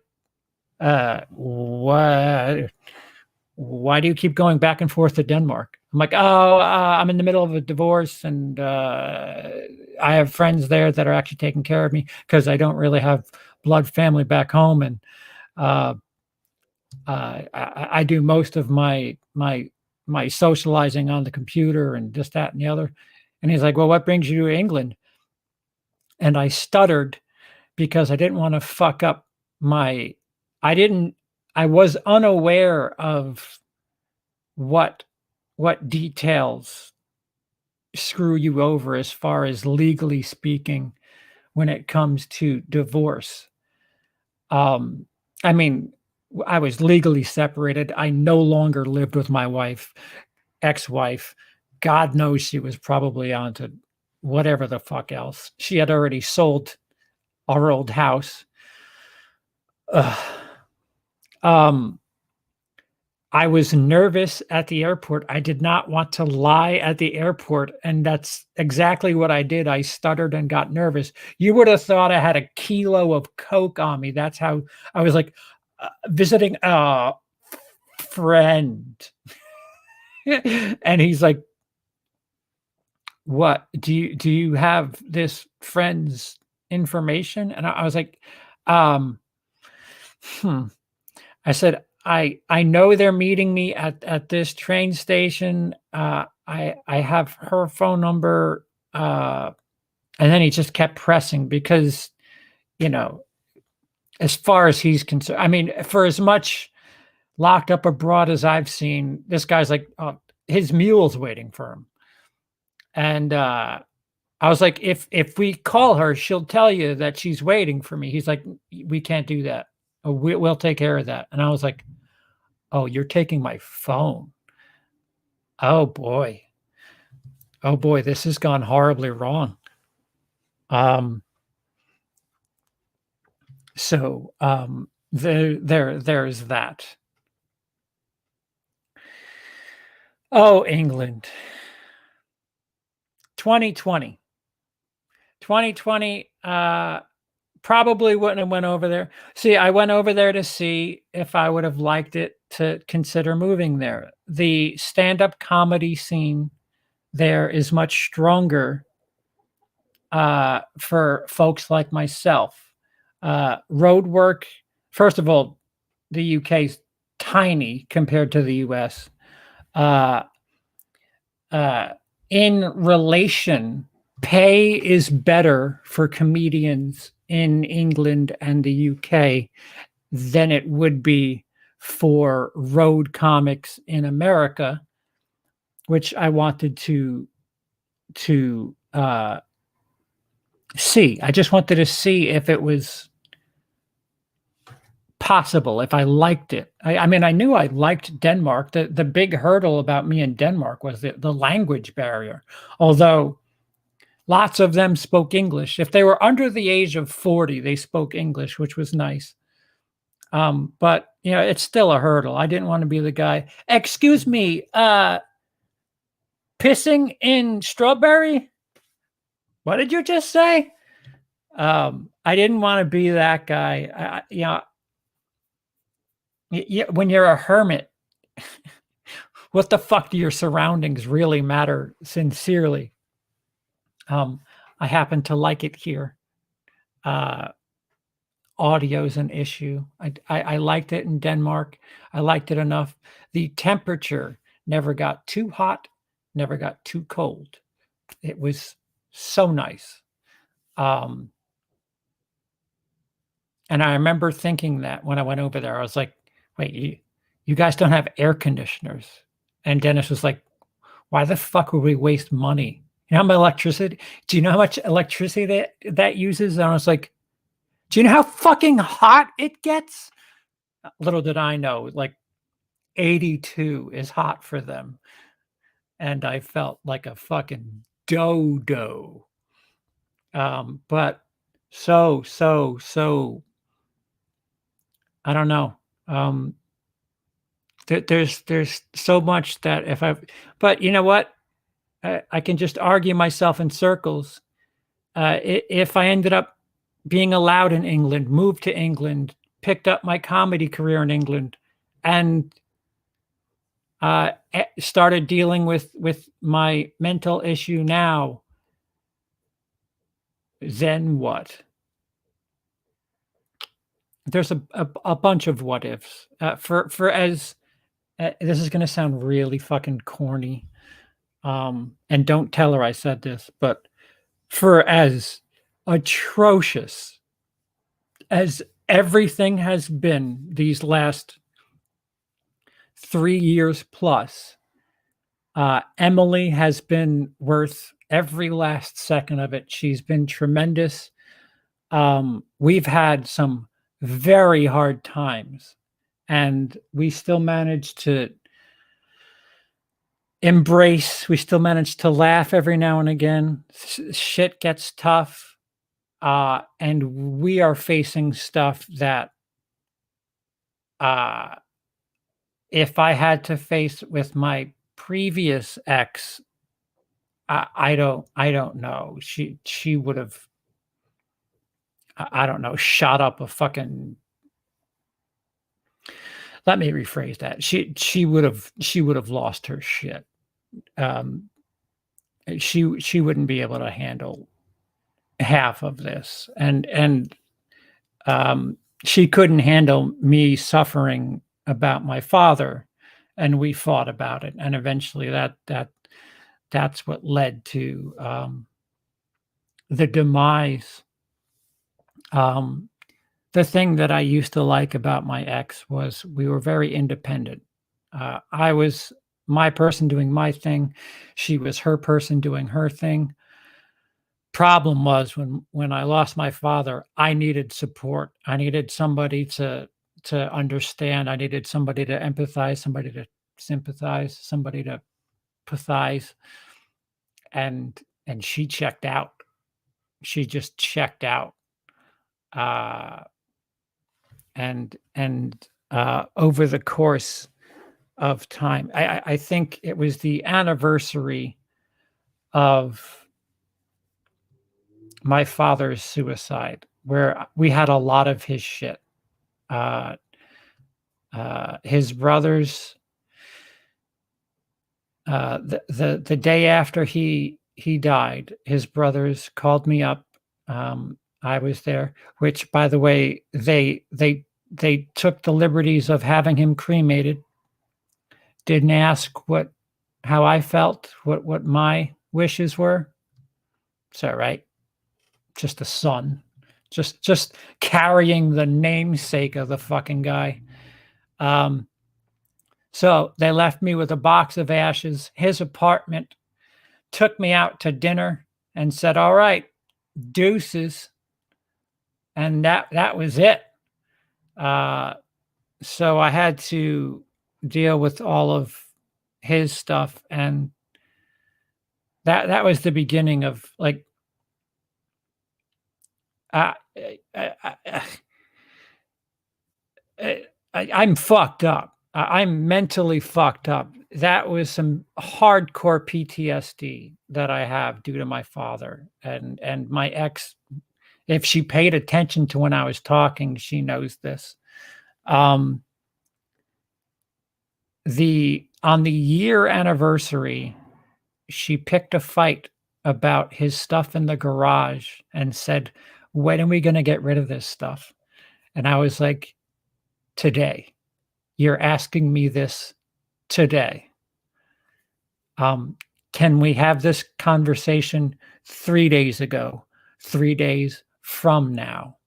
why do you keep going back and forth to Denmark? I'm like, I'm in the middle of a divorce, and I have friends there that are actually taking care of me because I don't really have blood family back home, and I do most of my socializing on the computer and this, that, and the other. And he's like, well, what brings you to England? And I stuttered because I didn't want to fuck up I was unaware of what details screw you over as far as legally speaking when it comes to divorce. I mean, I was legally separated. I no longer lived with my ex-wife. God knows she was probably onto whatever the fuck else. She had already sold our old house. I was nervous at the airport. I did not want to lie at the airport, and that's exactly what I did. I stuttered and got nervous. You would have thought I had a kilo of coke on me. That's how I was, like, visiting a friend. And he's like, what, do you have this friend's information? And I was like, I said, I know they're meeting me at this train station. I have her phone number. And then he just kept pressing because, as far as he's concerned, I mean, for as much locked up abroad as I've seen, this guy's like, his mule's waiting for him. And I was like, if we call her, she'll tell you that she's waiting for me. He's like, we can't do that. We'll take care of that. And I was like, oh, you're taking my phone. Oh boy, this has gone horribly wrong. So there's that. Oh, England. 2020, probably wouldn't have went over there. See, I went over there to see if I would have liked it to consider moving there. The stand-up comedy scene there is much stronger for folks like myself. Road work, first of all, the UK's tiny compared to the US. In relation, pay is better for comedians in England and the UK than it would be for road comics in America, which I wanted to see. I just wanted to see if it was possible, if I liked it. I mean, I knew I liked Denmark. The big hurdle about me in Denmark was the language barrier. Although lots of them spoke English. If they were under the age of 40, they spoke English, which was nice. But you know, it's still a hurdle. I didn't want to be the guy. Excuse me, pissing in strawberry? What did you just say? I didn't want to be that guy. You know, when you're a hermit, what the fuck do your surroundings really matter sincerely? I happen to like it here. Audio's an issue. I liked it in Denmark. I liked it enough. The temperature never got too hot, never got too cold. It was so nice. And I remember thinking that when I went over there, I was like, wait, you guys don't have air conditioners. And Dennis was like, why the fuck would we waste money? You know how much electricity? Do you know how much electricity that uses? And I was like, do you know how fucking hot it gets? Little did I know, like 82 is hot for them. And I felt like a fucking dodo. But so, I don't know. There's so much that but you know what? I can just argue myself in circles. If I ended up being allowed in England, moved to England, picked up my comedy career in England, and started dealing with my mental issue now, then what? There's a bunch of what ifs. For as this is going to sound really fucking corny, and don't tell her I said this, but for as atrocious as everything has been these last 3 years plus, Emily has been worth every last second of it. She's been tremendous. We've had some very hard times, and we still managed to embrace. We still manage to laugh every now and again. Shit gets tough, and we are facing stuff that if I had to face with my previous ex, I don't know. She would have, I don't know, shot up a fucking. Let me rephrase that. She would have lost her shit. She wouldn't be able to handle half of this, and she couldn't handle me suffering about my father, and we fought about it, and eventually that's what led to the demise. The thing that I used to like about my ex was we were very independent. I was my person doing my thing. She was her person doing her thing. Problem was when I lost my father, I needed support. I needed somebody to understand. I needed somebody to empathize, somebody to sympathize, somebody to empathize. And she checked out. She just checked out. And over the course of time, I think it was the anniversary of my father's suicide, where we had a lot of his shit. His brothers, the day after he died, his brothers called me up. I was there, which, by the way, they took the liberties of having him cremated. Didn't ask how I felt, what my wishes were. It's all right. Just a son, just carrying the namesake of the fucking guy. So they left me with a box of ashes, his apartment, took me out to dinner and said, all right, deuces. And that was it. So I had to deal with all of his stuff, and that was the beginning of like I, I'm fucked up. I'm mentally fucked up. That was some hardcore PTSD that I have due to my father and my ex. If she paid attention to when I was talking, she knows this. On the year anniversary, she picked a fight about his stuff in the garage and said, "When are we going to get rid of this stuff?" And I was like, "Today. You're asking me this today. Can we have this conversation 3 days ago, 3 days from now?"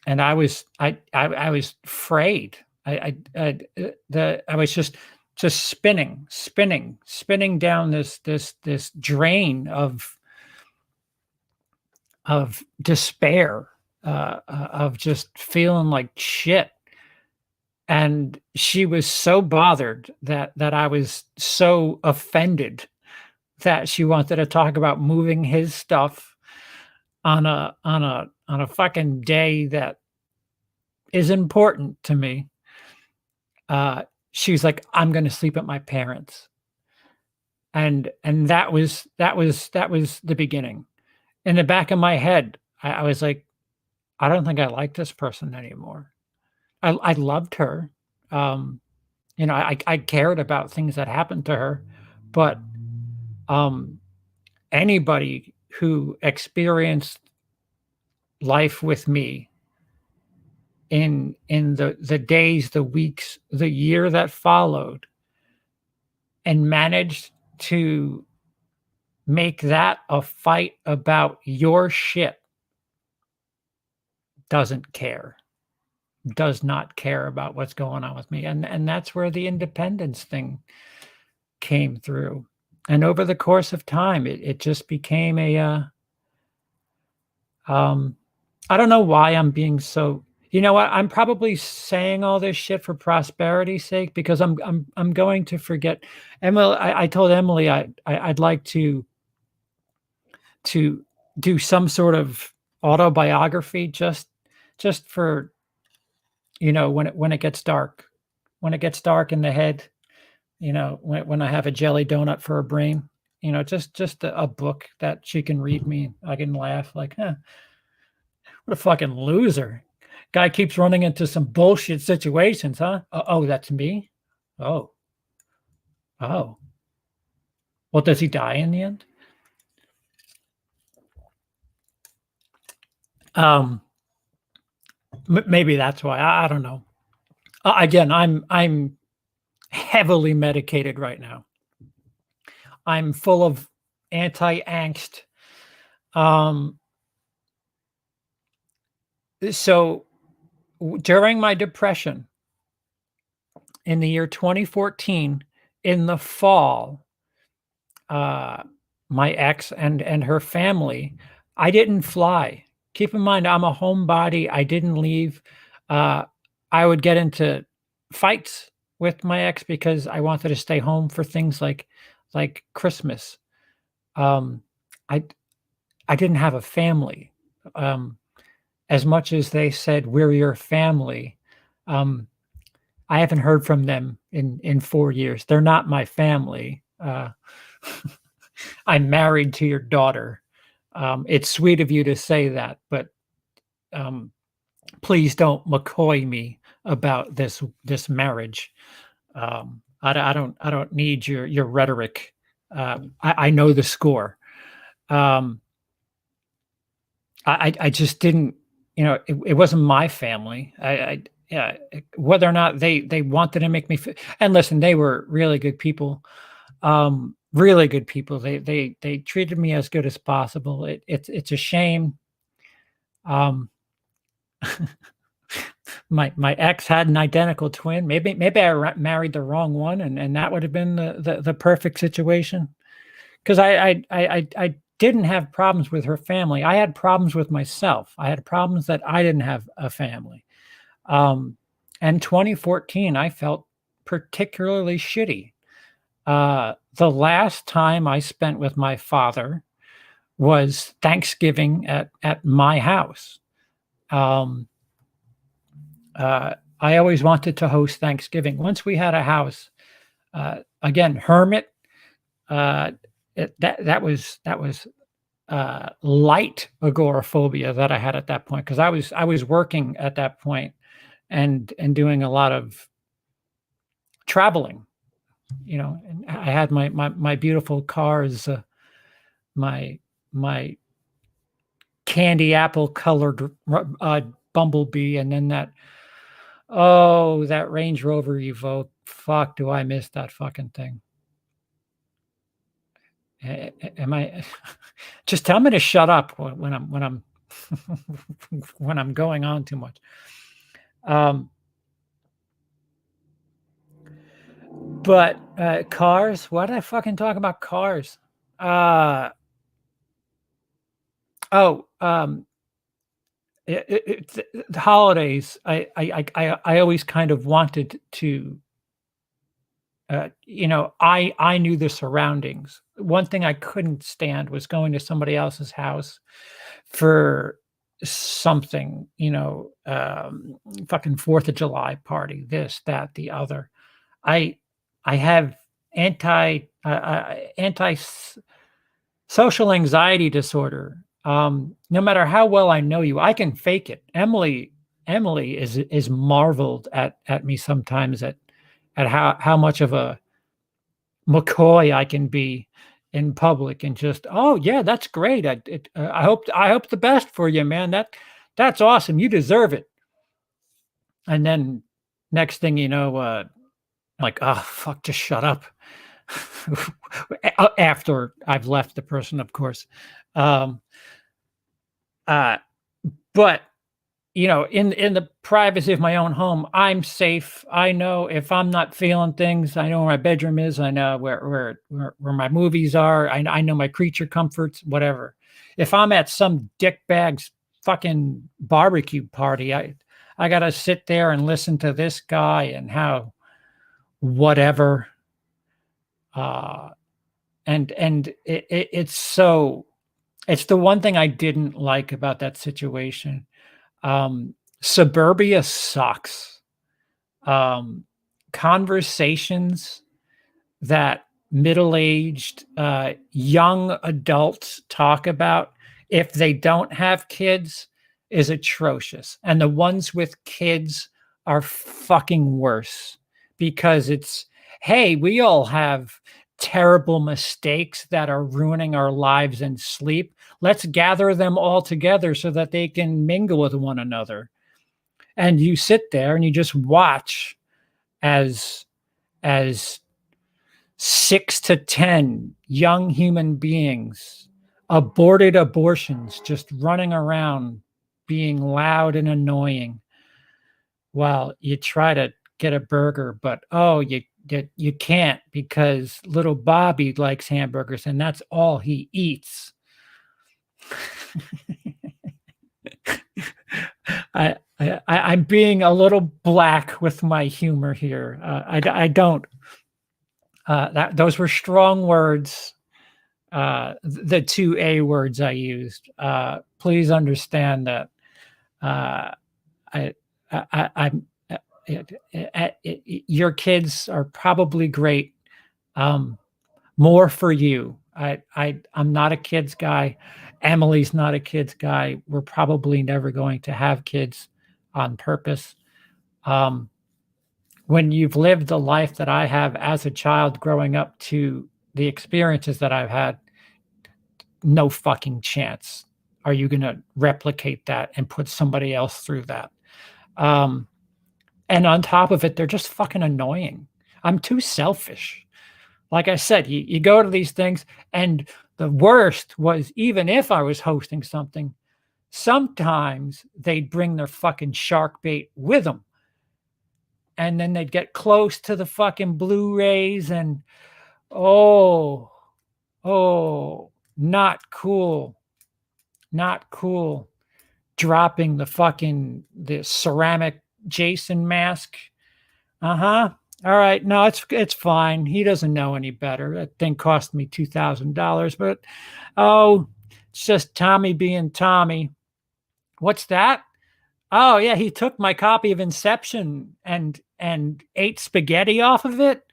And I was afraid. I was just spinning down this drain of despair, of just feeling like shit. And she was so bothered that I was so offended that she wanted to talk about moving his stuff on a fucking day that is important to me. She was like, "I'm going to sleep at my parents," and that was the beginning. In the back of my head, I was like, I don't think I like this person anymore. I loved her. I cared about things that happened to her, but anybody who experienced life with me in the days, the weeks, the year that followed, and managed to make that a fight about your shit doesn't care. Does not care about what's going on with me. And that's where the independence thing came through. And over the course of time, it just became I don't know why I'm being so, you know what? I'm probably saying all this shit for prosperity's sake because I'm going to forget. Emily, I told Emily I'd like to do some sort of autobiography just for, when it gets dark. When it gets dark in the head, when I have a jelly donut for a brain, just a book that she can read me. I can laugh like, huh, what a fucking loser. Guy keeps running into some bullshit situations, huh? Oh, that's me? Oh. Oh. Well, does he die in the end? Maybe that's why. I don't know. Again, I'm heavily medicated right now. I'm full of anti-angst. So during my depression in the year 2014, in the fall, my ex and her family, I didn't fly. Keep in mind, I'm a homebody. I didn't leave. I would get into fights with my ex because I wanted to stay home for things like Christmas. I didn't have a family. As much as they said, "We're your family," I haven't heard from them in 4 years. They're not my family. I'm married to your daughter. It's sweet of you to say that, but please don't McCoy me about this marriage. I don't need your rhetoric. I know the score. I just didn't, it wasn't my family. Yeah, whether or not they wanted to make me and listen, they were really good people. Really good people. They treated me as good as possible. It's a shame. my ex had an identical twin. Maybe married the wrong one, and that would have been the perfect situation. Because I didn't have problems with her family. I had problems with myself. I had problems that I didn't have a family. And 2014, I felt particularly shitty. The last time I spent with my father was Thanksgiving at my house. I always wanted to host Thanksgiving. Once we had a house, again, hermit. That was light agoraphobia that I had at that point, because I was working at that point and doing a lot of traveling. And I had my beautiful cars, my candy apple colored Bumblebee, and then that Range Rover Evoque. Fuck, do I miss that fucking thing? Am I? Just tell me to shut up when I'm when I'm going on too much. But cars. Why did I fucking talk about cars? The holidays. I always kind of wanted to. I knew the surroundings. One thing I couldn't stand was going to somebody else's house for something, fucking 4th of July party, this, that, the other. I have anti social anxiety disorder. No matter how well I know you, I can fake it. Emily is marveled at me sometimes at how much of a McCoy I can be in public, and just, oh yeah, that's great. I hope the best for you, man. That's awesome. You deserve it. And then next thing you know, like, oh fuck, just shut up. After I've left the person, of course. But in the privacy of my own home, I'm safe. I know if I'm not feeling things, I know where my bedroom is. I know where my movies are. I know my creature comforts, whatever. If I'm at some dickbag's fucking barbecue party, I gotta sit there and listen to this guy and how whatever. And it's the one thing I didn't like about that situation. Suburbia sucks. Conversations that middle-aged, young adults talk about if they don't have kids is atrocious. And the ones with kids are fucking worse, because it's, hey, we all have terrible mistakes that are ruining our lives and sleep. Let's gather them all together so that they can mingle with one another. And you sit there and you just watch as 6 to 10 young human beings, aborted abortions, just running around being loud and annoying while you try to get a burger, but you can't, because little Bobby likes hamburgers and that's all he eats. I'm being a little black with my humor here. I don't. Those were strong words. The 2 A words I used. Please understand that. Your kids are probably great. More for you. I'm not a kids guy. Emily's not a kids guy. We're probably never going to have kids on purpose. When you've lived the life that I have as a child, growing up to the experiences that I've had, no fucking chance are you going to replicate that and put somebody else through that. And on top of it, they're just fucking annoying. I'm too selfish. Like I said, you go to these things, and the worst was, even if I was hosting something, sometimes they'd bring their fucking shark bait with them. And then they'd get close to the fucking Blu-rays and oh, not cool. Not cool. Dropping the ceramic Jason mask. Uh-huh. All right. No, it's fine. He doesn't know any better. That thing cost me $2,000, but it's just Tommy being Tommy. What's that? Oh yeah, he took my copy of Inception and ate spaghetti off of it.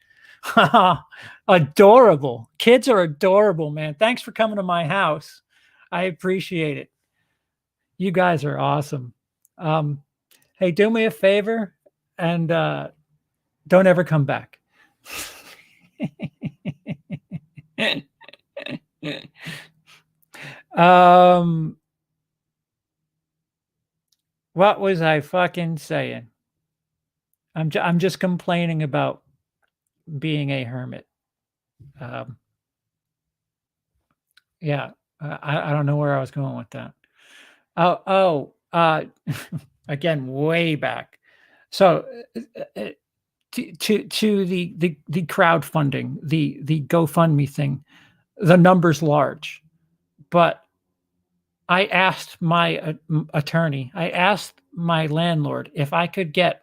Adorable. Kids are adorable, man. Thanks for coming to my house. I appreciate it. You guys are awesome. Hey, do me a favor and don't ever come back. What was I fucking saying? I'm just complaining about being a hermit. Yeah, I don't know where I was going with that. Again, way back. So to the crowdfunding, the GoFundMe thing, the number's large, but I asked my attorney, I asked my landlord if I could get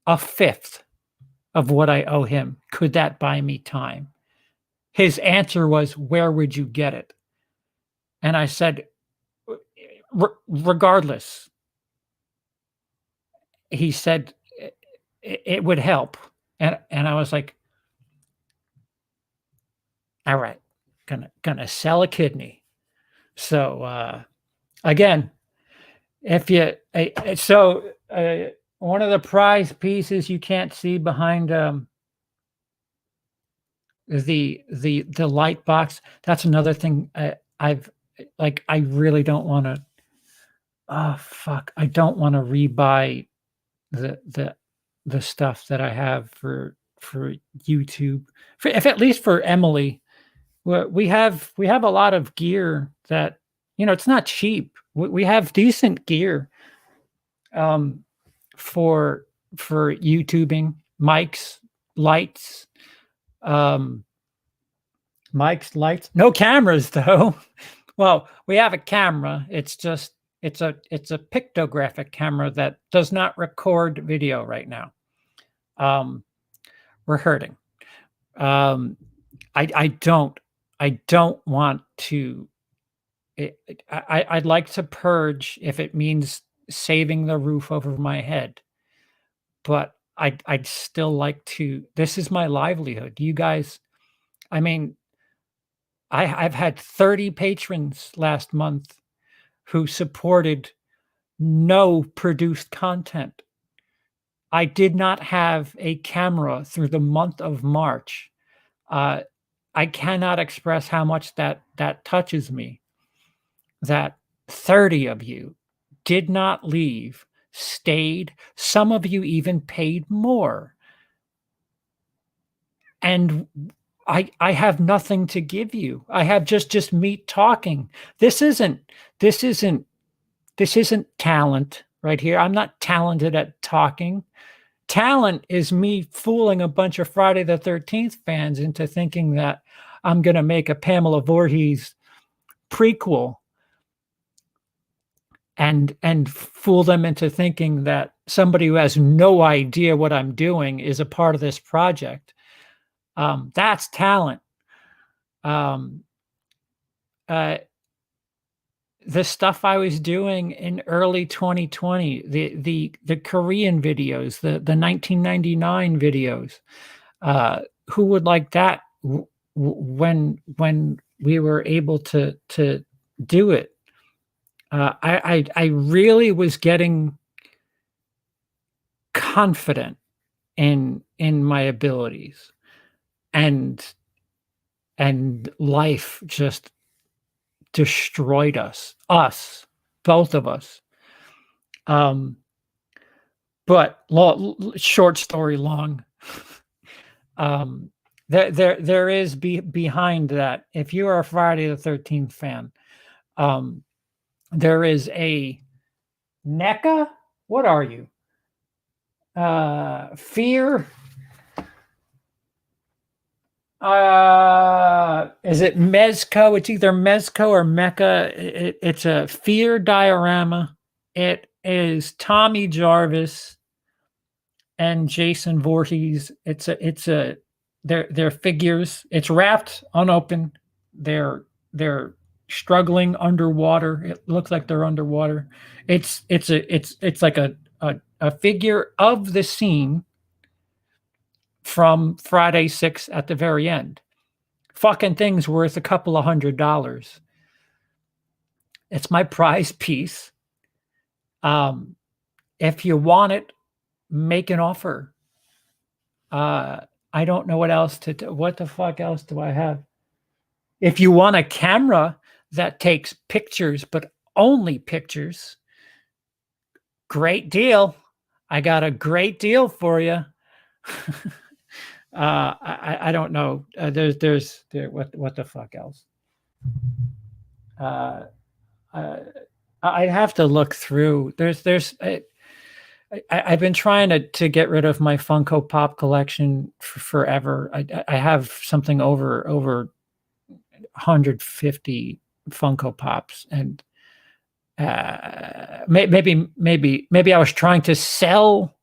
a fifth of what I owe him. Could that buy me time? His answer was, where would you get it? And I said, regardless. He said it would help. And I was like, all right, gonna sell a kidney. So again, if you one of the prize pieces you can't see behind the light box. That's another thing I really don't want to. Oh fuck! I don't want to rebuy the stuff that I have for YouTube. If at least for Emily, we have a lot of gear that it's not cheap. We have decent gear for YouTubing, mics, lights, no cameras though. Well, we have a camera. It's just it's a pictographic camera that does not record video right now. We're hurting. I don't want to. I'd like to purge if it means saving the roof over my head, but I'd still like to. This is my livelihood. You guys, I mean, I've had 30 patrons last month who supported no produced content. I did not have a camera through the month of March. I cannot express how much that touches me. That 30 of you did not leave, stayed. Some of you even paid more. And I have nothing to give you. I have just me talking. This isn't talent right here. I'm not talented at talking. Talent is me fooling a bunch of Friday the 13th fans into thinking that I'm going to make a Pamela Voorhees prequel and fool them into thinking that somebody who has no idea what I'm doing is a part of this project. That's talent. The stuff I was doing in early 2020, the Korean videos, the 1999 videos, who would like that when we were able to do it? I really was getting confident in my abilities, and life just destroyed us, both of us. But short story long, there is behind that. If you are a Friday the 13th fan, There is a NECA. What are you? Fear. Is it Mezco? It's either Mezco or Mecca. It's a fear diorama. It is Tommy Jarvis and Jason Voorhees. They're figures. It's wrapped, unopened. They're struggling underwater. It looks like they're underwater. It's like a figure of the scene from Friday 6 at the very end. Fucking thing's worth a couple of $100. It's my prize piece. If you want it, make an offer. I don't know what else to do. What the fuck else do I have? If you want a camera that takes pictures, but only pictures, great deal. I got a great deal for you. I don't know. What the fuck else? I'd have to look through. I've been trying to get rid of my Funko Pop collection for forever. I have something over 150 Funko Pops, and maybe I was trying to sell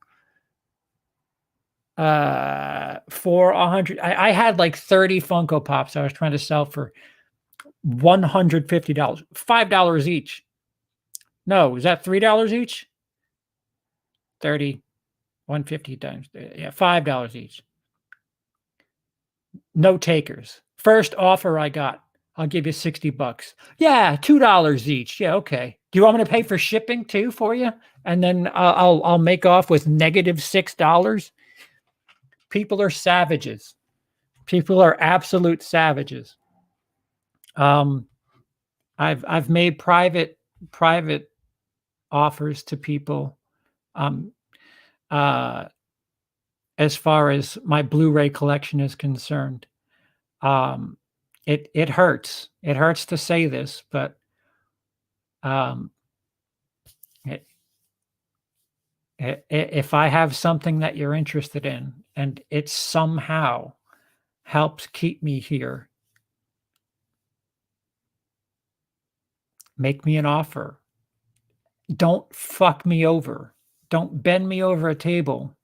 for 100. I had like 30 Funko Pops I was trying to sell for $150, $5 each. No, is that $3 each? 30, 150 times, yeah, $5 each. No takers. First offer I got, I'll give you $60. Yeah, $2 each. Yeah, okay. Do you want me to pay for shipping too for you? And then I'll make off with negative $6. People are savages. People are absolute savages. I've made private offers to people. As far as my Blu-ray collection is concerned, it hurts. It hurts to say this, but if I have something that you're interested in and it somehow helps keep me here, make me an offer. Don't fuck me over. Don't bend me over a table.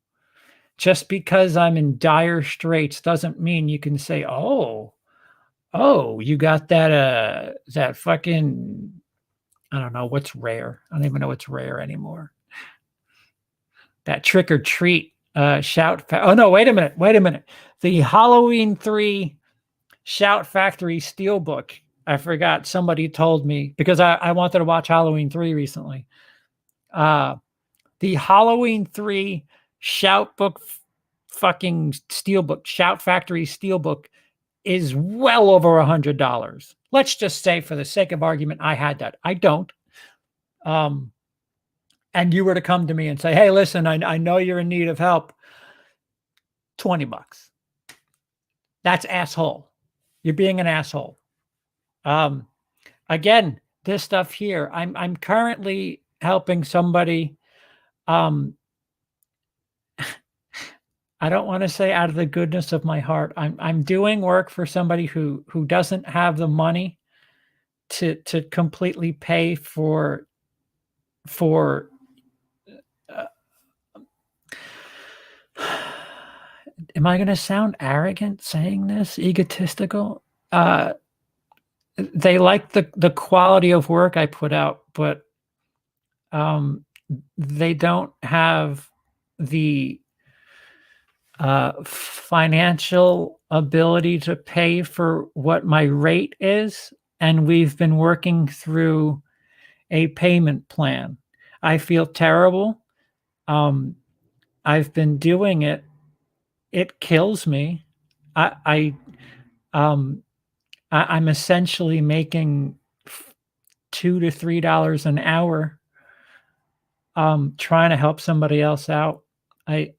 Just because I'm in dire straits doesn't mean you can say, oh, you got that fucking, I don't know what's rare. I don't even know what's rare anymore. That Trick or Treat Shout. Oh no, wait a minute. The Halloween 3 Shout Factory Steelbook. I forgot. Somebody told me because I wanted to watch Halloween 3 recently. The Halloween 3 Shout Book fucking Steelbook, Shout Factory Steelbook is well over $100. Let's just say for the sake of argument, I had that. I don't. And you were to come to me and say, hey, listen, I know you're in need of help. $20. That's asshole. You're being an asshole. Again, this stuff here, I'm currently helping somebody. I don't want to say out of the goodness of my heart. I'm doing work for somebody who doesn't have the money to completely pay for am I going to sound arrogant saying this, egotistical? They like the quality of work I put out, but they don't have the financial ability to pay for what my rate is. And we've been working through a payment plan. I feel terrible. I've been doing it. It kills me. I'm essentially making $2 to $3 an hour trying to help somebody else out. I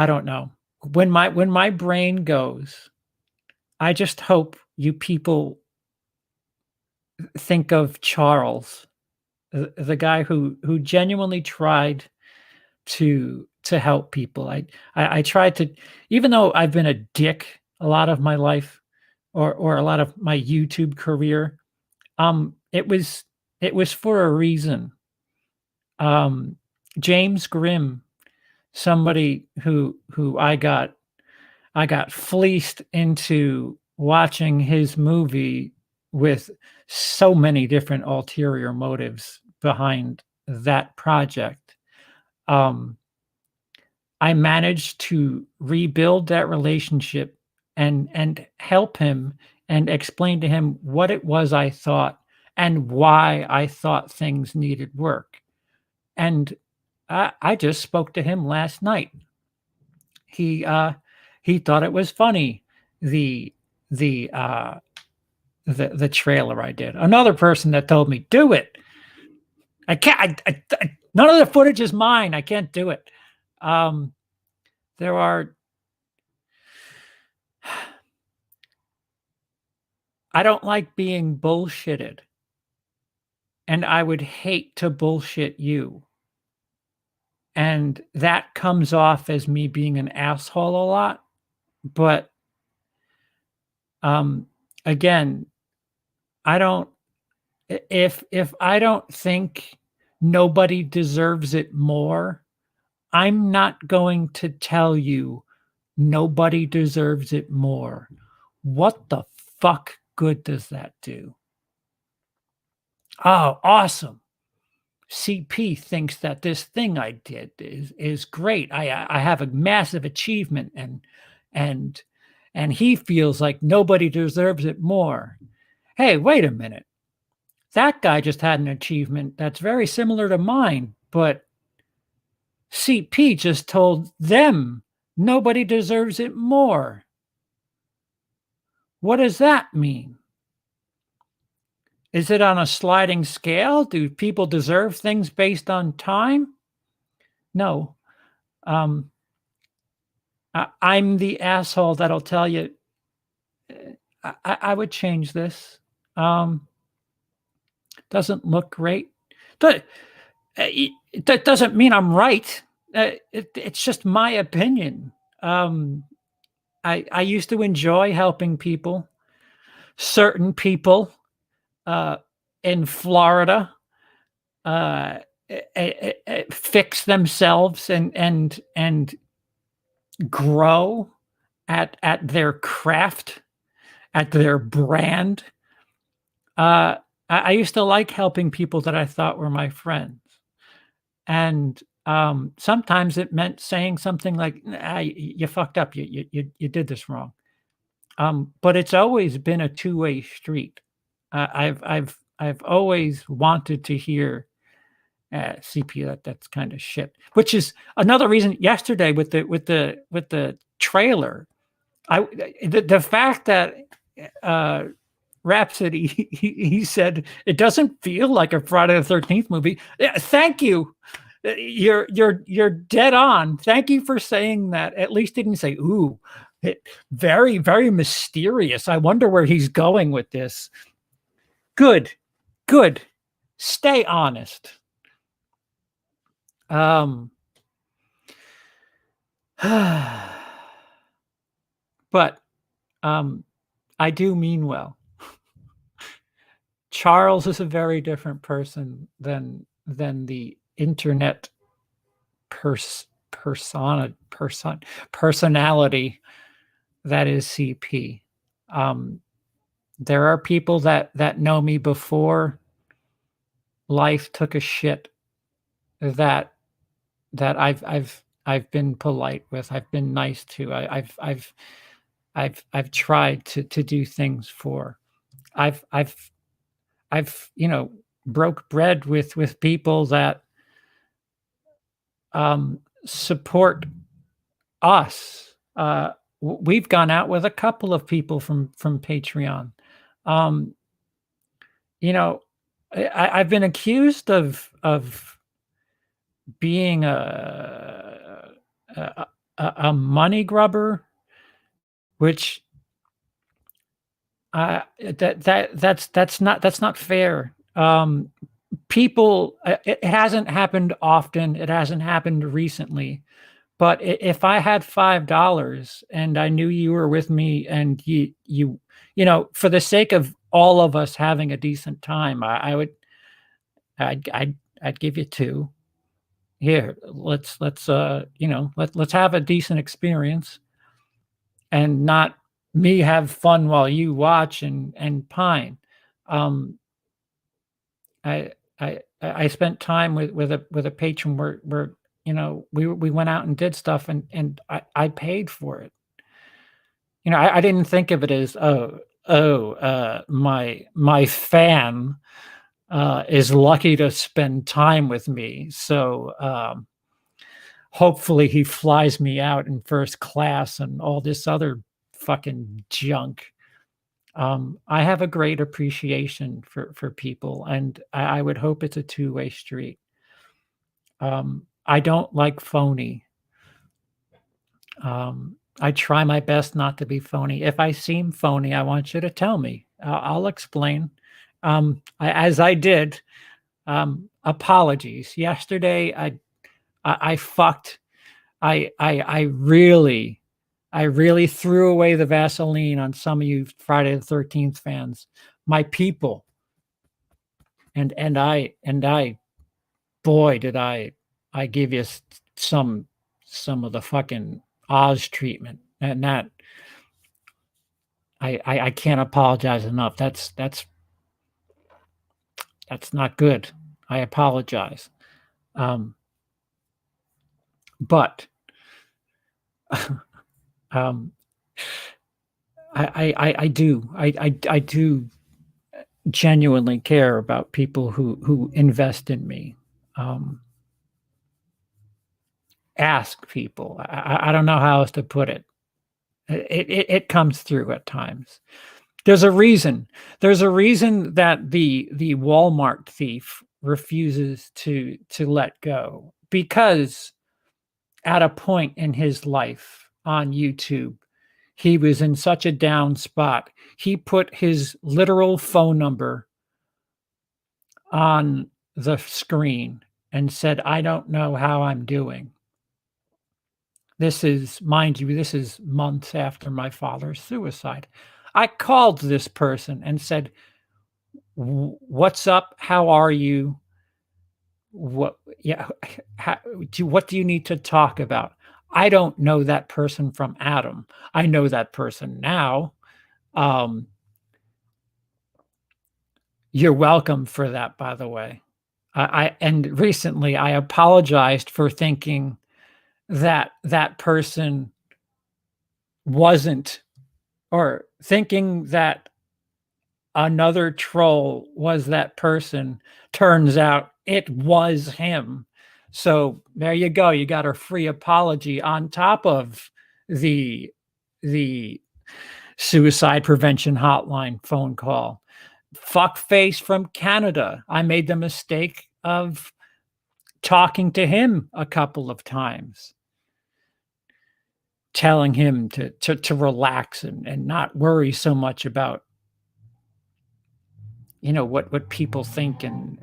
don't know. When my brain goes, I just hope you people think of Charles, the guy who genuinely tried to help people. I tried to, even though I've been a dick a lot of my life, or a lot of my YouTube career, it was for a reason. James Grimm, somebody who I got fleeced into watching his movie with so many different ulterior motives behind that project. Um, I managed to rebuild that relationship and help him and explain to him what it was I thought and why I thought things needed work. And I just spoke to him last night. He he thought it was funny, the the uh the trailer I did. Another person that told me, do it. I can't, none of the footage is mine. I can't do it. There are, I don't like being bullshitted, and I would hate to bullshit you. And that comes off as me being an asshole a lot. But um, again, I don't, if I don't think nobody deserves it more, I'm not going to tell you nobody deserves it more. What the fuck good does that do? Oh, awesome. CP thinks that this thing I did is great. I have a massive achievement, and and he feels like nobody deserves it more. Hey, wait a minute. That guy just had an achievement that's very similar to mine, but CP just told them nobody deserves it more. What does that mean? Is it on a sliding scale? Do people deserve things based on time? No. I'm the asshole that'll tell you, I would change this. Doesn't look great. That doesn't mean I'm right. It's just my opinion. I used to enjoy helping people, certain people in Florida, uh, fix themselves and grow at their craft, at their brand. I used to like helping people that I thought were my friends, and sometimes it meant saying something like, "You fucked up. You did this wrong." But it's always been a two-way street. I've always wanted to hear, CP, that's kind of shit. Which is another reason. Yesterday with the trailer, the fact that Rhapsody, he said it doesn't feel like a Friday the 13th movie. Yeah, thank you. You're dead on. Thank you for saying that. At least didn't say, ooh, very, very mysterious. I wonder where he's going with this. Good. Good. Stay honest. But I do mean well. Charles is a very different person than the internet personality that is CP. There are people that know me before life took a shit, that I've been polite with, I've been nice to, I've tried to do things for. I've broke bread with people that support us. We've gone out with a couple of people from Patreon. I've been accused of being a money grubber, which That's not fair. People, it hasn't happened often. It hasn't happened recently. But if I had $5 and I knew you were with me and for the sake of all of us having a decent time, I'd give you two. Here, let's have a decent experience and not me have fun while you watch and pine. Um, I spent time with a patron where we went out and did stuff and I paid for it. I didn't think of it as my fan is lucky to spend time with me, so hopefully he flies me out in first class and all this other fucking junk. I have a great appreciation for people, and I would hope it's a two-way street. I don't like phony. I try my best not to be phony. If I seem phony, I want you to tell me. I'll explain. As I did. Apologies. Yesterday, I fucked. I really threw away the Vaseline on some of you Friday the 13th fans, my people. And I boy, did I give you some of the fucking Oz treatment, and that I can't apologize enough. That's not good. I apologize. But I do genuinely care about people who invest in me. Ask people. I don't know how else to put it. It comes through at times. There's a reason. There's a reason that the Walmart thief refuses to let go, because at a point in his life on YouTube, he was in such a down spot. He put his literal phone number on the screen and said, "I don't know how I'm doing." This is, mind you, this is months after my father's suicide. I called this person and said, "What's up? How are you? What do you need to talk about?" I don't know that person from Adam. I know that person now. You're welcome for that, by the way. And recently I apologized for thinking that that person wasn't, or thinking that another troll was that person. Turns out it was him. So there you go. You got a free apology on top of the suicide prevention hotline phone call. Fuckface from Canada. I made the mistake of talking to him a couple of times, telling him to relax and not worry so much about what people think and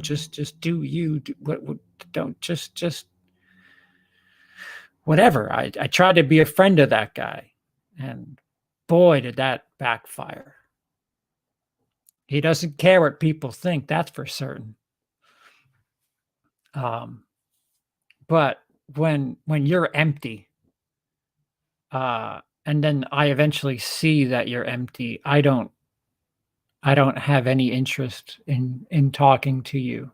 just do you do, what don't just whatever. I tried to be a friend of that guy, and boy, did that backfire. He doesn't care what people think, that's for certain. But when you're empty, and then I eventually see that you're empty, I don't have any interest in talking to you.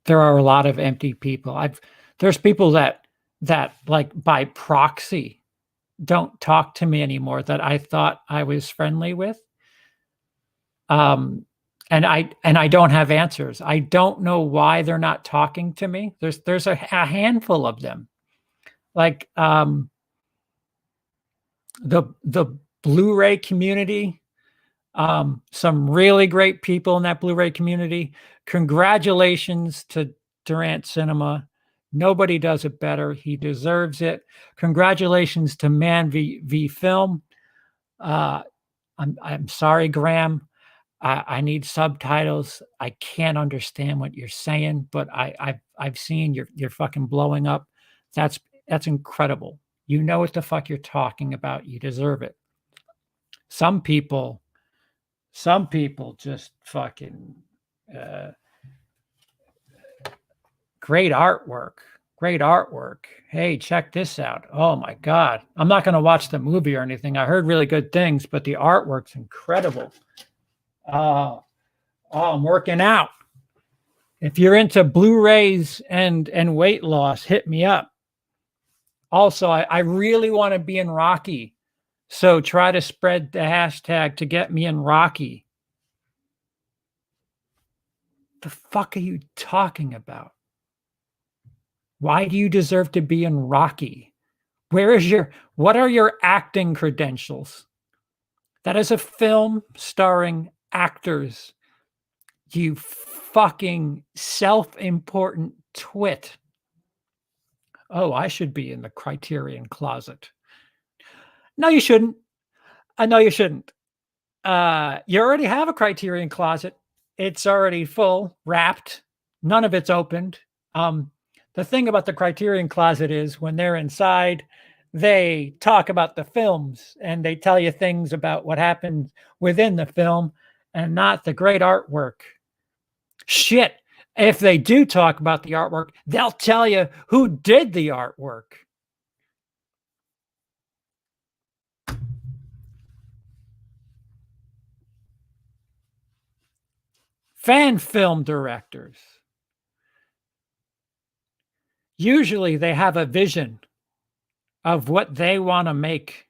There are a lot of empty people. There's people that like by proxy don't talk to me anymore that I thought I was friendly with. And I don't have answers. I don't know why they're not talking to me. There's a handful of them. Like the Blu-ray community, some really great people in that Blu-ray community. Congratulations to Durant Cinema. Nobody does it better. He deserves it. Congratulations to Man v Film. I'm sorry, Graham. I need subtitles. I can't understand what you're saying, but I've seen you're fucking blowing up. That's incredible. You know what the fuck you're talking about. You deserve it. Some people just fucking great artwork. Great artwork. Hey, check this out. Oh my God. I'm not going to watch the movie or anything. I heard really good things, but the artwork's incredible. I'm working out. If you're into Blu-rays and weight loss, hit me up. Also, I really want to be in Rocky. So try to spread the hashtag to get me in Rocky. The fuck are you talking about? Why do you deserve to be in Rocky? What are your acting credentials? That is a film starring actors. You fucking self-important twit. Oh, I should be in the Criterion closet. No, you shouldn't. No, you shouldn't. You already have a Criterion closet. It's already full, wrapped. None of it's opened. The thing about the Criterion closet is when they're inside, they talk about the films and they tell you things about what happened within the film and not the great artwork. Shit. If they do talk about the artwork, they'll tell you who did the artwork. Fan film directors. Usually they have a vision of what they want to make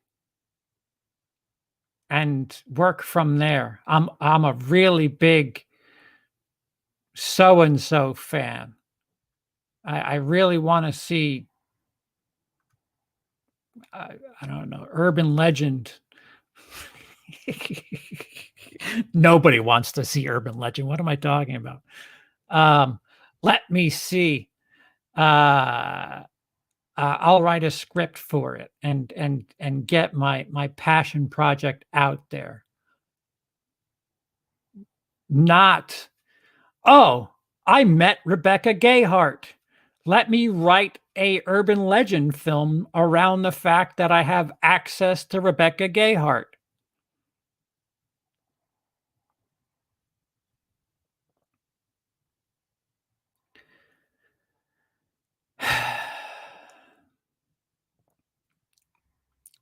and work from there. I'm a really big so-and-so fan. I really want to see, I don't know, urban legend. Nobody wants to see urban legend. What am I talking about? Let me see. I'll write a script for it and get my passion project out there. Not, oh, I met Rebecca Gayheart. Let me write a urban legend film around the fact that I have access to Rebecca Gayheart.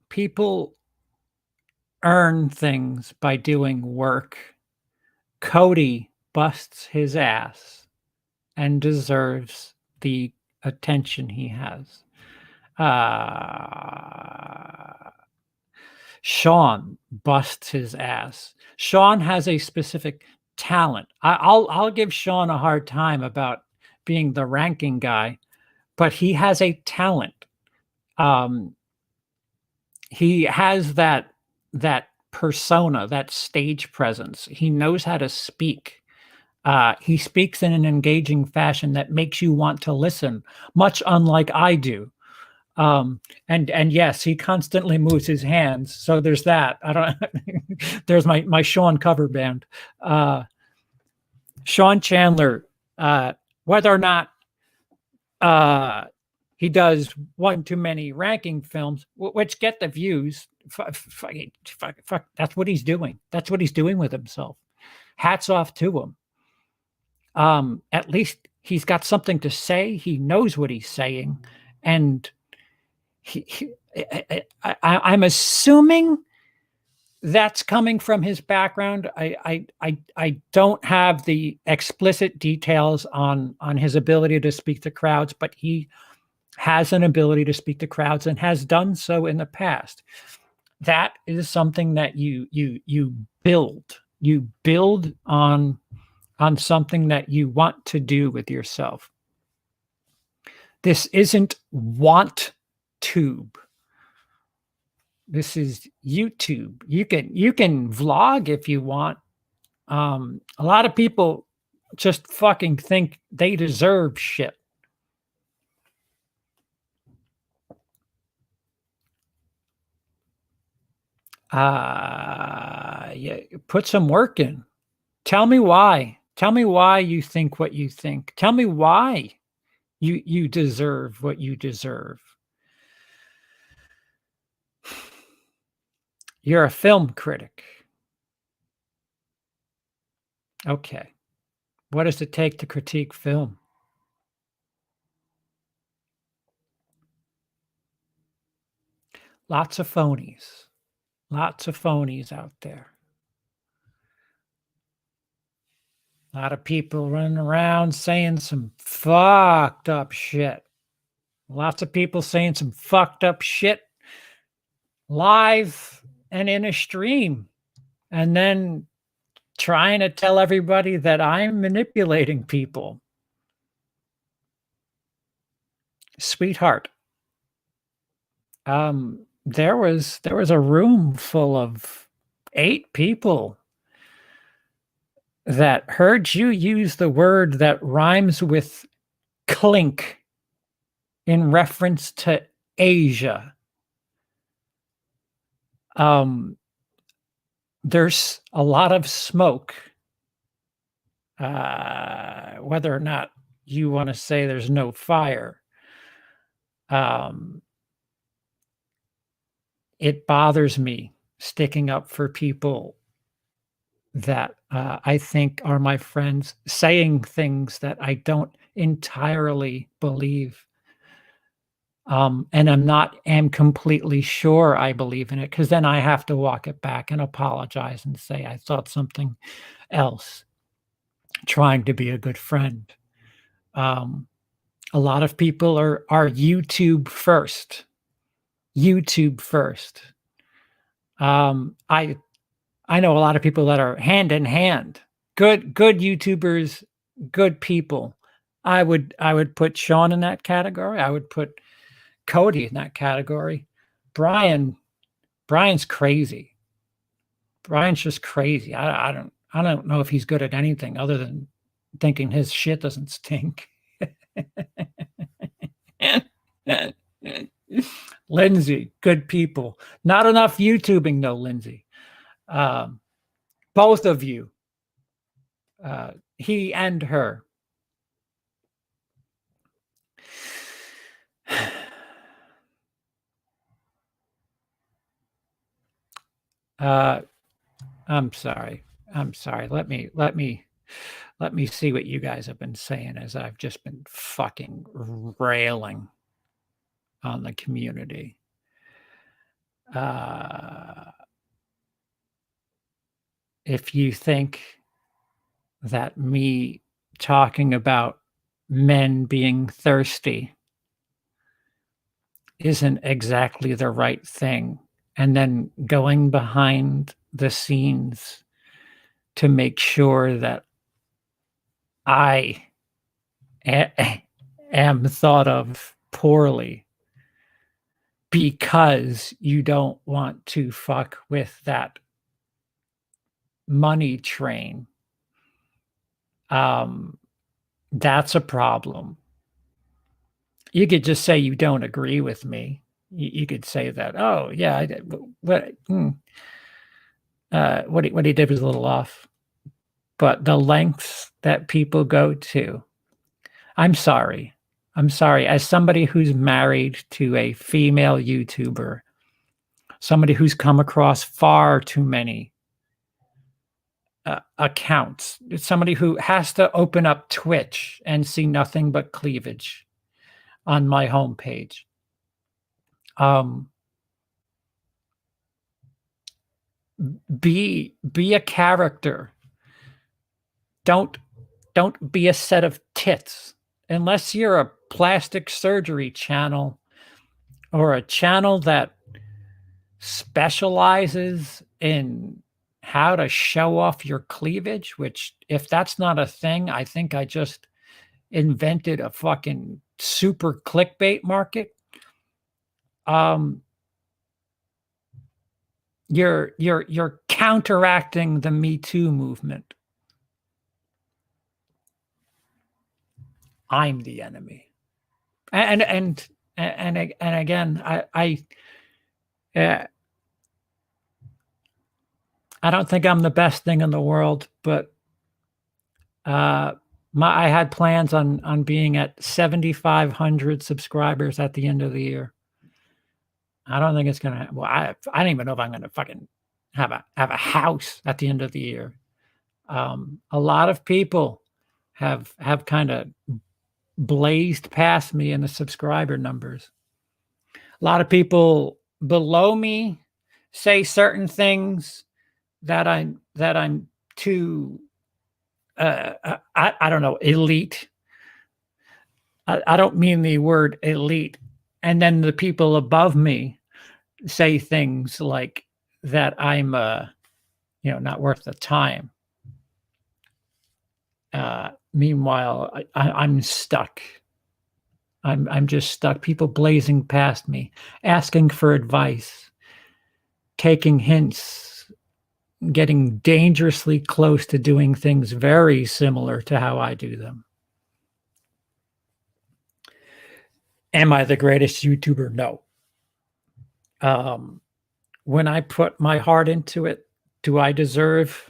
People earn things by doing work. Cody busts his ass and deserves the attention he has. Sean busts his ass. Sean has a specific talent. I'll give Sean a hard time about being the ranking guy, but he has a talent. He has that persona, that stage presence. He knows how to speak. He speaks in an engaging fashion that makes you want to listen, much unlike I do. And yes, he constantly moves his hands. So there's that. I don't. There's my Sean cover band. Sean Chandler. Whether or not he does one too many ranking films, which get the views. Fuck, that's what he's doing. That's what he's doing with himself. Hats off to him. At least he's got something to say. He knows what he's saying, and I'm assuming that's coming from his background. I don't have the explicit details on his ability to speak to crowds, but he has an ability to speak to crowds and has done so in the past. That is something that you build. You build on something that you want to do with yourself. This isn't want tube. This is YouTube. You can vlog if you want. A lot of people just fucking think they deserve shit. Yeah, put some work in. Tell me why. Tell me why you think what you think. Tell me why you deserve what you deserve. You're a film critic. Okay. What does it take to critique film? Lots of phonies. Lots of phonies out there. A lot of people running around saying some fucked up shit. Lots of people saying some fucked up shit live and in a stream. And then trying to tell everybody that I'm manipulating people. Sweetheart, there was a room full of 8 people that heard you use the word that rhymes with clink in reference to Asia. There's a lot of smoke. Whether or not you want to say there's no fire, it bothers me sticking up for people that I think are my friends, saying things that I don't entirely believe. And am completely sure I believe in it, because then I have to walk it back and apologize and say I thought something else, trying to be a good friend. A lot of people are YouTube first. YouTube first. I know a lot of people that are hand in hand. Good YouTubers, good people. I would put Sean in that category. I would put Cody in that category. Brian's crazy. Brian's just crazy. I don't know if he's good at anything other than thinking his shit doesn't stink. Lindsay, good people. Not enough YouTubing though, Lindsay. Both of you, he and her. I'm sorry. Let me see what you guys have been saying, as I've just been fucking railing on the community. If you think that me talking about men being thirsty isn't exactly the right thing, and then going behind the scenes to make sure that I am thought of poorly because you don't want to fuck with that money train, that's a problem. You could just say you don't agree with me. You could say that, oh yeah, what he did was a little off. But the lengths that people go to, I'm sorry. As somebody who's married to a female YouTuber, somebody who's come across far too many accounts, it's somebody who has to open up Twitch and see nothing but cleavage on my homepage. Be a character. Don't be a set of tits. Unless you're a plastic surgery channel or a channel that specializes in how to show off your cleavage, which, if that's not a thing, I think I just invented a fucking super clickbait market. You're counteracting the Me Too movement. I'm the enemy. And again, I don't think I'm the best thing in the world, but I had plans on being at 7,500 subscribers at the end of the year. I don't think it's gonna. Well, I don't even know if I'm gonna fucking have a house at the end of the year. A lot of people have kind of blazed past me in the subscriber numbers. A lot of people below me say certain things that I'm too I don't know, elite. I don't mean the word elite. And then the people above me say things like that I'm not worth the time. Meanwhile, I'm stuck. I'm just stuck. People blazing past me, asking for advice, taking hints, getting dangerously close to doing things very similar to how I do them. Am I the greatest YouTuber? No. When I put my heart into it, do I deserve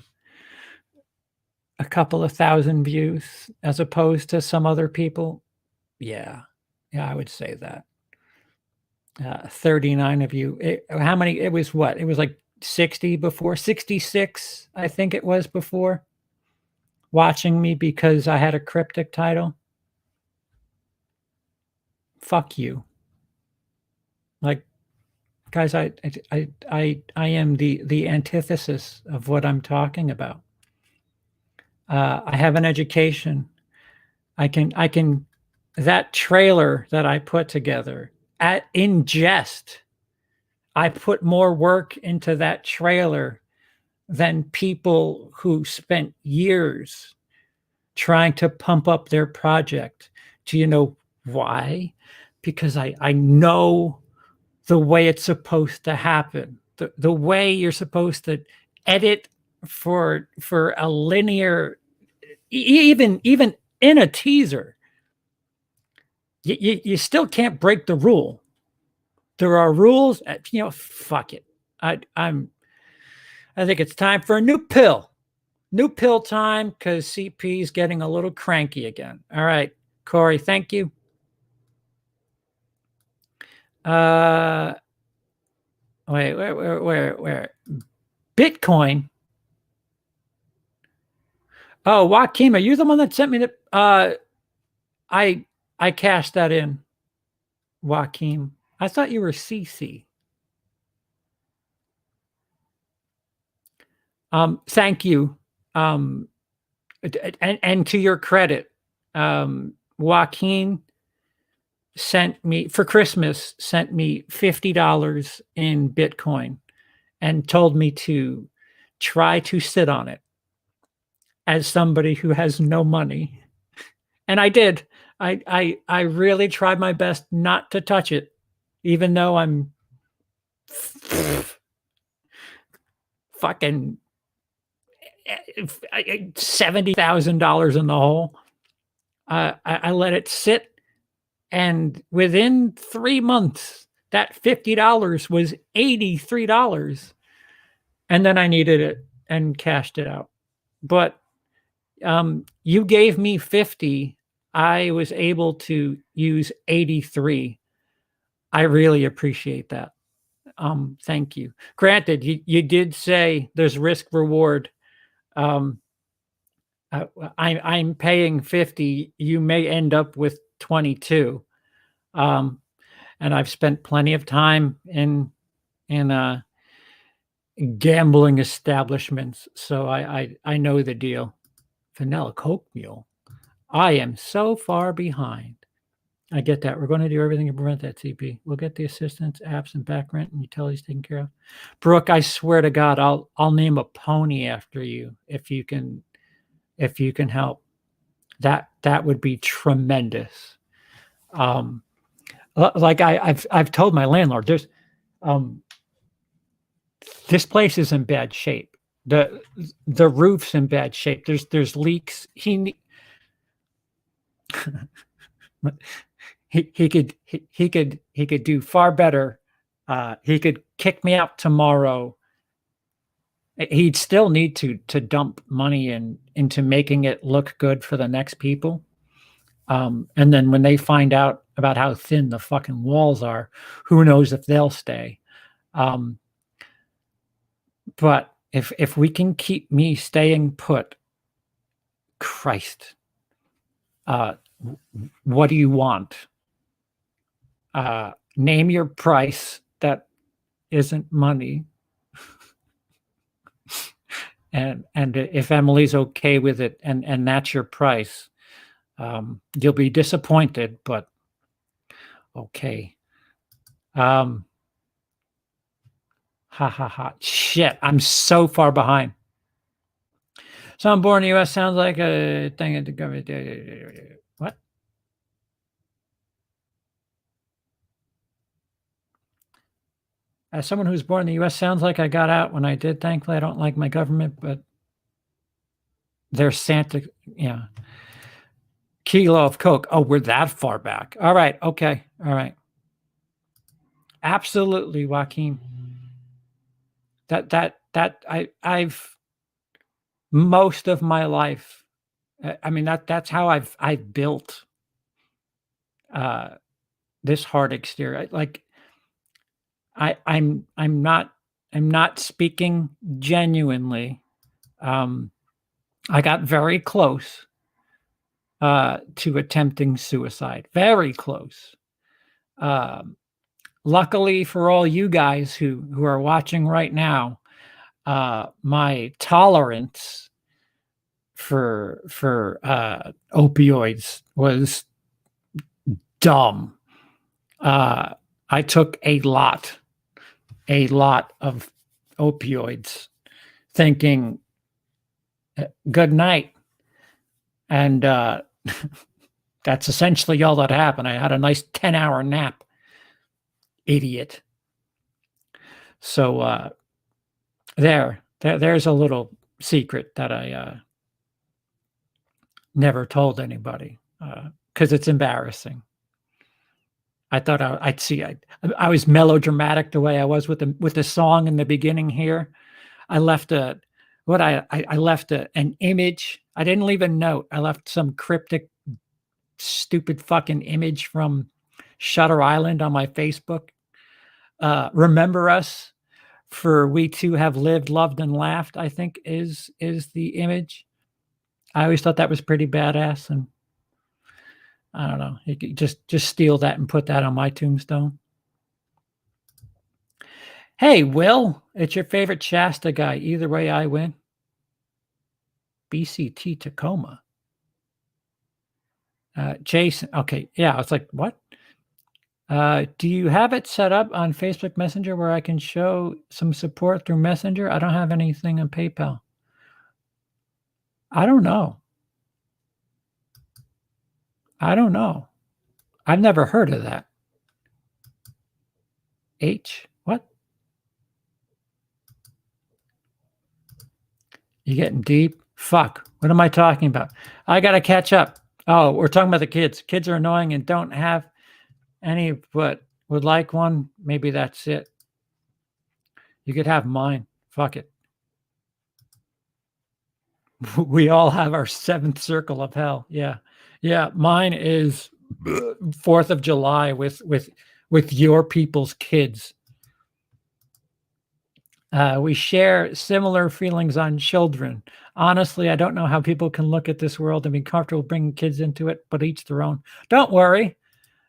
a couple of thousand views as opposed to some other people? Yeah, I would say that. 39 of you. How many? It was what? It was like 60 before, 66, I think it was before, watching me because I had a cryptic title. Fuck you. Like, guys, I am the antithesis of what I'm talking about. I have an education. I can that trailer that I put together in jest. I put more work into that trailer than people who spent years trying to pump up their project. Do you know why? Because I know the way it's supposed to happen. The way you're supposed to edit for a linear, even in a teaser. You still can't break the rule. There are rules. Fuck it. I think it's time for a new pill. New pill time, because CP is getting a little cranky again. All right, Corey, thank you. Wait, where? Bitcoin. Oh, Joaquin, are you the one that sent me the? I cashed that in. Joaquin, I thought you were CC. Thank you. And to your credit, Joaquin sent me $50 in Bitcoin and told me to try to sit on it as somebody who has no money. And I did. I really tried my best not to touch it, even though I'm fucking $70,000 in the hole. I let it sit, and within 3 months, that $50 was $83, and then I needed it and cashed it out. But you gave me 50. I was able to use 83. I really appreciate that. Thank you. Granted, you did say there's risk reward. I'm paying 50. You may end up with 22. And I've spent plenty of time in gambling establishments, so I know the deal. Vanilla Coke Mule. I am so far behind. I get that. We're going to do everything to prevent that, CP. We'll get the assistance, apps, and back rent and utilities taken care of. Brooke, I swear to God, I'll name a pony after you if you can help. That would be tremendous. Like I've told my landlord, there's this place is in bad shape. The roof's in bad shape. There's leaks. He could do far better. He could kick me out tomorrow He'd still need to dump money into making it look good for the next people. And then when they find out about how thin the fucking walls are, who knows if they'll stay. But if we can keep me staying put, Christ, what do you want? Name your price that isn't money. And if Emily's okay with it, and that's your price, you'll be disappointed, but okay. Ha ha ha. Shit, I'm so far behind. So I'm born in the US sounds like a thing at the government. What? As someone who's born in the US, sounds like I got out when I did. Thankfully, I don't like my government, but there's Santa. Yeah. Kilo of Coke. Oh, we're that far back. All right. Okay. All right. Absolutely, Joaquin. I've most of my life. I mean, that's how I've built this hard exterior. Like I'm not speaking genuinely. I got very close to attempting suicide. Very close. Luckily for all you guys who are watching right now, my tolerance for opioids was dumb. I took a lot of opioids, thinking, good night. And that's essentially all that happened. I had a nice 10-hour nap. Idiot. So there's a little secret that I never told anybody because it's embarrassing. I thought I'd see. I was melodramatic the way I was with the song in the beginning here. I left I left an image. I didn't leave a note. I left some cryptic, stupid fucking image from Shutter Island on my Facebook. Remember us, for we too have lived, loved, and laughed, I think is the image. I always thought that was pretty badass, and I don't know. You could just steal that and put that on my tombstone. Hey, Will, it's your favorite Shasta guy. Either way, I win. BCT Tacoma. Jason. Okay. Yeah. It's like, what? Do you have it set up on Facebook Messenger where I can show some support through Messenger? I don't have anything on PayPal. I don't know. I've never heard of that. What? You getting deep? Fuck. What am I talking about? I got to catch up. Oh, we're talking about the kids. Kids are annoying and don't have any, but would like one. Maybe that's it. You could have mine. Fuck it. We all have our seventh circle of hell. Yeah. Yeah. Mine is 4th of July with your people's kids. We share similar feelings on children. Honestly, I don't know how people can look at this world and be comfortable bringing kids into it, but each their own. Don't worry.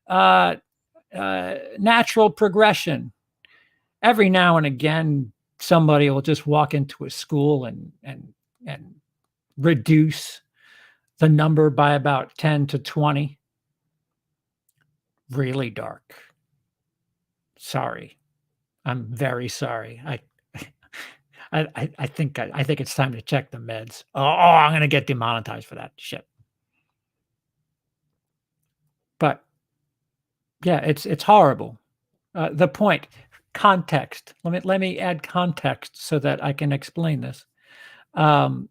Natural progression. Every now and again, somebody will just walk into a school and reduce the number by about 10 to 20. Really dark. Sorry. I'm very sorry. I think it's time to check the meds. Oh, I'm gonna get demonetized for that shit. But yeah, it's horrible. The point, context. Let me add context so that I can explain this. The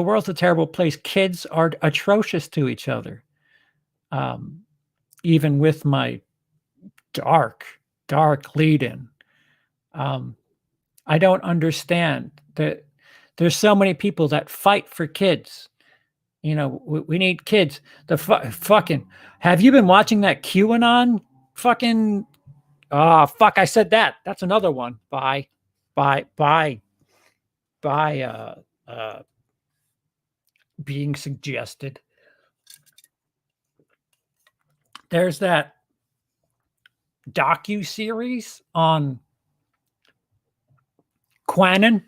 world's a terrible place. Kids are atrocious to each other. Even with my dark lead-in. I don't understand that there's so many people that fight for kids. You know, we need kids. The fucking, have you been watching that QAnon fucking, oh, fuck, I said that. That's another one. By, uh, being suggested. There's that docu-series on Quanon.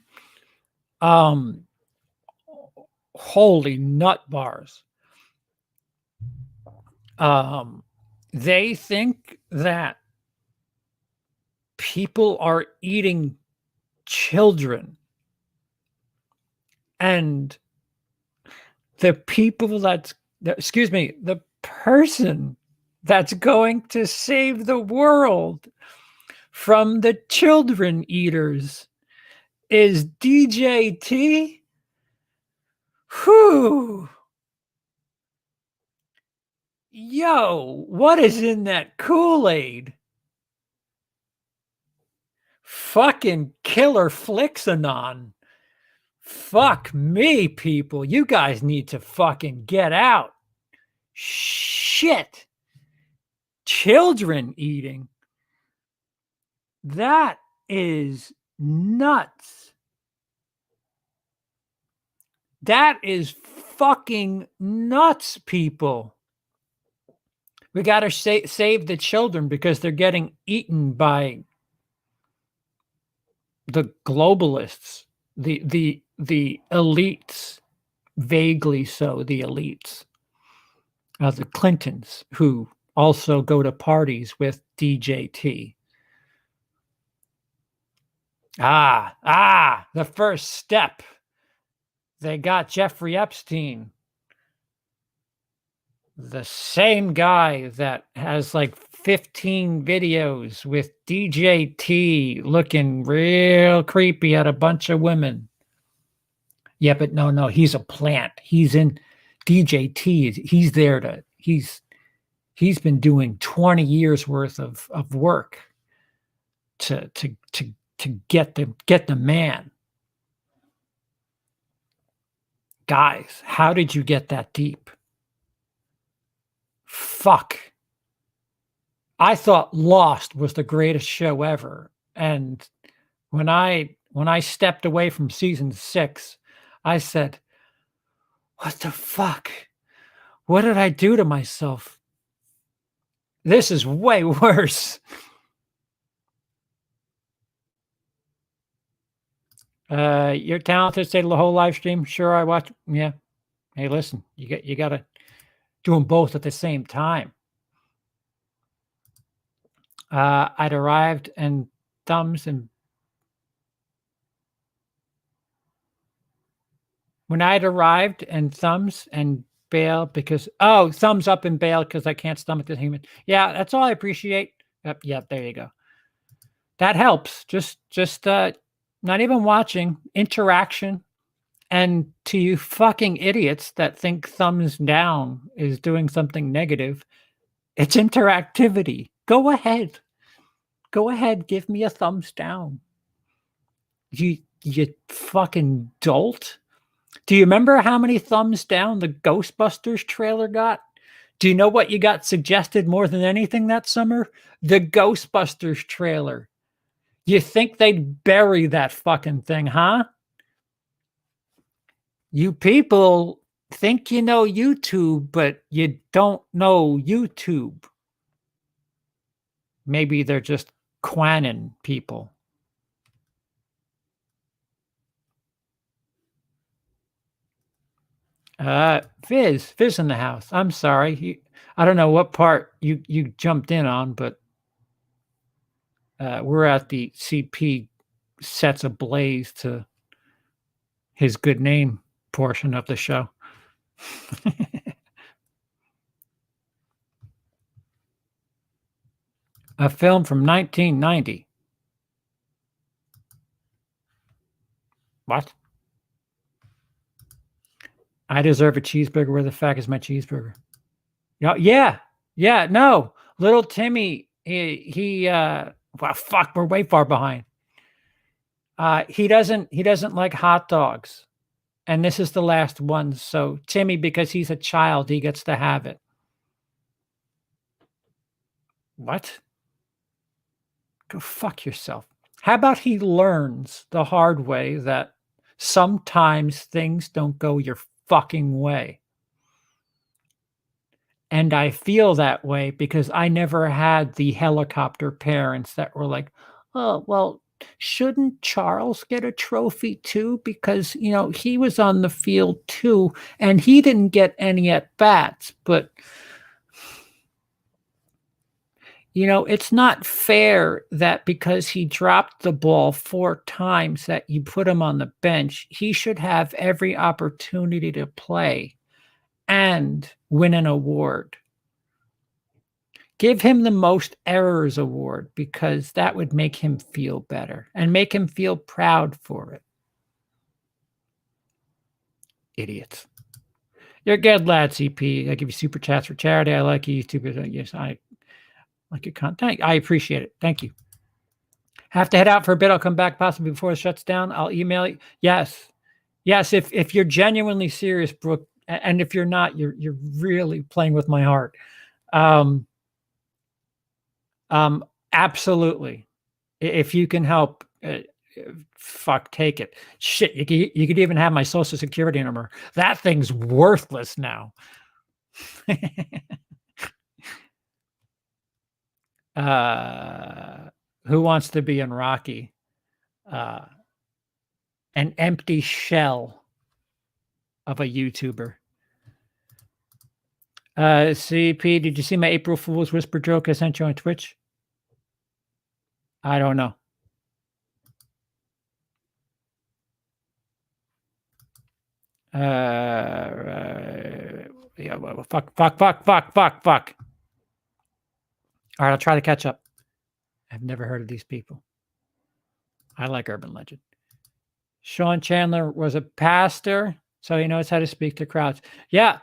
Holy nut bars. They think that people are eating children, and the people the person that's going to save the world from the children eaters is DJT. Whew. Yo, what is in that Kool-Aid? Fucking killer Flixanon. Fuck me, people. You guys need to fucking get out. Shit. Children eating. That is nuts. That is fucking nuts, people. We got to save the children because they're getting eaten by the globalists, the elites, vaguely so, the elites, the Clintons, who also go to parties with DJT. The first step. They got Jeffrey Epstein, the same guy that has like 15 videos with DJT looking real creepy at a bunch of women. Yeah, but no, he's a plant. He's in DJT. He's there to, he's been doing 20 years worth of work to get the man. Guys, how did you get that deep? Fuck. I thought Lost was the greatest show ever. And when I stepped away from season 6, I said, what the fuck? What did I do to myself? This is way worse. You're talented, say the whole live stream. Sure, I watch. Yeah. Hey, listen, you got to do them both at the same time. I'd arrived and thumbs and when I'd arrived and thumbs and bail because thumbs up and bail because I can't stomach the human. Yeah, that's all I appreciate. Yep, there you go. That helps. Just not even watching, interaction. And to you fucking idiots that think thumbs down is doing something negative, it's interactivity. Go ahead. Give me a thumbs down. You fucking dolt. Do you remember how many thumbs down the Ghostbusters trailer got? Do you know what you got suggested more than anything that summer? The Ghostbusters trailer. You think they'd bury that fucking thing, huh? You people think you know YouTube, but you don't know YouTube. Maybe they're just Quanon people. Viz in the house. I'm sorry. I don't know what part you jumped in on, but we're at the CP sets ablaze to his good name portion of the show. A film from 1990. What? I deserve a cheeseburger. Where the fuck is my cheeseburger? Yeah. No, little Timmy. He well, fuck. We're way far behind. He doesn't like hot dogs. And this is the last one. So Timmy, because he's a child, he gets to have it. What? Go fuck yourself. How about he learns the hard way that sometimes things don't go your fucking way? And I feel that way because I never had the helicopter parents that were like, oh, well, shouldn't Charles get a trophy too? Because, he was on the field too, and he didn't get any at bats. But, it's not fair that because he dropped the ball 4 times that you put him on the bench. He should have every opportunity to play and win an award. Give him the most errors award because that would make him feel better and make him feel proud for it. Idiots. You're a good lad, CP. I give you super chats for charity. I like you. Yes, I like your content. I appreciate it. Thank you. Have to head out for a bit. I'll come back possibly before it shuts down. I'll email you. Yes. If you're genuinely serious, Brooke, and if you're not, you're really playing with my heart. Absolutely. If you can help, fuck, take it. Shit, you could even have my social security number. That thing's worthless now. Who wants to be in Rocky? An empty shell of a YouTuber. CP, did you see my April Fool's whisper joke I sent you on Twitch? I don't know. Yeah, well, fuck. All right, I'll try to catch up. I've never heard of these people. I like Urban Legend. Sean Chandler was a pastor, so he knows how to speak to crowds. Yeah.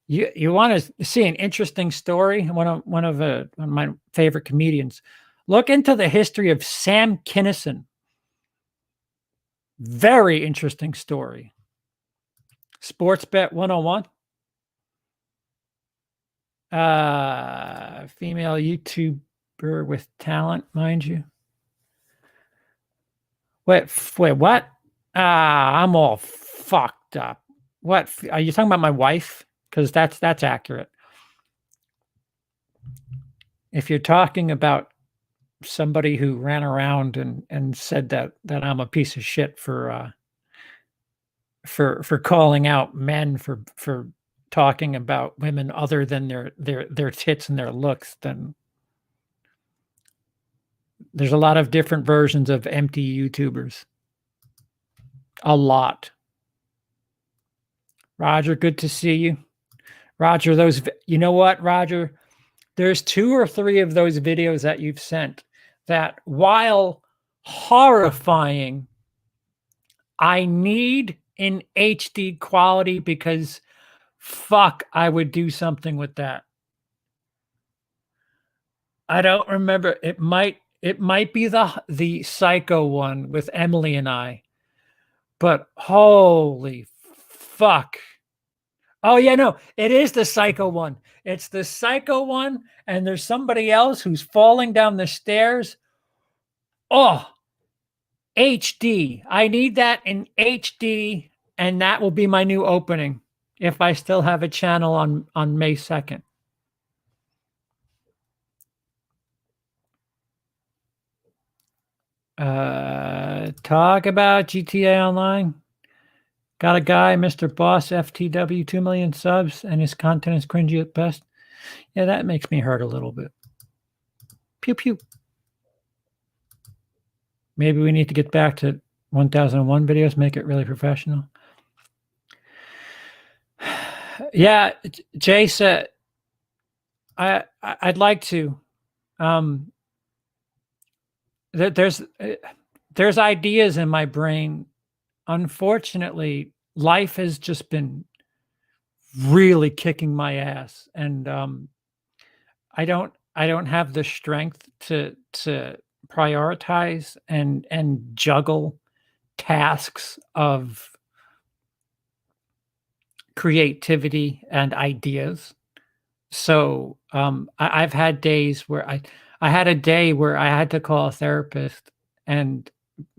You want to see an interesting story? One of my favorite comedians. Look into the history of Sam Kinison. Very interesting story. Sports Bet 101. Female YouTuber with talent, mind you. Wait, what? I'm all fucked up. What? Are you talking about my wife? Because that's accurate. If you're talking about somebody who ran around and said that I'm a piece of shit for calling out men for talking about women other than their tits and their looks, then there's a lot of different versions of empty YouTubers. A lot. Roger, good to see you. Roger, you know what, Roger? There's 2 or 3 of those videos that you've sent that, while horrifying, I need in HD quality because fuck, I would do something with that. I don't remember. It might be the Psycho one with Emily and I, but holy fuck. Oh yeah, no, it is the Psycho one. It's the Psycho one, and there's somebody else who's falling down the stairs. Oh, HD. I need that in HD, and that will be my new opening if I still have a channel on May 2nd. Talk about GTA Online. Got a guy, Mr. Boss FTW, 2 million subs, and his content is cringy at best. Yeah, that makes me hurt a little bit. Pew pew. Maybe we need to get back to 1001 videos, make it really professional. Yeah, Jay said, I'd like to. There's ideas in my brain. Unfortunately, life has just been really kicking my ass, and I don't have the strength to prioritize and juggle tasks of creativity and ideas. So I've had days where I had a day where I had to call a therapist, and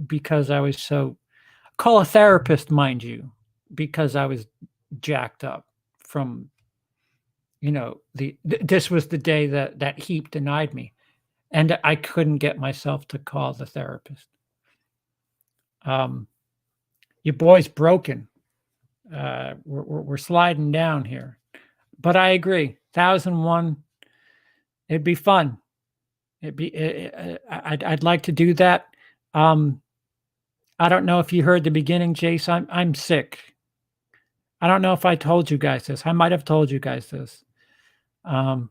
because I was call a therapist, mind you, because I was jacked up from, this was the day that Heap denied me, and I couldn't get myself to call the therapist. Your boy's broken. We're sliding down here, but I agree. 1001, it'd be fun. I'd like to do that. I don't know if you heard the beginning, Jace. I'm sick. I don't know if I told you guys this. I might have told you guys this. And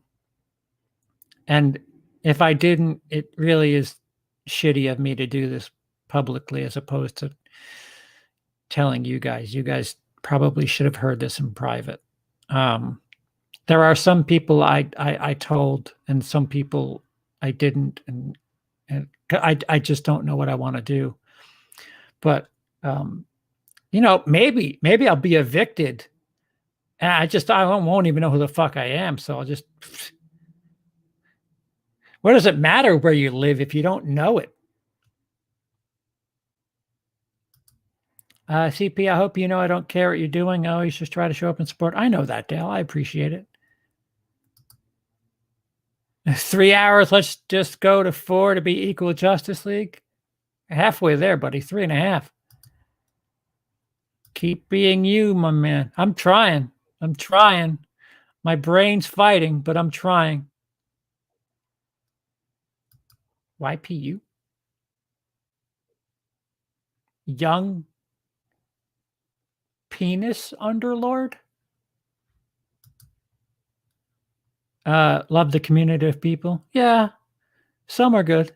if I didn't, it really is shitty of me to do this publicly as opposed to telling you guys. You guys probably should have heard this in private. There are some people I told, and some people I didn't, and I just don't know what I want to do. But maybe I'll be evicted, and I won't even know who the fuck I am. So I'll just. What does it matter where you live if you don't know it? CP, I hope you know I don't care what you're doing. I always just try to show up and support. I know that, Dale. I appreciate it. 3 hours. Let's just go to 4 to be equal Justice League. Halfway there, buddy. 3.5. Keep being you, my man. I'm trying. My brain's fighting, but I'm trying. YPU? Young Penis Underlord? Love the community of people. Yeah. Some are good.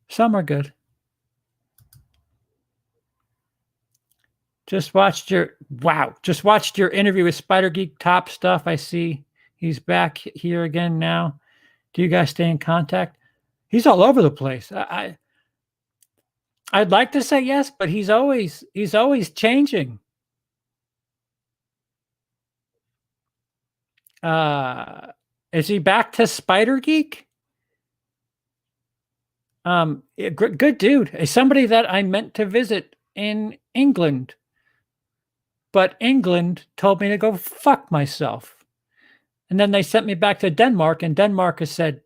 Some are good. Just watched your interview with Spider Geek. Top stuff. I see he's back here again now. Do you guys stay in contact? He's all over the place. I'd like to say yes, but he's always changing. Is he back to Spider Geek? Good dude. Somebody that I meant to visit in England, but England told me to go fuck myself. And then they sent me back to Denmark, and Denmark has said,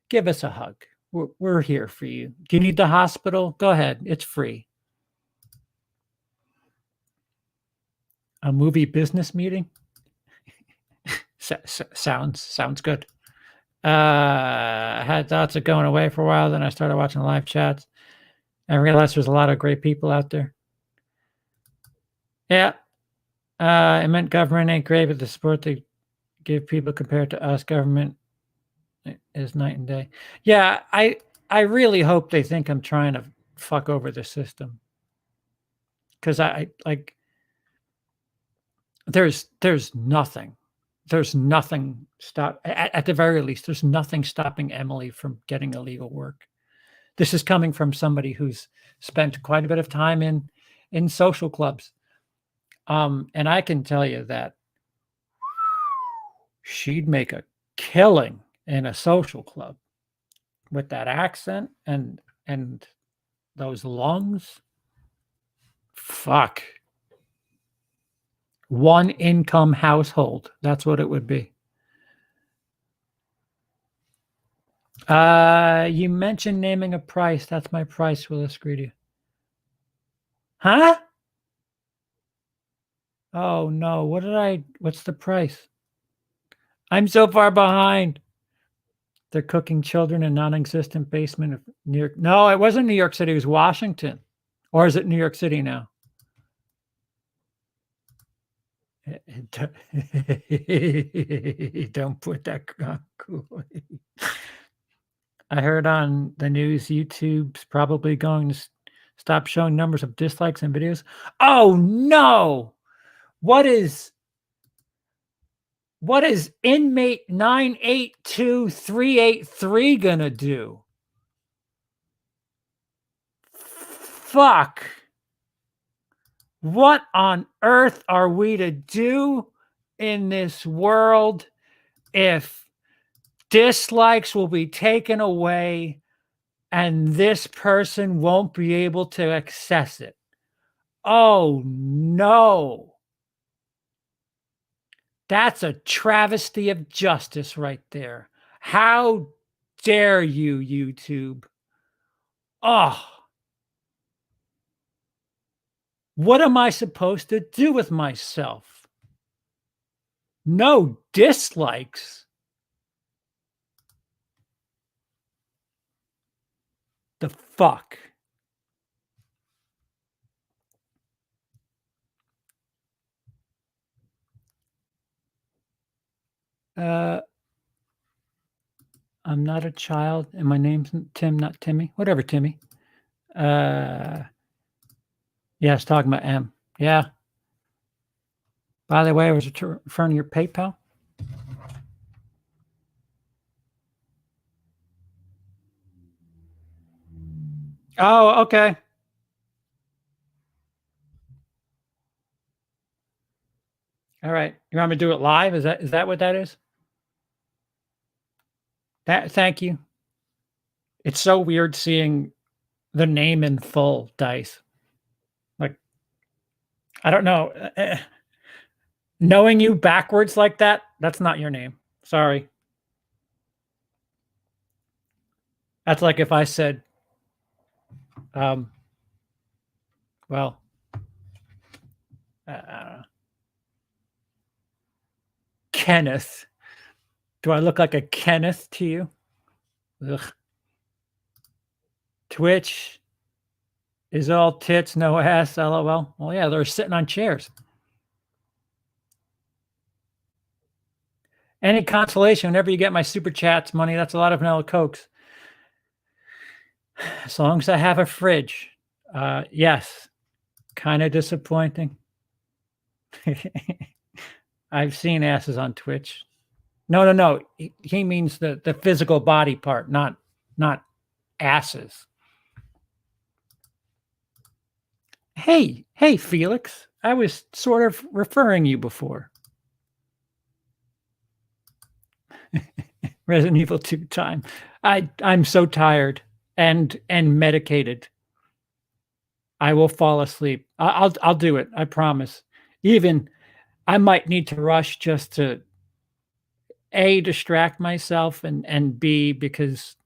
give us a hug. We're here for you. Do you need the hospital? Go ahead. It's free. A movie business meeting? Sounds good. I had thoughts of going away for a while. Then I started watching live chats. I realized there's a lot of great people out there. Yeah. I meant government ain't great, but the support they give people compared to us, government is night and day. Yeah, I really hope they think I'm trying to fuck over the system. Because I like there's nothing. There's nothing at the very least, there's nothing stopping Emily from getting a legal work. This is coming from somebody who's spent quite a bit of time in social clubs. And I can tell you that she'd make a killing in a social club with that accent and those lungs. Fuck. One income household. That's what it would be. You mentioned naming a price. That's my price, WILIscredia. Huh? Oh no. What's the price? I'm so far behind. They're cooking children in non-existent basement of New York. No, it wasn't New York City. It was Washington. Or is it New York City now? Don't put that on cool. I heard on the news YouTube's probably going to stop showing numbers of dislikes in videos. Oh no! What is What is inmate 982383 gonna do? Fuck. What on earth are we to do in this world if dislikes will be taken away and this person won't be able to access it? Oh no. That's a travesty of justice right there. How dare you, YouTube? Oh, what am I supposed to do with myself? No dislikes. The fuck? I'm not a child, and my name's Tim, not Timmy. Whatever, Timmy. Yeah, I was talking about M. Yeah. By the way, I was referring to your PayPal. Oh, okay. All right. You want me to do it live? Is that what that is? Thank you. It's so weird seeing the name in full, Dice. Like, I don't know. Knowing you backwards like that, that's not your name. Sorry. That's like if I said, well, I don't know. Kenneth. Do I look like a Kenneth to you? Ugh. Twitch is all tits, no ass, LOL. Well, yeah, they're sitting on chairs. Any consolation whenever you get my super chats money, that's a lot of vanilla cokes. As long as I have a fridge. Yes. Kind of disappointing. I've seen asses on Twitch. No. He means the physical body part, not asses. Hey, Felix. I was sort of referring you before. Resident Evil 2 time. I'm so tired and medicated. I will fall asleep. I'll do it. I promise. Even I might need to rush just to A, distract myself, and B, because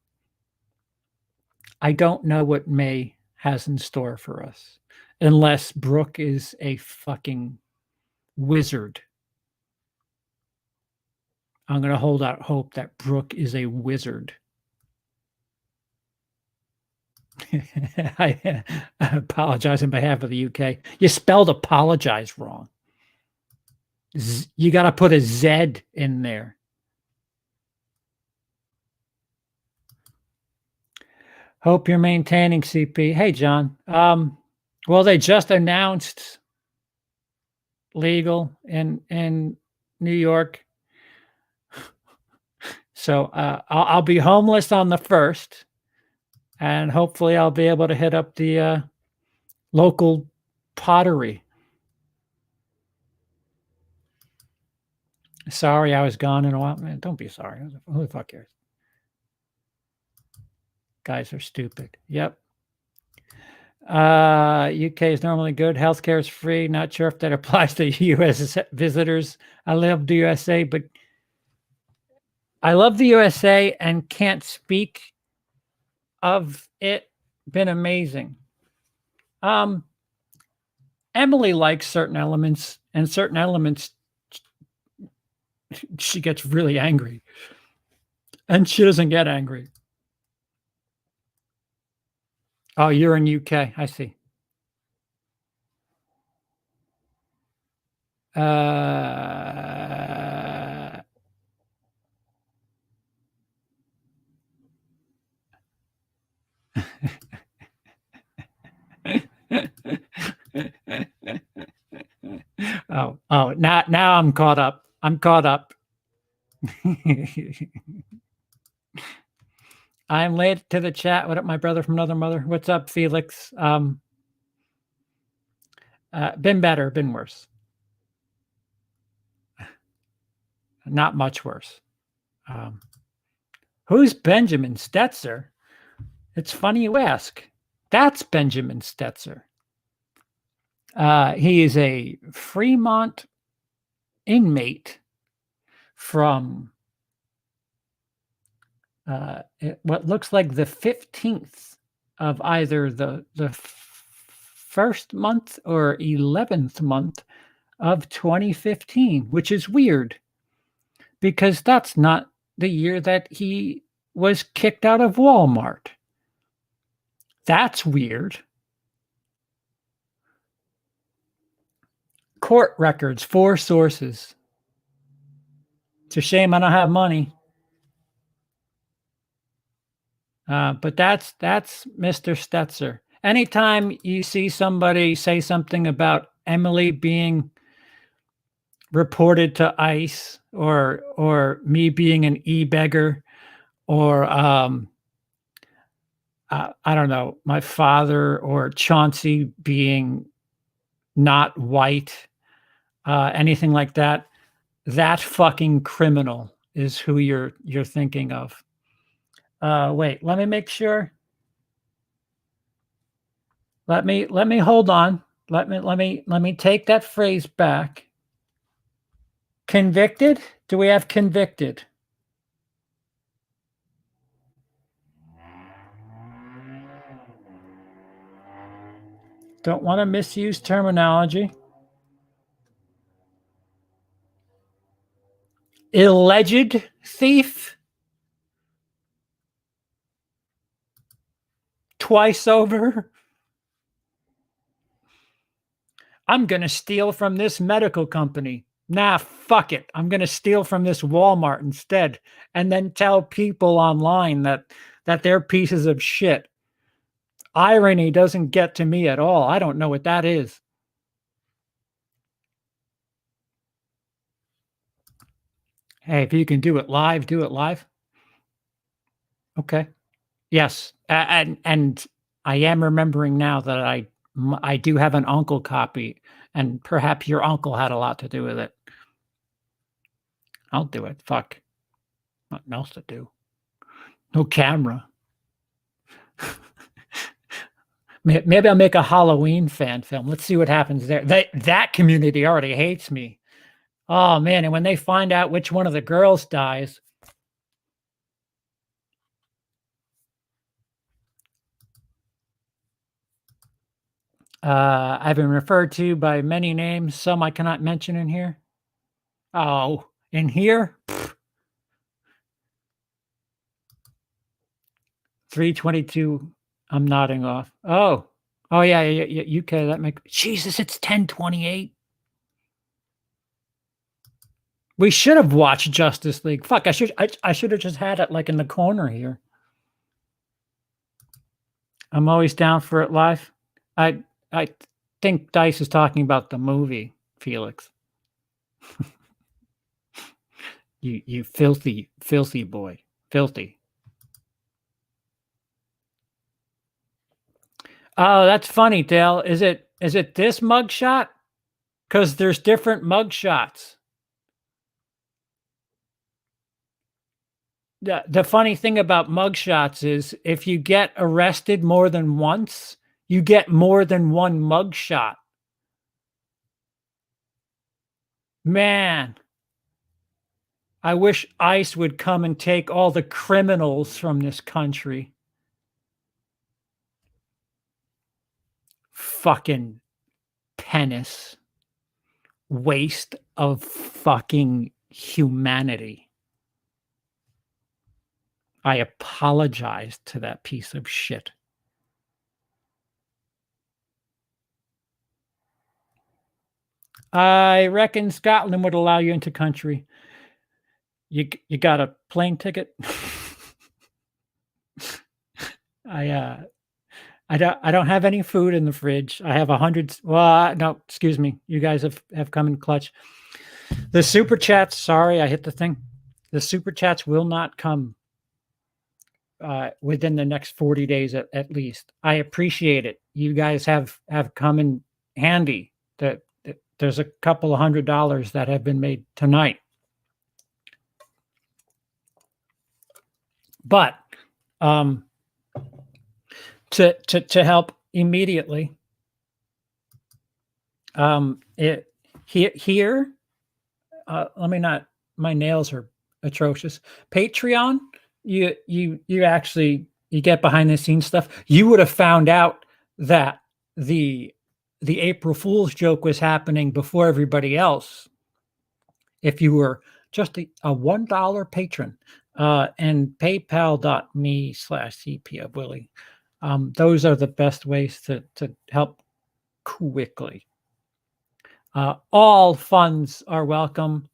I don't know what May has in store for us unless Brooke is a fucking wizard. I'm going to hold out hope that Brooke is a wizard. I apologize on behalf of the UK. You spelled apologize wrong. You got to put a Z in there. Hope you're maintaining, CP. Hey, John. Well, they just announced legal in New York. So I'll be homeless on the 1st, and hopefully I'll be able to hit up the local pottery. Sorry, I was gone in a while. Man, don't be sorry. Who the fuck cares? Guys are stupid. Yep. UK is normally good. Healthcare is free. Not sure if that applies to US visitors. I love the USA, but I love the USA and can't speak of it. Been amazing. Emily likes certain elements, and certain elements she gets really angry. And she doesn't get angry. Oh, you're in UK. I see. Oh, now I'm caught up. I'm caught up. I'm late to the chat. What up, my brother from another mother? What's up, Felix? Been better, been worse. Not much worse. Who's Benjamin Stetzer? It's funny you ask. That's Benjamin Stetzer. He is a Fremont inmate from what looks like the 15th of either the first month or 11th month of 2015, which is weird because that's not the year that he was kicked out of Walmart. That's weird. Court records, 4 sources. It's a shame I don't have money. But that's Mr. Stetzer. Anytime you see somebody say something about Emily being reported to ICE or me being an e-beggar or I don't know, my father or Chauncey being not white, anything like that, that fucking criminal is who you're thinking of. Wait, let me make sure. Let me hold on. Let me take that phrase back. Convicted? Do we have convicted? Don't want to misuse terminology. Alleged thief? Twice over? I'm going to steal from this medical company. Nah, fuck it. I'm going to steal from this Walmart instead and then tell people online that they're pieces of shit. Irony doesn't get to me at all. I don't know what that is. Hey, if you can do it live, do it live. Okay. Yes. And I am remembering now that I do have an uncle copy, and perhaps your uncle had a lot to do with it. I'll do it. Fuck. Nothing else to do. No camera. Maybe I'll make a Halloween fan film. Let's see what happens there. That community already hates me. Oh, man. And when they find out which one of the girls dies. I've been referred to by many names. Some I cannot mention in here. Oh, in here? 322. I'm nodding off. Oh, yeah, UK. That makes Jesus. It's 10:28. We should have watched Justice League. Fuck, I should have just had it like in the corner here. I'm always down for it live. I think Dice is talking about the movie, Felix. you filthy boy. Filthy. Oh, that's funny, Dale. Is it this mugshot? Because there's different mugshots. The funny thing about mugshots is if you get arrested more than once, you get more than one mugshot. Man, I wish ICE would come and take all the criminals from this country. Fucking penis. Waste of fucking humanity. I apologize to that piece of shit. I reckon Scotland would allow you into country. You got a plane ticket? I don't have any food in the fridge. I have 100. Well, no, excuse me. You guys have come in clutch. The super chats. Sorry, I hit the thing. The super chats will not come within the next 40 days at least. I appreciate it. You guys have come in handy. That there's a couple of $100 that have been made tonight. But to help immediately, here, let me not. My nails are atrocious. Patreon, you actually get behind the scenes stuff. You would have found out that the April Fool's joke was happening before everybody else if you were just a $1 patron. And paypal.me/CP of Willie. Those are the best ways to help quickly. All funds are welcome.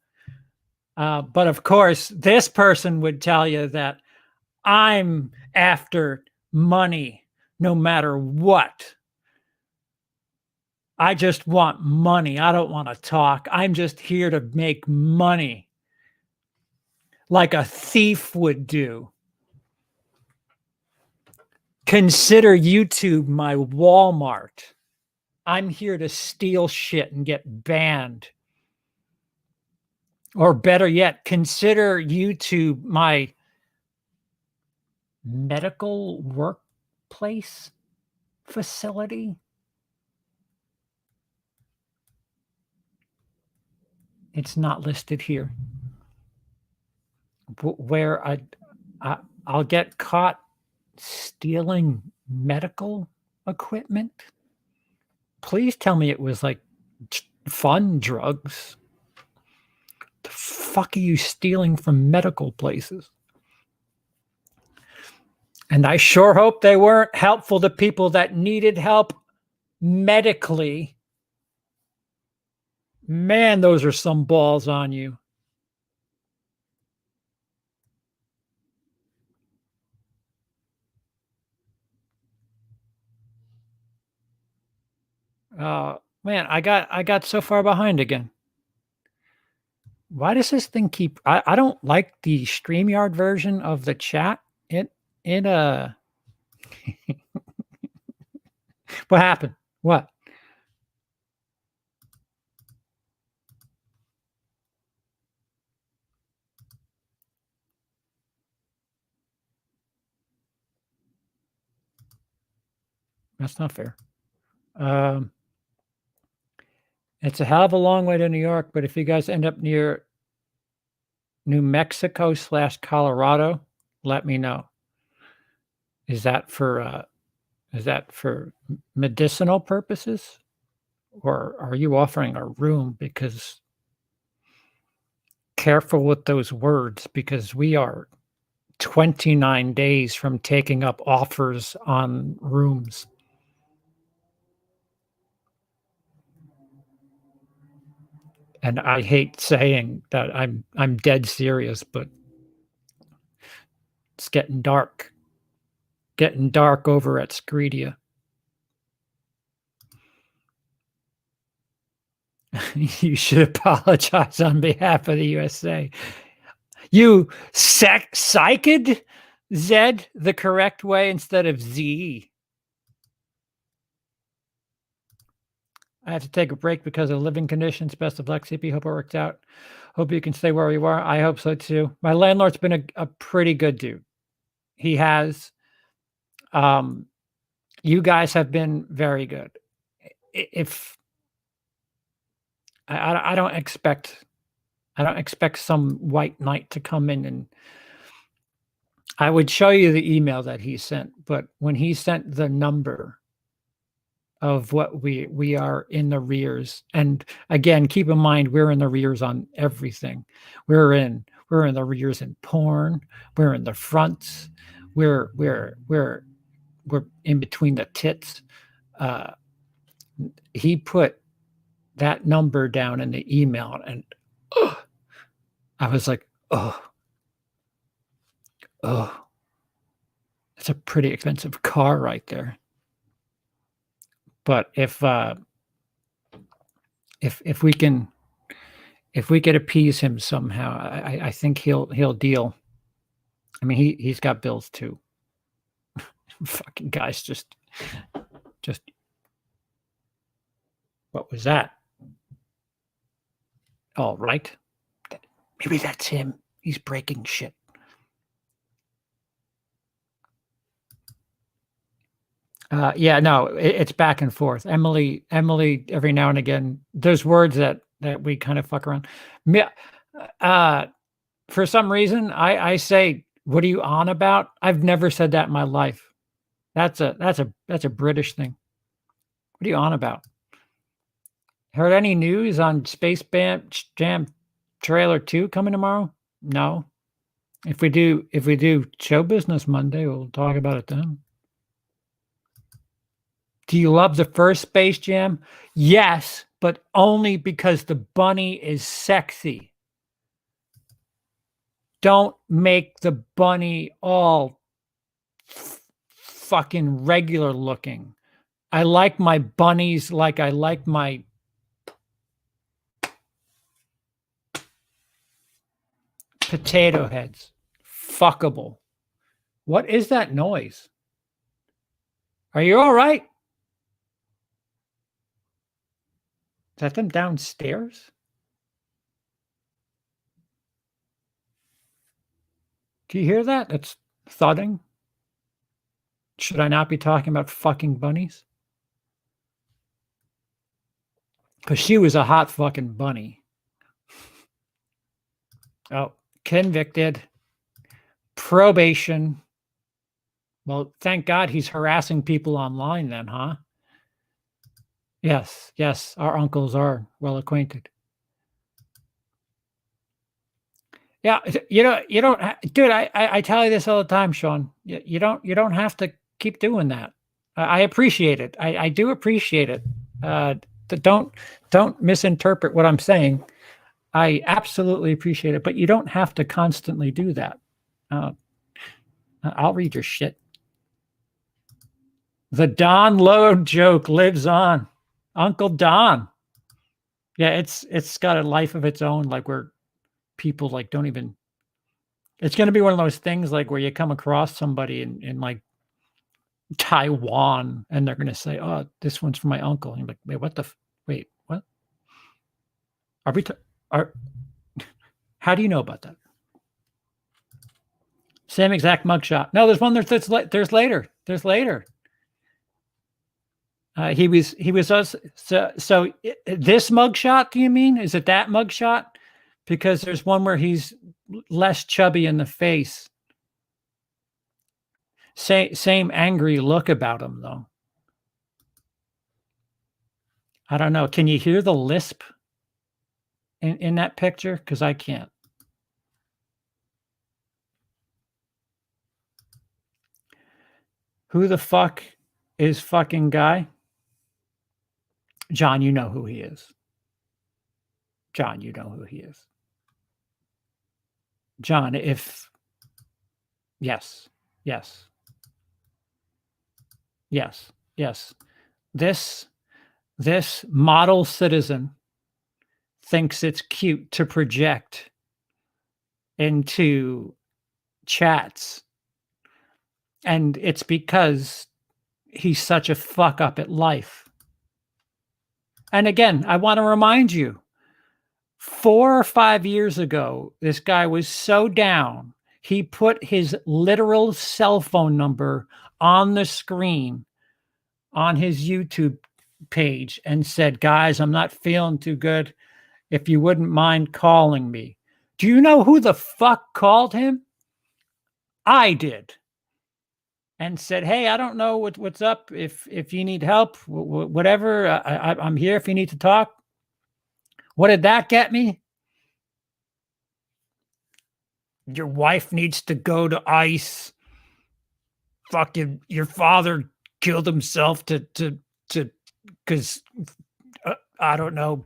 But of course, this person would tell you that I'm after money no matter what. I just want money. I don't want to talk. I'm just here to make money like a thief would do. Consider YouTube my Walmart. I'm here to steal shit and get banned. Or better yet, consider YouTube my medical workplace facility. It's not listed here. Where I'll get caught stealing medical equipment. Please tell me it was like fun drugs. The fuck are you stealing from medical places? And I sure hope they weren't helpful to people that needed help medically. Man, those are some balls on you. Man, I got so far behind again. Why does this thing keep? I don't like the StreamYard version of the chat. It what happened? What? That's not fair. It's a hell of a long way to New York, but if you guys end up near New Mexico / Colorado, let me know. Is that for medicinal purposes? Or are you offering a room? Because careful with those words, because we are 29 days from taking up offers on rooms. And I hate saying that I'm dead serious, but it's getting dark. Getting dark over at Scredia. You should apologize on behalf of the USA. You psyched Zed the correct way instead of Z. I have to take a break because of living conditions. Best of luck, CP. Hope it works out. Hope you can stay where you are. I hope so too. My landlord's been a pretty good dude. He has. You guys have been very good. If I don't expect some white knight to come in, and I would show you the email that he sent, but when he sent the number of what we are in the rears, and again, keep in mind we're in the rears on everything. We're in the rears in porn. We're in the fronts. We're in between the tits. He put that number down in the email, and I was like, oh, that's a pretty expensive car right there. But if we can if we could appease him somehow, I think he'll deal. I mean, he's got bills too. Fucking guys, just what was that? All right, maybe that's him. He's breaking shit. Yeah, no, it's back and forth. Emily, every now and again, there's words that we kind of fuck around. For some reason, I say, "What are you on about?" I've never said that in my life. That's a British thing. What are you on about? Heard any news on Space Jam Trailer 2 coming tomorrow? No. If we do show business Monday, we'll talk about it then. Do you love the first Space Jam? Yes, but only because the bunny is sexy. Don't make the bunny all fucking regular looking. I like my bunnies like I like my potato heads. Fuckable. What is that noise? Are you all right? Is that them downstairs? Do you hear that? It's thudding. Should I not be talking about fucking bunnies? Because she was a hot fucking bunny. Oh, convicted. Probation. Well, thank God he's harassing people online then, huh? Yes, yes, our uncles are well acquainted. Yeah, you don't, dude. I tell you this all the time, Sean. You don't have to keep doing that. I appreciate it. I do appreciate it. Don't misinterpret what I'm saying. I absolutely appreciate it, but you don't have to constantly do that. I'll read your shit. The Don Load joke lives on. Uncle Don. Yeah, it's got a life of its own, like where people like don't even. It's going to be one of those things like where you come across somebody in like Taiwan and they're going to say, "Oh, this one's for my uncle." And you're like, "Wait, what the? Wait, what? Are we? How do you know about that?" Same exact mugshot. No, there's one. There's later. There's later. He was us. So this mugshot, do you mean? Is it that mugshot? Because there's one where he's less chubby in the face. Same angry look about him, though. I don't know. Can you hear the lisp in that picture? Because I can't. Who the fuck is fucking guy? John, you know who he is. John, you know who he is. John, if... Yes. Yes. Yes. Yes. This model citizen thinks it's cute to project into chats. And it's because he's such a fuck up at life. And again, I want to remind you, 4 or 5 years ago, this guy was so down, he put his literal cell phone number on the screen on his YouTube page and said, "Guys, I'm not feeling too good. If you wouldn't mind calling me." Do you know who the fuck called him? I did. And said, "Hey, I don't know what's up. If you need help, whatever, I'm here if you need to talk." What did that get me? Your wife needs to go to ICE. Fucking your father killed himself because I don't know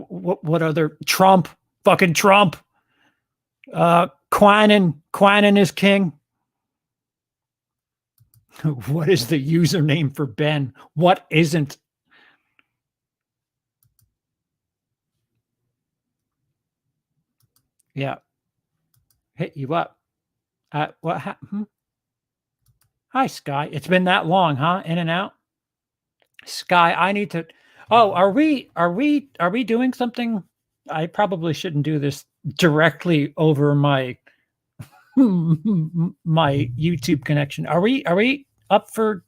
what other Trump, fucking Trump. Quinin is king. What is the username for Ben? What isn't? Yeah. Hit you up. What happened? Hi, Sky. It's been that long, huh? In and out. Sky, I need to. Oh, are we doing something? I probably shouldn't do this directly over my my YouTube connection. Are we up for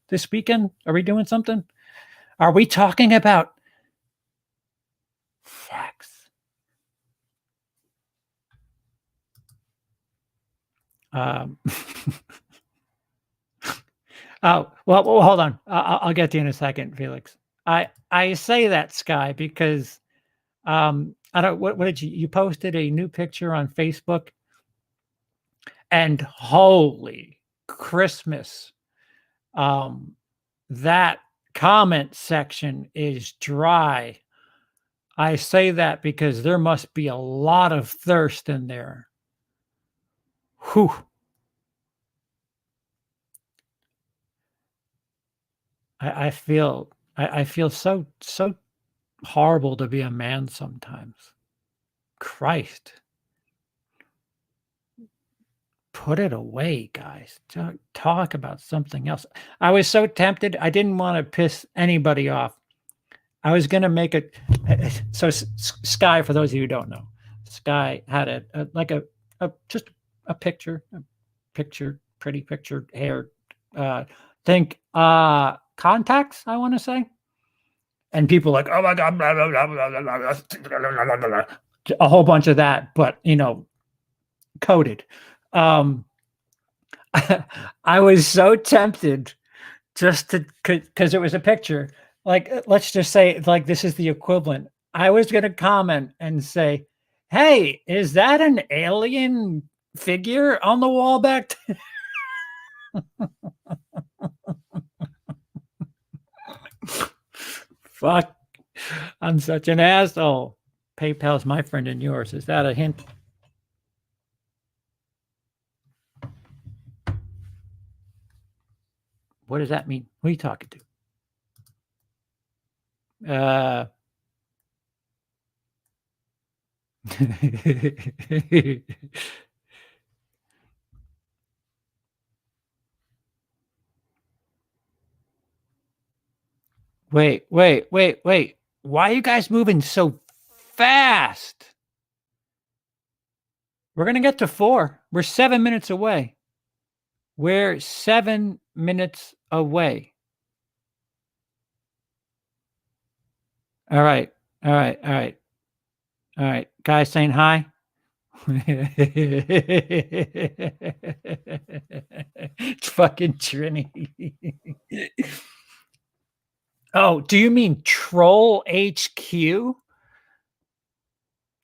this weekend? Are we doing something? Are we talking about sex? Oh, well, hold on. I'll get to you in a second, Felix. I say that, Sky, because I don't. What did you posted a new picture on Facebook, and holy Christmas, that comment section is dry. I say that because there must be a lot of thirst in there. Whew. I feel so horrible to be a man sometimes. Christ. Put it away, guys. Talk about something else. I was so tempted. I didn't want to piss anybody off. I was going to make it. So Sky, for those of you who don't know, Sky had just a picture, pretty picture, hair, think contacts, I want to say. And people like, oh my God, blah, blah, blah, blah, blah, blah, blah, blah. A whole bunch of that, but coded. I was so tempted just to, because it was a picture. Like, let's just say, like, this is the equivalent. I was going to comment and say, hey, is that an alien figure on the wall back there? Fuck. I'm such an asshole. PayPal's my friend and yours. Is that a hint? What does that mean? Who are you talking to? Wait. Why are you guys moving so fast? We're going to get to 4. We're 7 minutes away. We're 7 minutes away. All right. Guys saying hi. It's fucking Trinity. Oh, do you mean Troll HQ?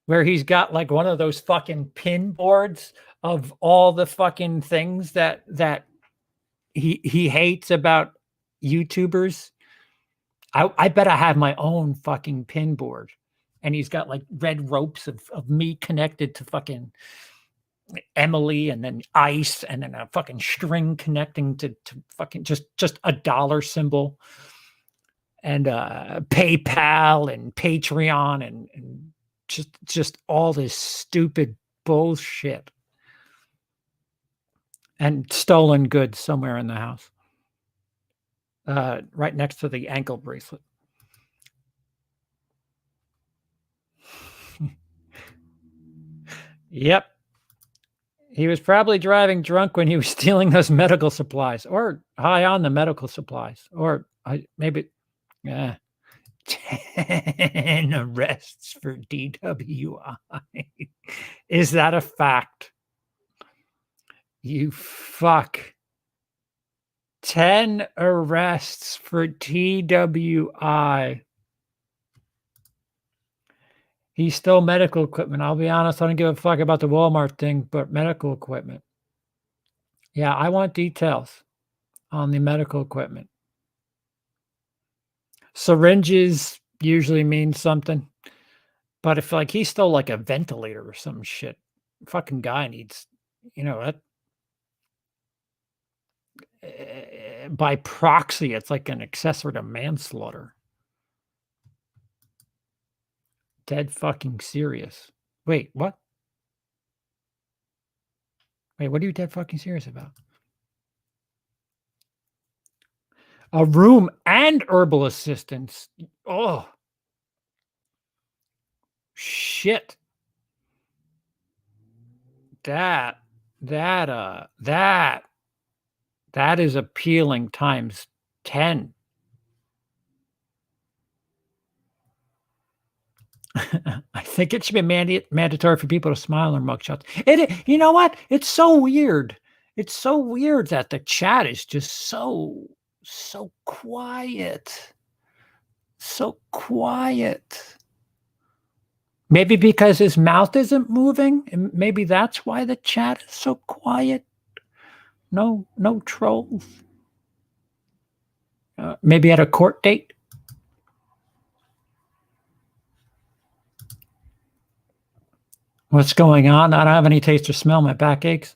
Where he's got like one of those fucking pin boards of all the fucking things that he hates about YouTubers. I bet I have my own fucking pin board. And he's got like red ropes of me connected to fucking Emily, and then ice, and then a fucking string connecting to fucking just a dollar symbol, and PayPal and Patreon and just all this stupid bullshit, and stolen goods somewhere in the house, right next to the ankle bracelet. Yep. He was probably driving drunk when he was stealing those medical supplies, or high on the medical supplies, or maybe 10 arrests for DWI. Is that a fact? You fuck. 10 arrests for TWI. He stole medical equipment. I'll be honest, I don't give a fuck about the Walmart thing, but medical equipment. Yeah, I want details on the medical equipment. Syringes usually mean something, but if like he stole like a ventilator or some shit, fucking guy needs, that by proxy, it's like an accessory to manslaughter. Dead fucking serious. Wait, what? Wait, what are you dead fucking serious about? A room and herbal assistance. Oh, shit. That is appealing times 10. I think it should be mandatory for people to smile in mugshots. You know what? It's so weird. It's so weird that the chat is just so quiet. So quiet. Maybe because his mouth isn't moving, and maybe that's why the chat is so quiet. No trolls. Maybe at a court date. What's going on? I don't have any taste or smell. My back aches.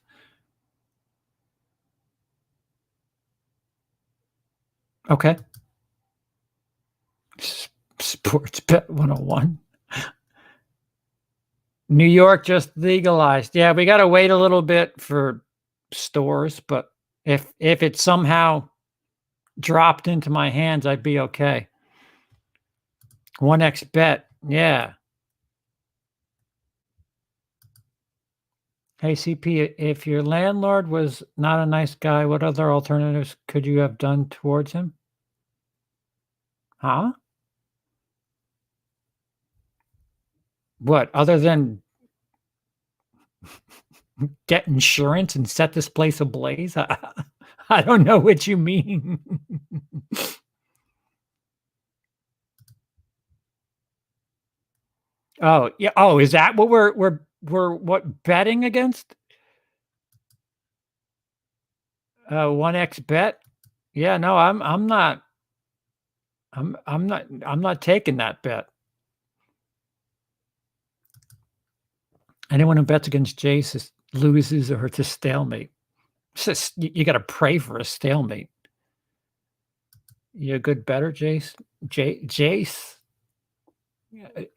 Okay. Sports Bet 101. New York just legalized. Yeah, we got to wait a little bit for stores, but if it somehow dropped into my hands, I'd be okay. 1xBet. Yeah. Hey, CP, if your landlord was not a nice guy, what other alternatives could you have done towards him? Huh? What, other than get insurance and set this place ablaze? I don't know what you mean. Oh, yeah. Oh, is that what we're what betting against? 1xBet? Yeah, no, I'm not taking that bet. Anyone who bets against Jace loses or it's a stalemate. It's just, you got to pray for a stalemate. You a good better, Jace? Jace?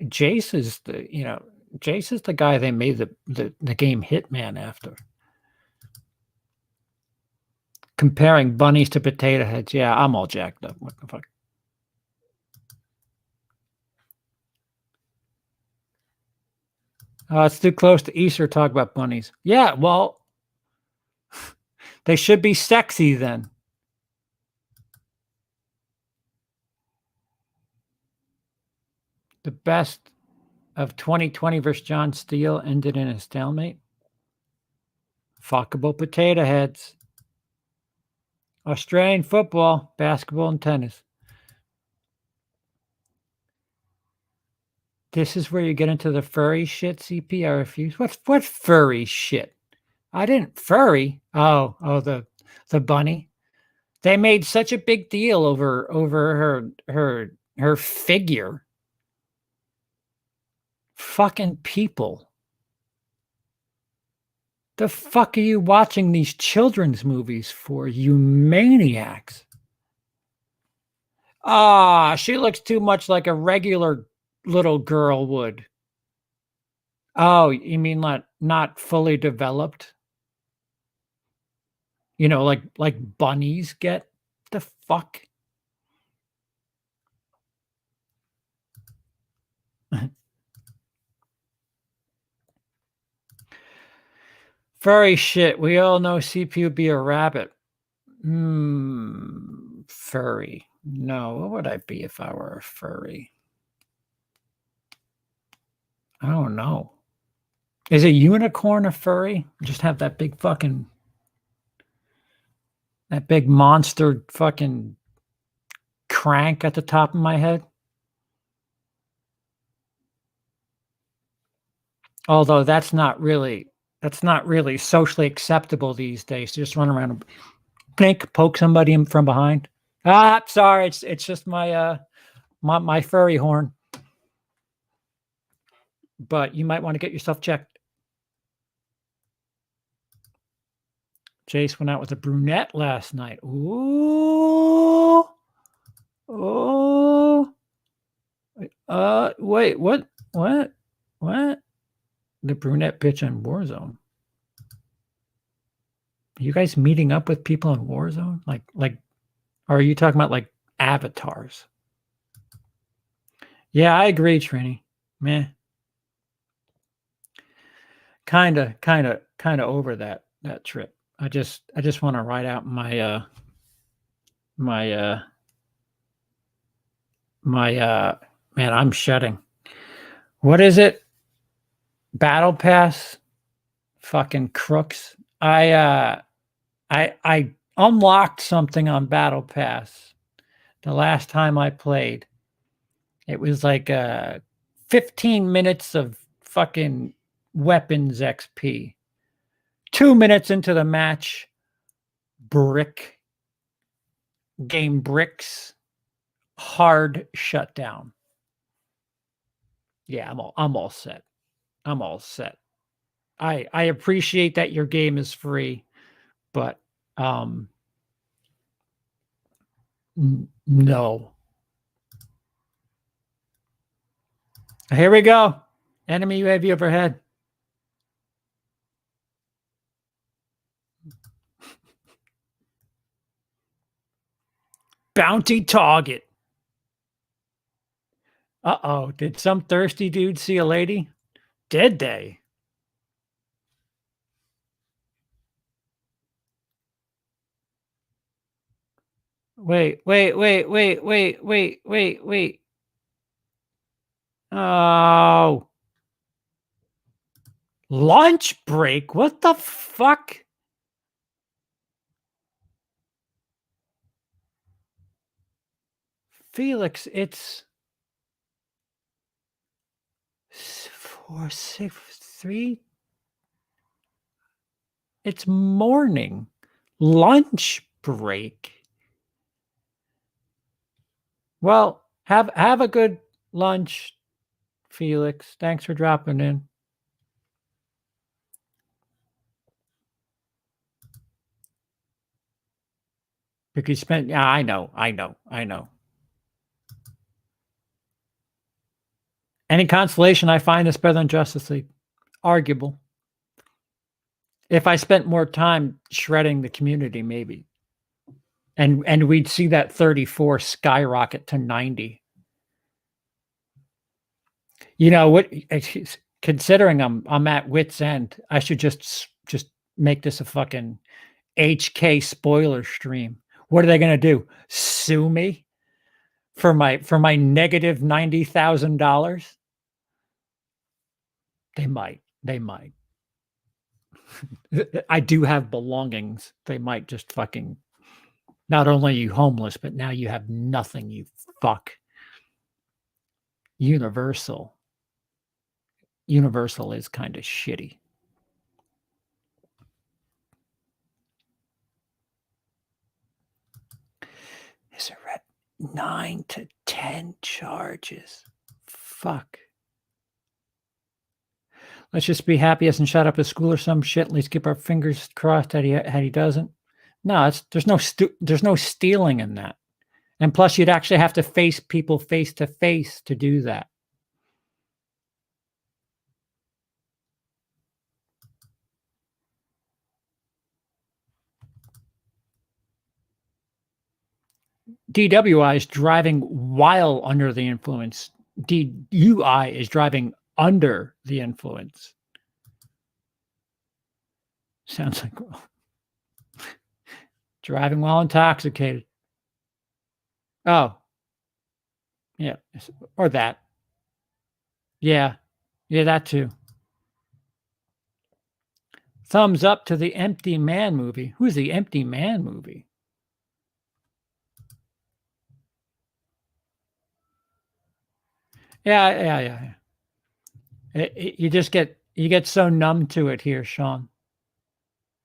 Jace is Jace is the guy they made the game Hitman after. Comparing bunnies to potato heads. Yeah, I'm all jacked up. What the fuck? It's too close to Easter to talk about bunnies. Yeah, well, they should be sexy then. The best of 2020 versus John Steele ended in a stalemate. Fuckable potato heads. Australian football, basketball, and tennis. This is where you get into the furry shit, CP. I refuse. What furry shit? I didn't furry. Oh, the bunny. They made such a big deal over her figure. Fucking people. The fuck are you watching these children's movies for, you maniacs? Ah, she looks too much like a regular little girl would. Oh, you mean not fully developed? You know, like bunnies get? The fuck? Furry shit. We all know CP would be a rabbit. Furry. No, what would I be if I were a furry? I don't know. Is a unicorn a furry? Just have that big monster fucking crank at the top of my head? Although that's not really socially acceptable these days to just run around and blink, poke somebody from behind. Ah, sorry, it's just my my furry horn. But you might want to get yourself checked. Jace went out with a brunette last night. Ooh. Oh. Wait, what? What? The brunette bitch on Warzone. you guys meeting up with people in Warzone? Like, or are you talking about like avatars? Yeah, I agree, Trini. Meh. Kinda over that trip. I just want to write out my man, I'm shedding. What is it? Battle Pass? Fucking crooks. I unlocked something on Battle Pass the last time I played. It was like 15 minutes of fucking weapons XP. 2 minutes into the match, game bricks, hard shutdown. Yeah, I'm all set. I'm all set. I appreciate that your game is free, but no. Here we go. Enemy UAV overhead. Bounty target. Uh-oh. Did some thirsty dude see a lady? Did they? Wait. Oh. Lunch break? What the fuck? Felix, it's 4, 6, 3. It's morning. Lunch break. Well, have a good lunch, Felix. Thanks for dropping in. Because yeah, I know. Any consolation, I find this better than Justice League. Arguable. If I spent more time shredding the community, maybe. And we'd see that 34 skyrocket to 90. You know what? Considering I'm at wit's end, I should just make this a fucking HK spoiler stream. What are they going to do? Sue me for my negative $90,000? They might. I do have belongings. They might just fucking. Not only are you homeless, but now you have nothing. You fuck. Universal is kind of shitty. Is it red? 9 to 10 charges. Fuck. Let's just be happy he hasn't shot up his school or some shit. Let's keep our fingers crossed that he doesn't. No, there's no stealing in that. And plus, you'd actually have to face people face to face to do that. DWI is driving while under the influence. DUI is driving under the influence. Sounds like driving while intoxicated. Oh, yeah, or that. Yeah, that too. Thumbs up to the Empty Man movie. Who's the Empty Man movie? Yeah. You get so numb to it here, Sean.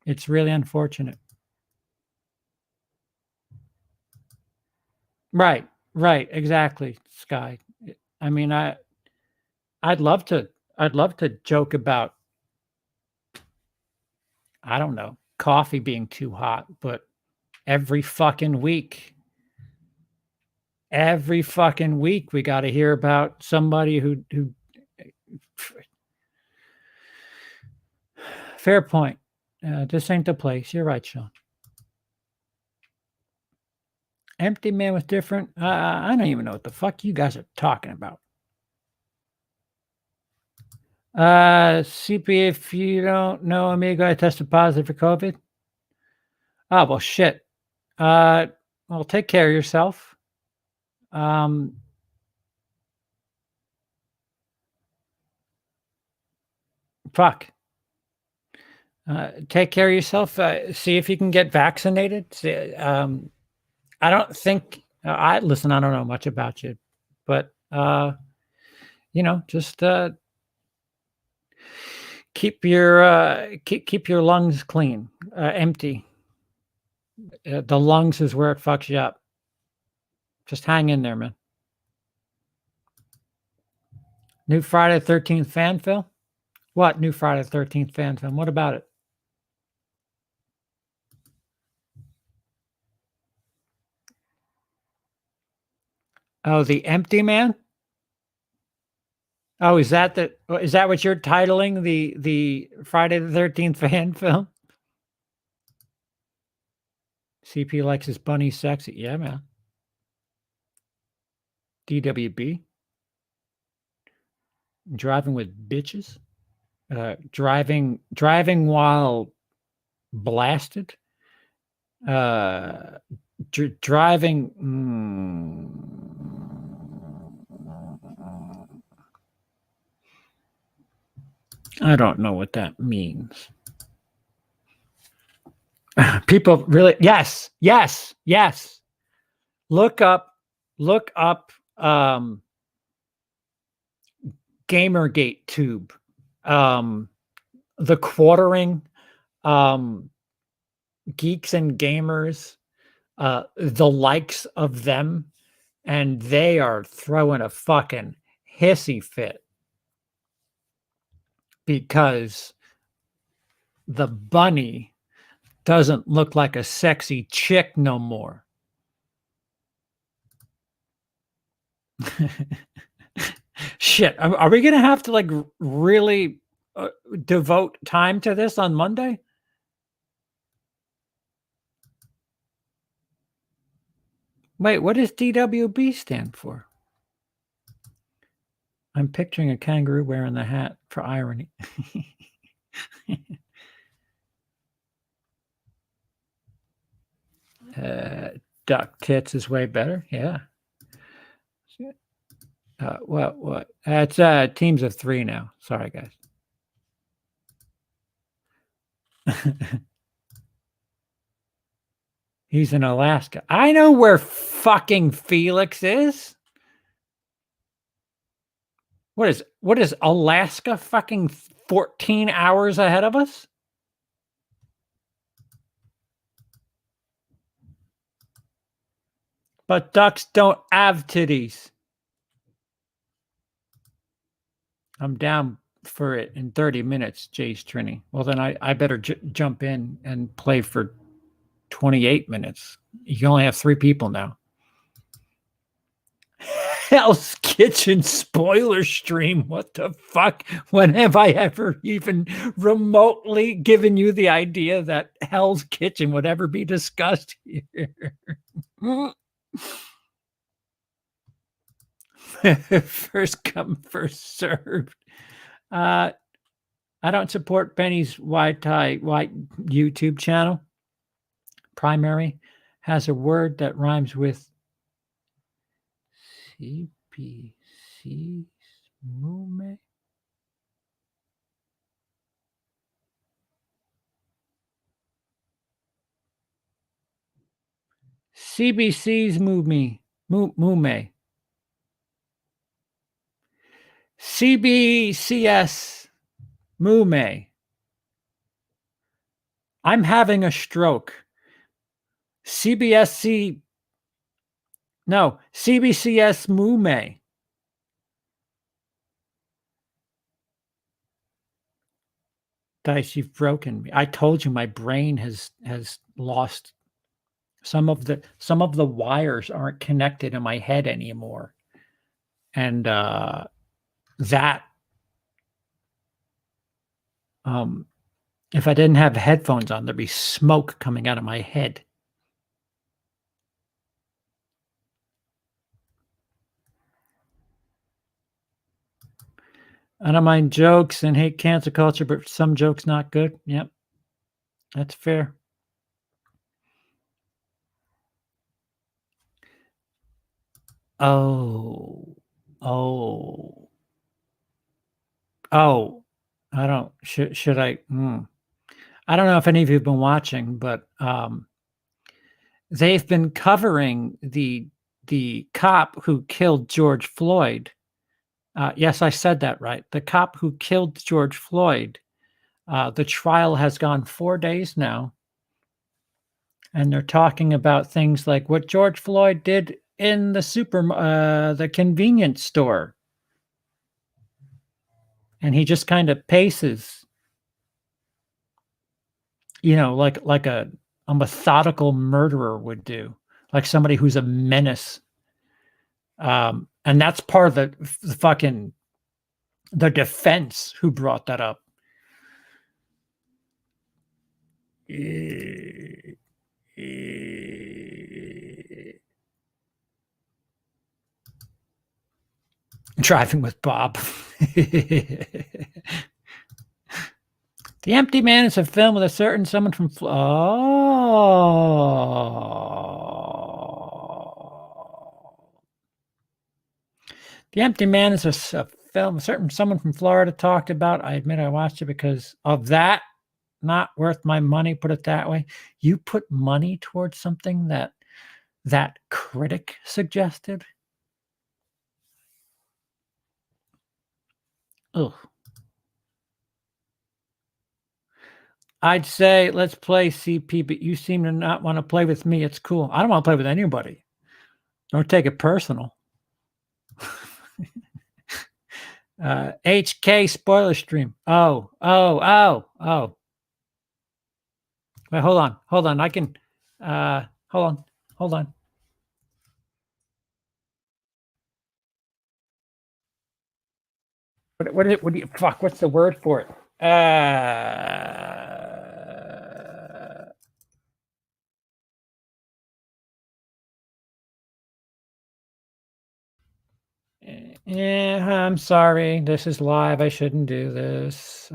It's really unfortunate. Right, exactly, Sky. I mean, I'd love to joke about, I don't know, coffee being too hot, but every fucking week we got to hear about somebody who fair point. This ain't the place. You're right, Sean. Empty Man was different. I don't even know what the fuck you guys are talking about. CP, if you don't know, amigo, I tested positive for COVID. Oh, well, shit. Well, take care of yourself. Fuck. Take care of yourself. See if you can get vaccinated. See, I don't think listen. I don't know much about you, but just keep your lungs clean, empty. The lungs is where it fucks you up. Just hang in there, man. New Friday the 13th fan film? What new Friday the 13th fan film? What about it? Oh, The Empty Man? Oh, is that what you're titling the Friday the 13th fan film? CP likes his bunny sexy. Yeah, man. DWB. Driving with bitches. Driving while blasted. Driving. I don't know what that means. People really, yes. Look up Gamergate tube. The quartering, geeks and gamers, the likes of them, and they are throwing a fucking hissy fit because the bunny doesn't look like a sexy chick no more. Shit, are we gonna have to like really devote time to this on Monday? Wait, what does DWB stand for? I'm picturing a kangaroo wearing the hat for irony. Duck tits is way better. Yeah. What? It's teams of 3 now. Sorry, guys. He's in Alaska. I know where fucking Felix is. What is Alaska fucking 14 hours ahead of us? But ducks don't have titties. I'm down for it in 30 minutes, Jay's Trini. Well, then I better jump in and play for 28 minutes. You can only have 3 people now. Hell's Kitchen spoiler stream. What the fuck? When have I ever even remotely given you the idea that Hell's Kitchen would ever be discussed here? First come, first served. I don't support Benny's white YouTube channel. Primary has a word that rhymes with CPC Mume. CBC's Mume. CBCS Mume. I'm having a stroke. CBCS Mume. Dice, you've broken me. I told you my brain has lost some of the wires aren't connected in my head anymore. And that If I didn't have headphones on, there'd be smoke coming out of my head. I don't mind jokes and hate cancel culture, but some jokes not good. Yep. That's fair. Oh. Oh. Oh. I don't should I I don't know if any of you have been watching, but they've been covering the cop who killed George Floyd. Yes, I said that right. The cop who killed George Floyd. The trial has gone 4 days now, and they're talking about things like what George Floyd did in the convenience store, and he just kind of paces, like a methodical murderer would do, like somebody who's a menace. And that's part of the fucking the defense who brought that up. Driving with Bob. The Empty Man is a film with a certain someone from The Empty Man is a film a certain someone from Florida talked about. I admit I watched it because of that. Not worth my money, put it that way. You put money towards something that critic suggested? Ugh. I'd say let's play CP, but you seem to not want to play with me. It's cool. I don't want to play with anybody. Don't take it personal. HK spoiler stream. Oh. Wait, hold on. I can hold on. What is it? What do you fuck? What's the word for it? Yeah, I'm sorry. This is live. I shouldn't do this.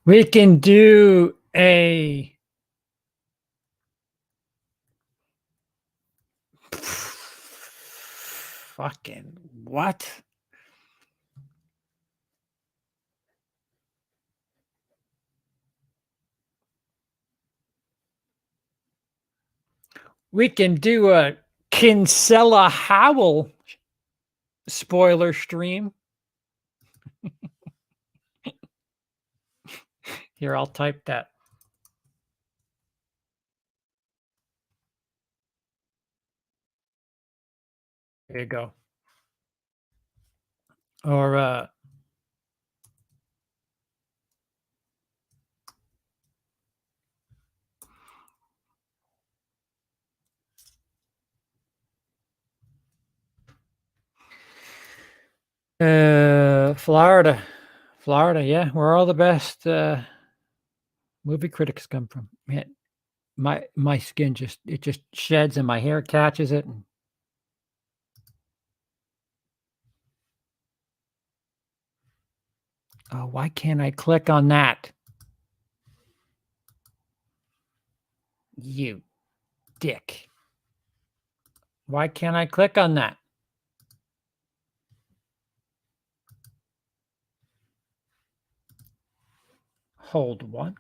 We can do a fucking what? We can do a Kinsella Howell spoiler stream. Here, I'll type that. There you go. Or Florida, yeah, where all the best movie critics come from. Man, my skin just sheds and my hair catches it. And oh, why can't I click on that? You dick. Why can't I click on that? Hold one.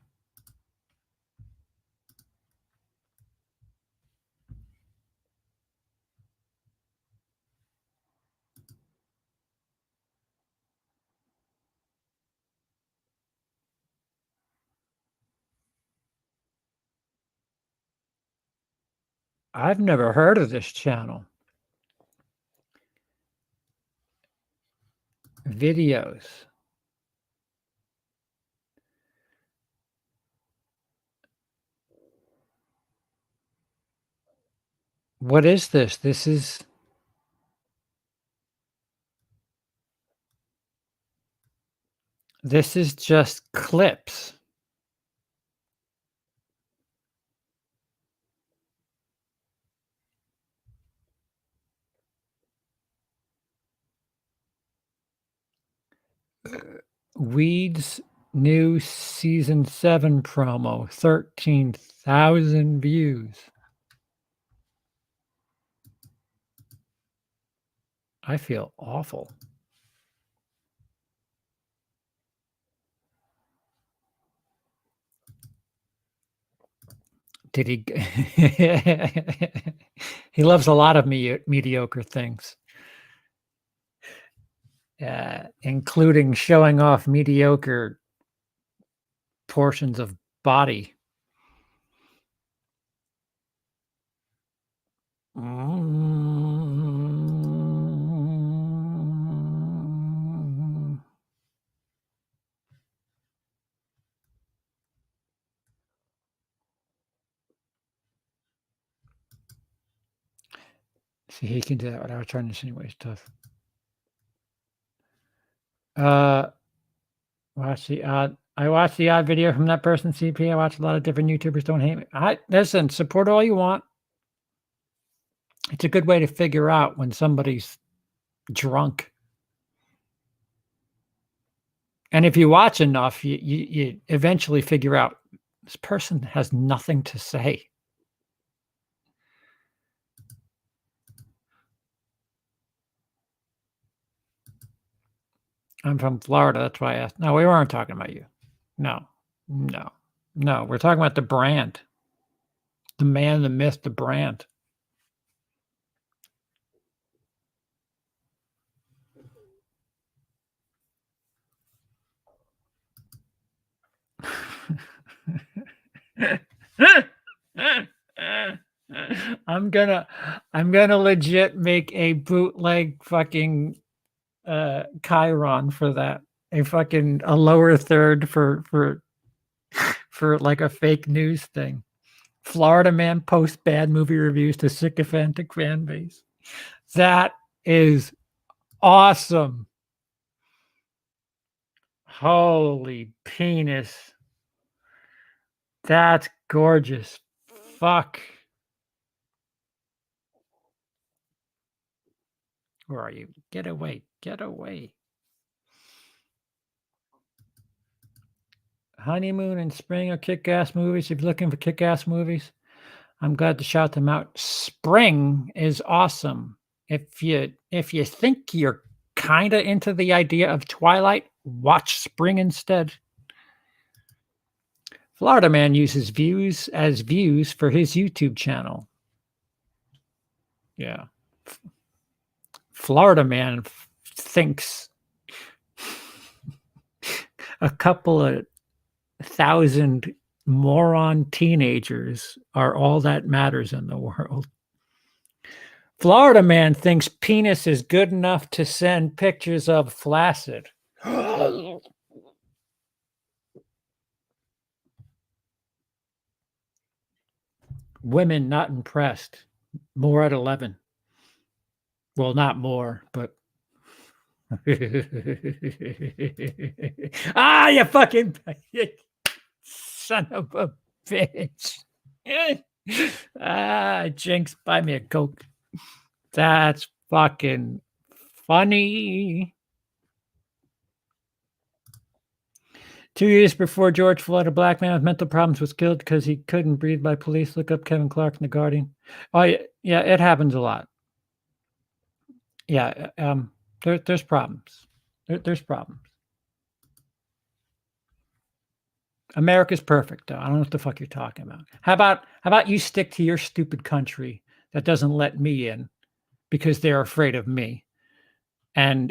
I've never heard of this channel. Videos. What is this? This is just clips. Weed's new season 7 promo, 13,000 views. I feel awful. Did he? He loves a lot of mediocre things, including showing off mediocre portions of body. See, he can do that without trying to insinuate stuff. Watch the odd. I watched the odd video from that person, CP. I watch a lot of different YouTubers. Don't hate me. Listen, support all you want. It's a good way to figure out when somebody's drunk. And if you watch enough, you eventually figure out this person has nothing to say. I'm from Florida. That's why I asked. No, we weren't talking about you. No. We're talking about the brand. The man, the myth, the brand. I'm gonna legit make a bootleg fucking Chiron for that. A lower third for like a fake news thing. Florida man posts bad movie reviews to sycophantic fan base. That is awesome. Holy penis. That's gorgeous. Fuck. Where are you? Get away. Get away. Honeymoon and Spring are kick-ass movies. If you're looking for kick-ass movies, I'm glad to shout them out. Spring is awesome. If you think you're kind of into the idea of Twilight, watch Spring instead. Florida man uses views as views for his YouTube channel. Yeah. Florida man thinks a couple of 1,000 moron teenagers are all that matters in the world. Florida man thinks penis is good enough to send pictures of flaccid. Women not impressed. More at 11. Well, not more, but you fucking son of a bitch. Jinx, buy me a Coke. That's fucking funny. 2 years before George Floyd, a black man with mental problems was killed because he couldn't breathe by police. Look up Kevin Clark in The Guardian. Oh, yeah, it happens a lot. Yeah, there's problems. There's problems. America's perfect, though. I don't know what the fuck you're talking about. How about you stick to your stupid country that doesn't let me in because they're afraid of me, and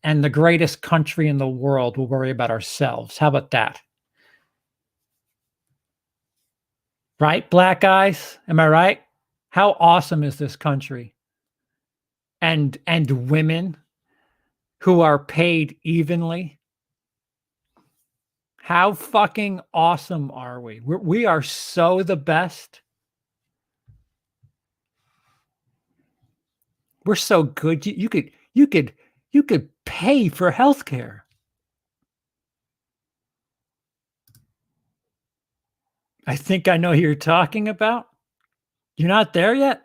the greatest country in the world will worry about ourselves. How about that? Right, black guys? Am I right? How awesome is this country? And women who are paid evenly. How fucking awesome are we? We are so the best. We're so good. You could pay for healthcare. I think I know who you're talking about. You're not there yet?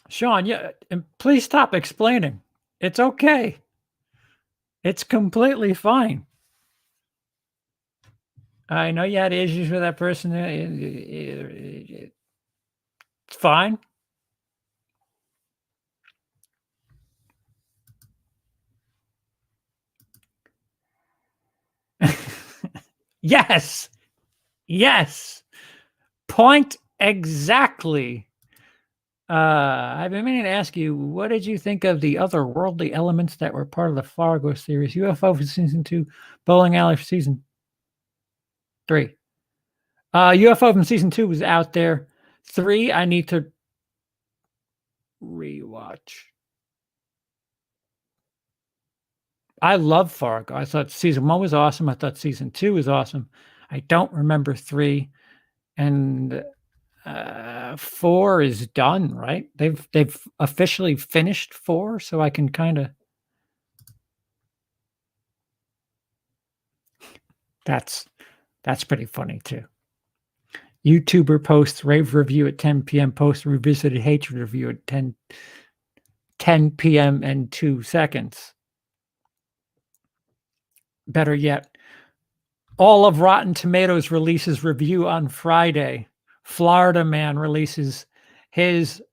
Sean, yeah, and please stop explaining. It's okay. It's completely fine. I know you had issues with that person. It's fine. Yes. Yes. Point exactly. I've been meaning to ask you, what did you think of the otherworldly elements that were part of the Fargo series? UFO for season 2, Bowling Alley for season 3. UFO from season 2 was out there. 3, I need to rewatch. I love Fargo. I thought season 1 was awesome. I thought season 2 was awesome. I don't remember 3, and 4 is done, right? They've officially finished 4, so I can kind of. That's pretty funny too. YouTuber posts rave review at 10 p.m. Post revisited hatred review at 10 p.m. and 2 seconds. Better yet, all of Rotten Tomatoes releases review on Friday. Florida Man releases his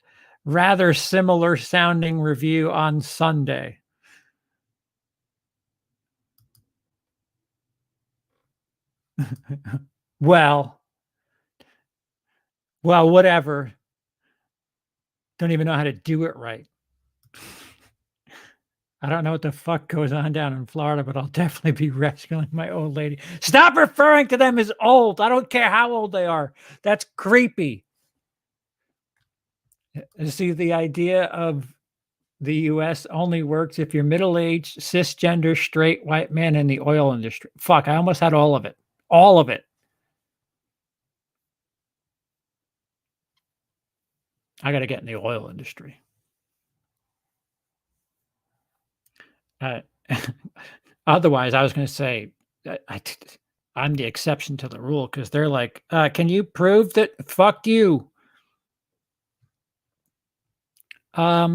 rather similar sounding review on Sunday. Well, whatever. Don't even know how to do it right. I don't know what the fuck goes on down in Florida, but I'll definitely be rescuing my old lady. Stop referring to them as old. I don't care how old they are. That's creepy. See, the idea of the US only works if you're middle-aged, cisgender, straight, white man in the oil industry. Fuck, I almost had all of it. All of it. I got to get in the oil industry. Otherwise, I was going to say, I'm the exception to the rule because they're like, can you prove that? Fuck you. Hi,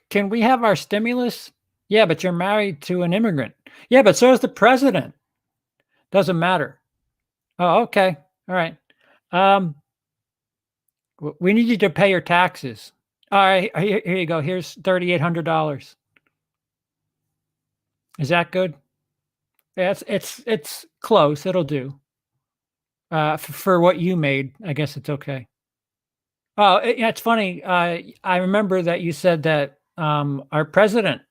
can we have our stimulus? Yeah, but you're married to an immigrant. Yeah, but so is the president. Doesn't matter. Oh, okay. All right. We need you to pay your taxes. All right, here you go. Here's $3,800. Is that good? Yeah, it's close. It'll do. For what you made, I guess it's okay. Oh, yeah, it's funny. I remember that you said that our president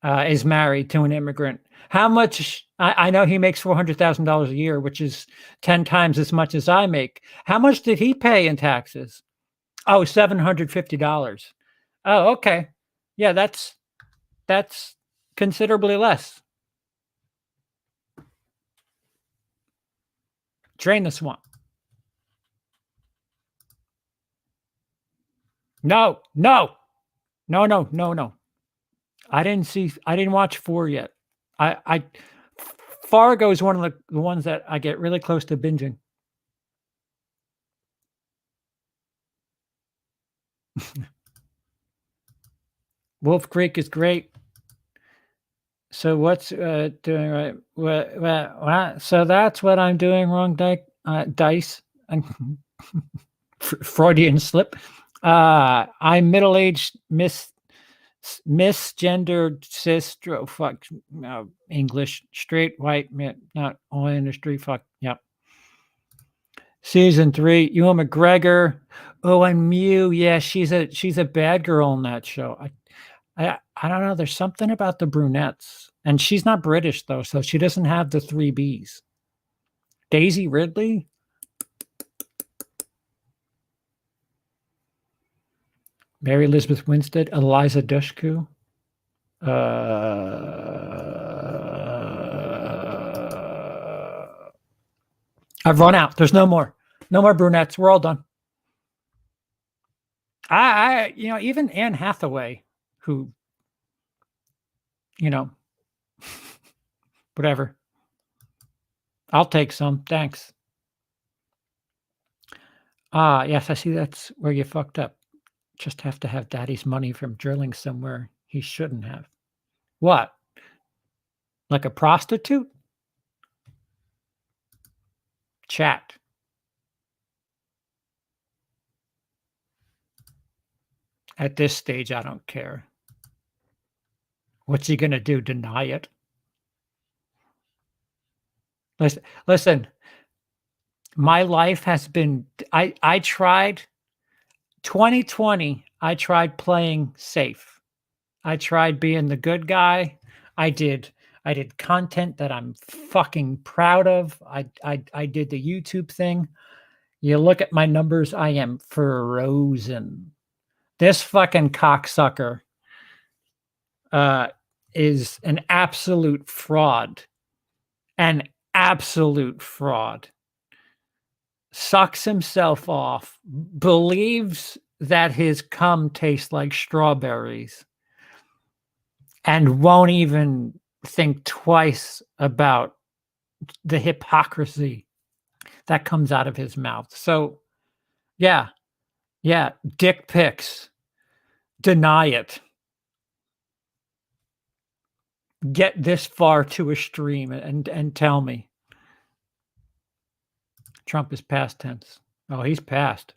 is married to an immigrant. How much? I know he makes $400,000 a year, which is 10 times as much as I make. How much did he pay in taxes? Oh, $750. Oh, okay. Yeah, that's considerably less. Drain the swamp. No. I didn't watch 4 yet. Fargo is one of the ones that I get really close to binging. Wolf Creek is great. So what's doing right? Well, so that's what I'm doing wrong, Dice. Freudian slip. I'm middle-aged, misgendered, cis, fuck, English, straight, white, not all industry, fuck, yep. Season 3, Ewan McGregor. Oh, and Mew, yeah, she's a bad girl in that show. I don't know. There's something about the brunettes, and she's not British though, so she doesn't have the 3 Bs. Daisy Ridley. Mary Elizabeth Winstead, Eliza Dushku. I've run out. There's no more. No more brunettes. We're all done. Even Anne Hathaway, who, whatever. I'll take some. Thanks. Yes, I see that's where you fucked up. Just have to have daddy's money from drilling somewhere he shouldn't have. What? Like a prostitute? Chat. At this stage, I don't care. What's he going to do? Deny it? Listen, my life has been, I tried, 2020, I tried playing safe. I tried being the good guy. I did content that I'm fucking proud of. I did the YouTube thing. You look at my numbers, I am frozen. This fucking cocksucker is an absolute fraud. An absolute fraud. Sucks himself off, believes that his cum tastes like strawberries, and won't even think twice about the hypocrisy that comes out of his mouth. So, yeah, dick pics. Deny it. Get this far to a stream and tell me. Trump is past tense. Oh, he's past.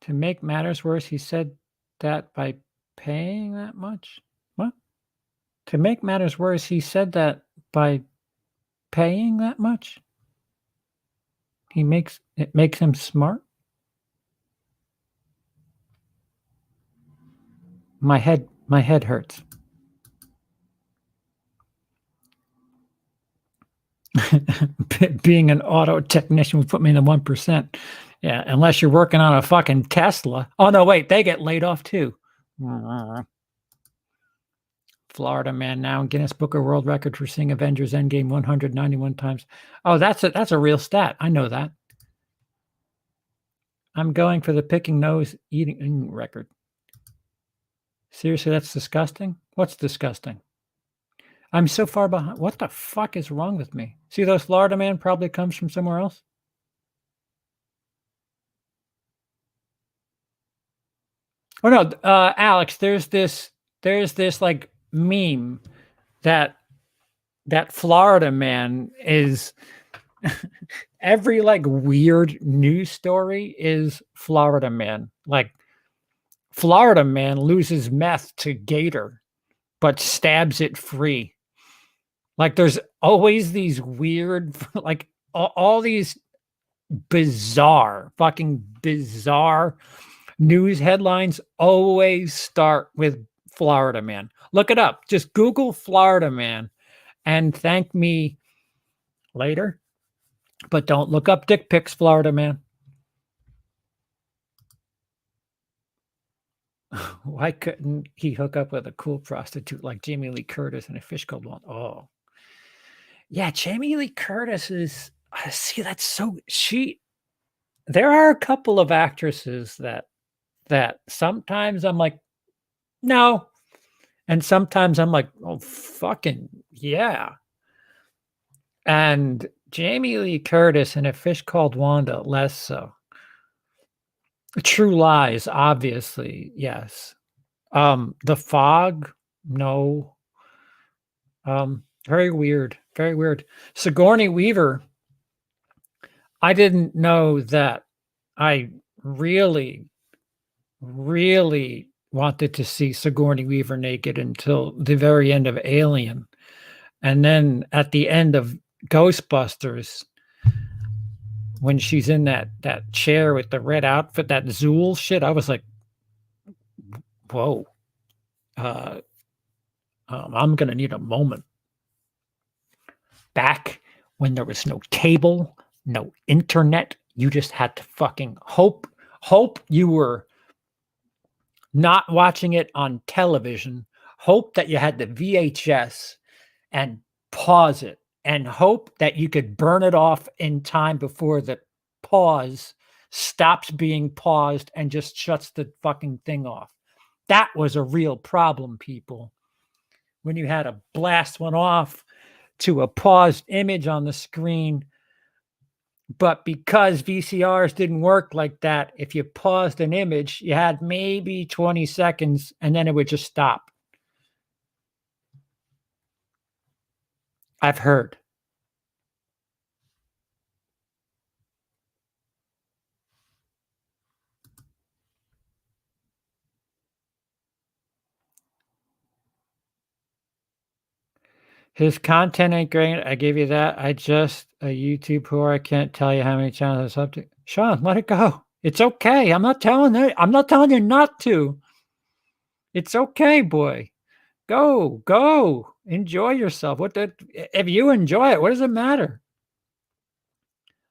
To make matters worse, he said that by paying that much? What? To make matters worse, he said that by paying that much? It makes him smart? My head hurts. Being an auto technician would put me in the 1%. Yeah, unless you're working on a fucking Tesla. Oh, no, wait, they get laid off too. Florida man now in Guinness Book of World Records for seeing Avengers Endgame 191 times. Oh, that's a real stat. I know that. I'm going for the picking nose eating record. Seriously, that's disgusting? What's disgusting? I'm so far behind. What the fuck is wrong with me? See, those Florida man probably comes from somewhere else. Oh no, Alex, there's this like meme that Florida man is every like weird news story is Florida man. Like Florida man loses meth to gator, but stabs it free. Like there's always these weird, like all these fucking bizarre news headlines always start with Florida man. Look it up. Just Google Florida man and thank me later. But don't look up dick pics, Florida man. Why couldn't he hook up with a cool prostitute like Jamie Lee Curtis in A Fish Called Wanda? Oh. Yeah, Jamie Lee Curtis is, see, that's so, there are a couple of actresses that sometimes I'm like, no. And sometimes I'm like, oh, fucking yeah. And Jamie Lee Curtis in A Fish Called Wanda, less so. True Lies, obviously, yes. The Fog, no. Very weird. Very weird. Sigourney Weaver, I didn't know that I really, really wanted to see Sigourney Weaver naked until the very end of Alien. And then at the end of Ghostbusters, when she's in that chair with the red outfit, that Zool shit, I was like, whoa. I'm going to need a moment. Back when there was no cable, no internet, you just had to fucking hope you were not watching it on television, hope that you had the VHS and pause it and hope that you could burn it off in time before the pause stops being paused and just shuts the fucking thing off. That was a real problem, people. When you had to blast one off to a paused image on the screen. But because VCRs didn't work like that, if you paused an image, you had maybe 20 seconds and then it would just stop. I've heard. His content ain't great. I give you that. I just a YouTube whore. I can't tell you how many channels it's up to. Sean, let it go. It's okay. I'm not telling you not to. It's okay, boy. Go. Enjoy yourself. If you enjoy it, what does it matter?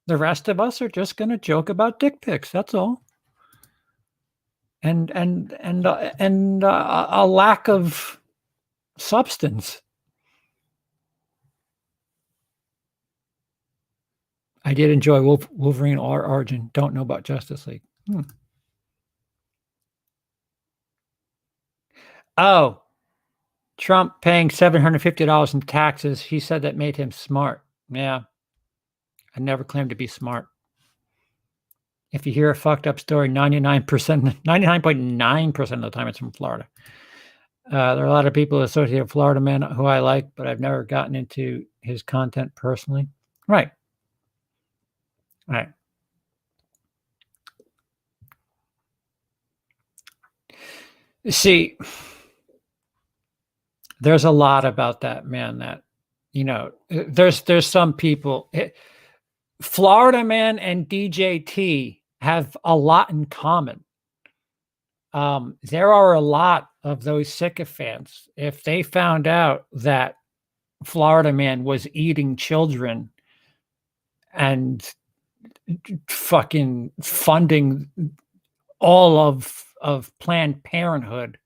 The rest of us are just going to joke about dick pics. That's all. And a lack of substance. I did enjoy Wolverine or Origin. Don't know about Justice League. Oh, Trump paying $750 in taxes. He said that made him smart. Yeah. I never claimed to be smart. If you hear a fucked up story, 99.9% of the time it's from Florida. There are a lot of people associated with Florida man who I like, but I've never gotten into his content personally. Right. See, there's a lot about that, man, that, there's some people, Florida man and DJT have a lot in common. There are a lot of those sycophants. If they found out that Florida man was eating children and fucking funding all of Planned Parenthood,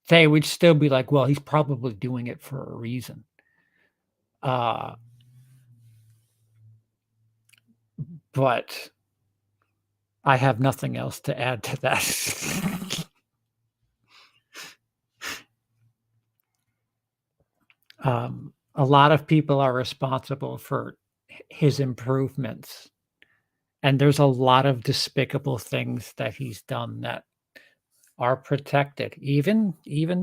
they would still be like, well, he's probably doing it for a reason. But I have nothing else to add to that. A lot of people are responsible for his improvements. And there's a lot of despicable things that he's done that are protected. Even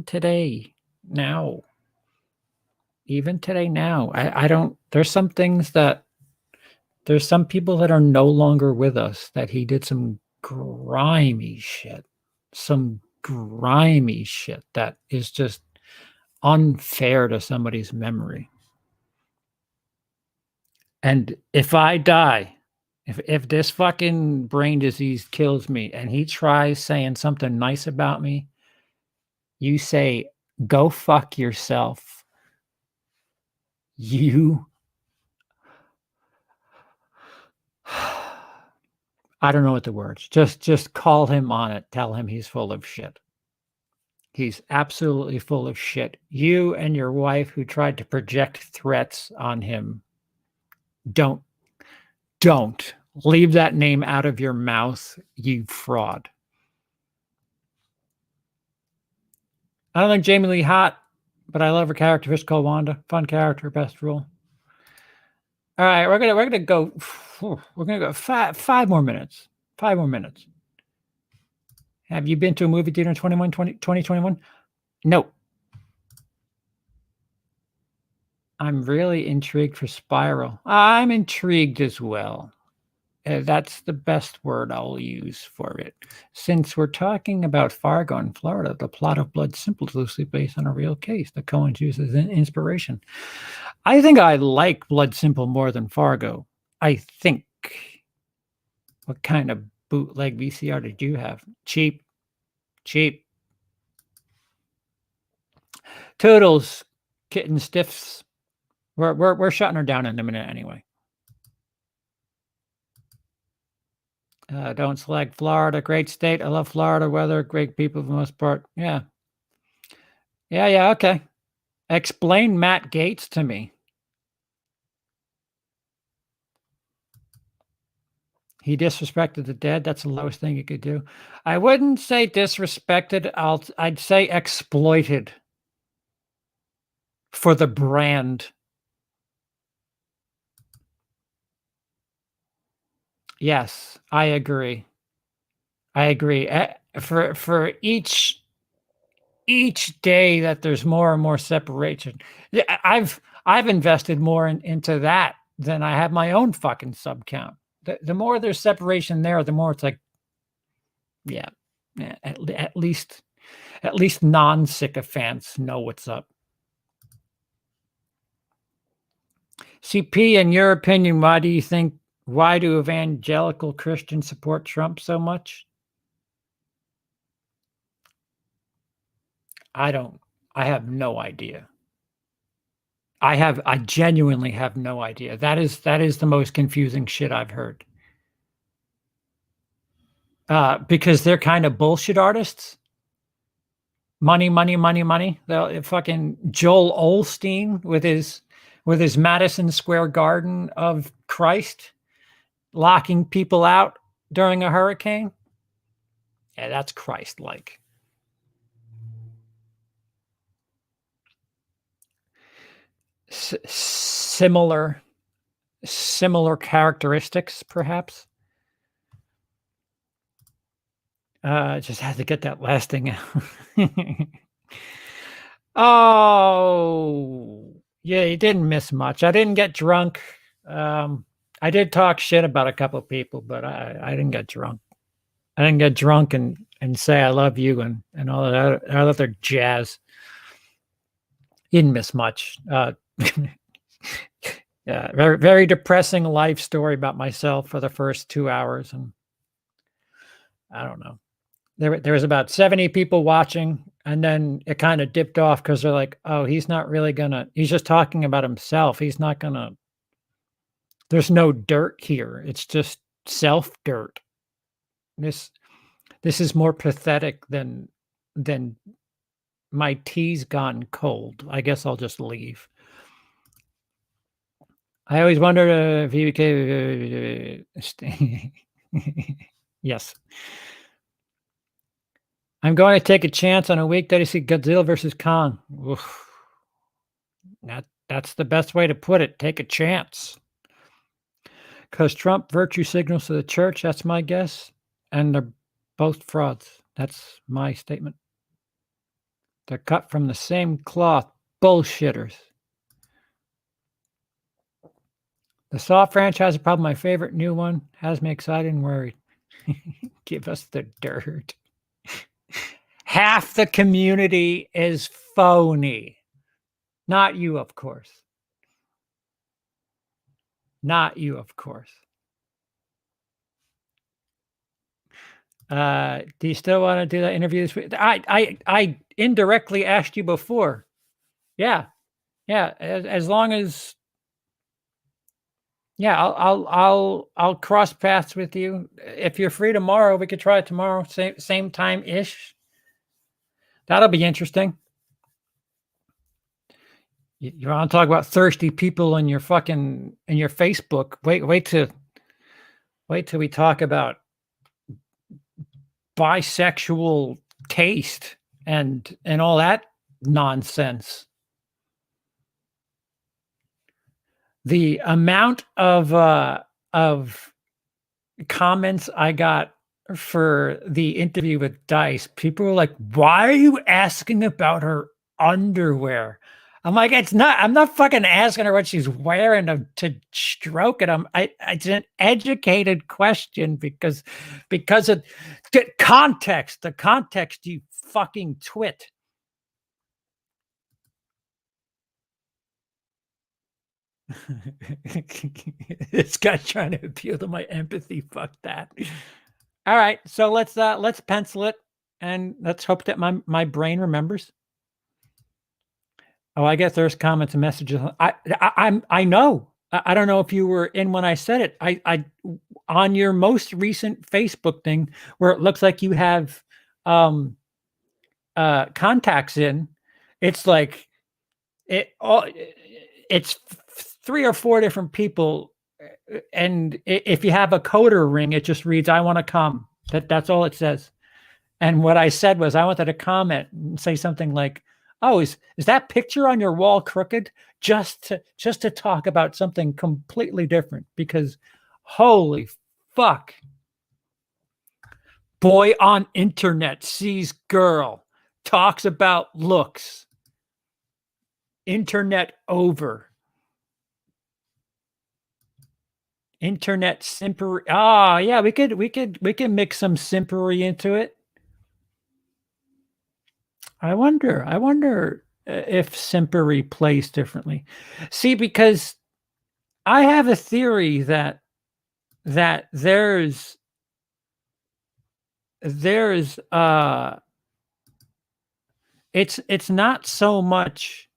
today, now. Even today, now. I don't, there's some things that, there's some people that are no longer with us that he did some grimy shit. Some grimy shit that is just unfair to somebody's memory. And if I die, if this fucking brain disease kills me and he tries saying something nice about me, you say, go fuck yourself. You, I don't know what the words, just call him on it. Tell him he's full of shit. He's absolutely full of shit. You and your wife who tried to project threats on him, don't leave that name out of your mouth, you fraud. I don't think Jamie Lee hot, but I love her character. Fish called Wanda. Fun character, best rule. All right, we're gonna go. We're gonna go 5 more minutes. 5 more minutes. Have you been to a movie theater in 2021? No. I'm really intrigued for Spiral. I'm intrigued as well. That's the best word I'll use for it. Since we're talking about Fargo in Florida, the plot of Blood Simple is loosely based on a real case that Coen uses as inspiration. I think I like Blood Simple more than Fargo. I think. What kind of bootleg VCR did you have? Cheap. Toodles, kitten stiffs. We're shutting her down in a minute anyway. Don't select Florida. Great state. I love Florida weather. Great people for the most part. Yeah. Yeah, okay. Explain Matt Gaetz to me. He disrespected the dead. That's the lowest thing you could do. I wouldn't say disrespected. I'd say exploited for the brand. Yes, I agree. I agree. For each day that there's more and more separation. Yeah, I've invested more into that than I have my own fucking sub count. The more there's separation there, the more it's like, yeah, at least non-sycophants know what's up. CP, in your opinion, why do evangelical Christians support Trump so much? I have no idea. I genuinely have no idea. That is the most confusing shit I've heard. Because they're kind of bullshit artists. Money, money, money, money. The fucking Joel Osteen with his Madison Square Garden of Christ locking people out during a hurricane. Yeah, that's Christ-like. Similar characteristics, perhaps. Just had to get that last thing out. Oh, yeah, you didn't miss much. I didn't get drunk. I did talk shit about a couple of people, but I didn't get drunk. I didn't get drunk and say I love you and all that other jazz. You didn't miss much. Yeah, very, very depressing life story about myself for the first 2 hours, and I don't know. There was about 70 people watching, and then it kind of dipped off because they're like, "Oh, he's not really gonna. He's just talking about himself. He's not gonna. There's no dirt here. It's just self dirt. This is more pathetic than my tea's gone cold. I guess I'll just leave." I always wondered if he became. Yes. I'm going to take a chance on a weekday to see Godzilla versus Kong. Oof. That's the best way to put it. Take a chance. Because Trump virtue signals to the church, that's my guess. And they're both frauds. That's my statement. They're cut from the same cloth. Bullshitters. The Saw franchise is probably my favorite new one. Has me excited and worried. Give us the dirt. Half the community is phony. Not you, of course. Not you, of course. Do you still want to do that interview this week? I indirectly asked you before. Yeah. As long as, yeah, I'll cross paths with you. If you're free tomorrow, we could try it tomorrow, same time ish. That'll be interesting. You want to talk about thirsty people in your Facebook? Wait till we talk about bisexual taste and all that nonsense. The amount of comments I got for the interview with Dice, people were like, "Why are you asking about her underwear?" I'm like, I'm not fucking asking her what she's wearing to stroke it. It's an educated question because of the context, you fucking twit. This guy trying to appeal to my empathy. Fuck that. All right, so let's pencil it and let's hope that my brain remembers. Oh, I guess there's comments and messages. I know. I don't know if you were in when I said it. I on your most recent Facebook thing where it looks like you have contacts in, It's like it's 3 or 4 different people, and if you have a coder ring, it just reads, "I want to come." That's all it says. And what I said was, I wanted to comment and say something like, "Oh, is that picture on your wall crooked?" Just to talk about something completely different, because holy fuck. Boy on internet sees girl, talks about looks. Internet over. Internet simpery. Ah, yeah, we can mix some simpery into it. I wonder if simpery plays differently. See, because I have a theory that there's it's not so much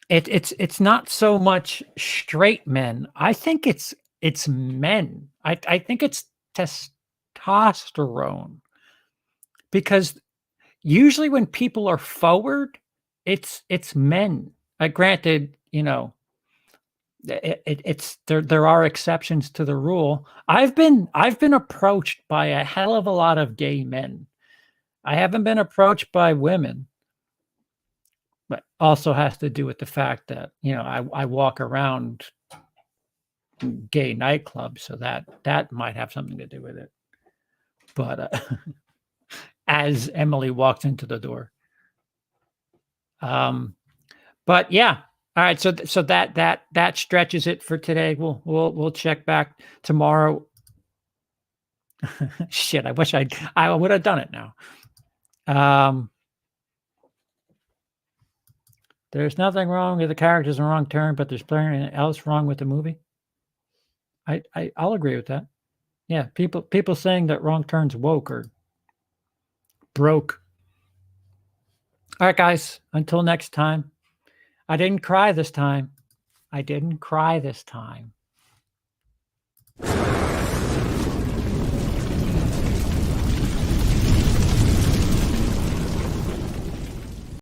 it's not so much straight men. I think it's men. I think it's testosterone, because usually when people are forward, it's men. Granted, it's there are exceptions to the rule. I've been approached by a hell of a lot of gay men. I haven't been approached by women, but also has to do with the fact that I walk around gay nightclubs, so that might have something to do with it. But as Emily walks into the door, but yeah. All right, so that stretches it for today. We'll check back tomorrow. Shit, I wish I would have done it now. There's nothing wrong with the characters in Wrong Turn, but there's plenty else wrong with the movie. I'll agree with that. Yeah, people saying that Wrong Turn's woke or broke. All right, guys. Until next time. I didn't cry this time.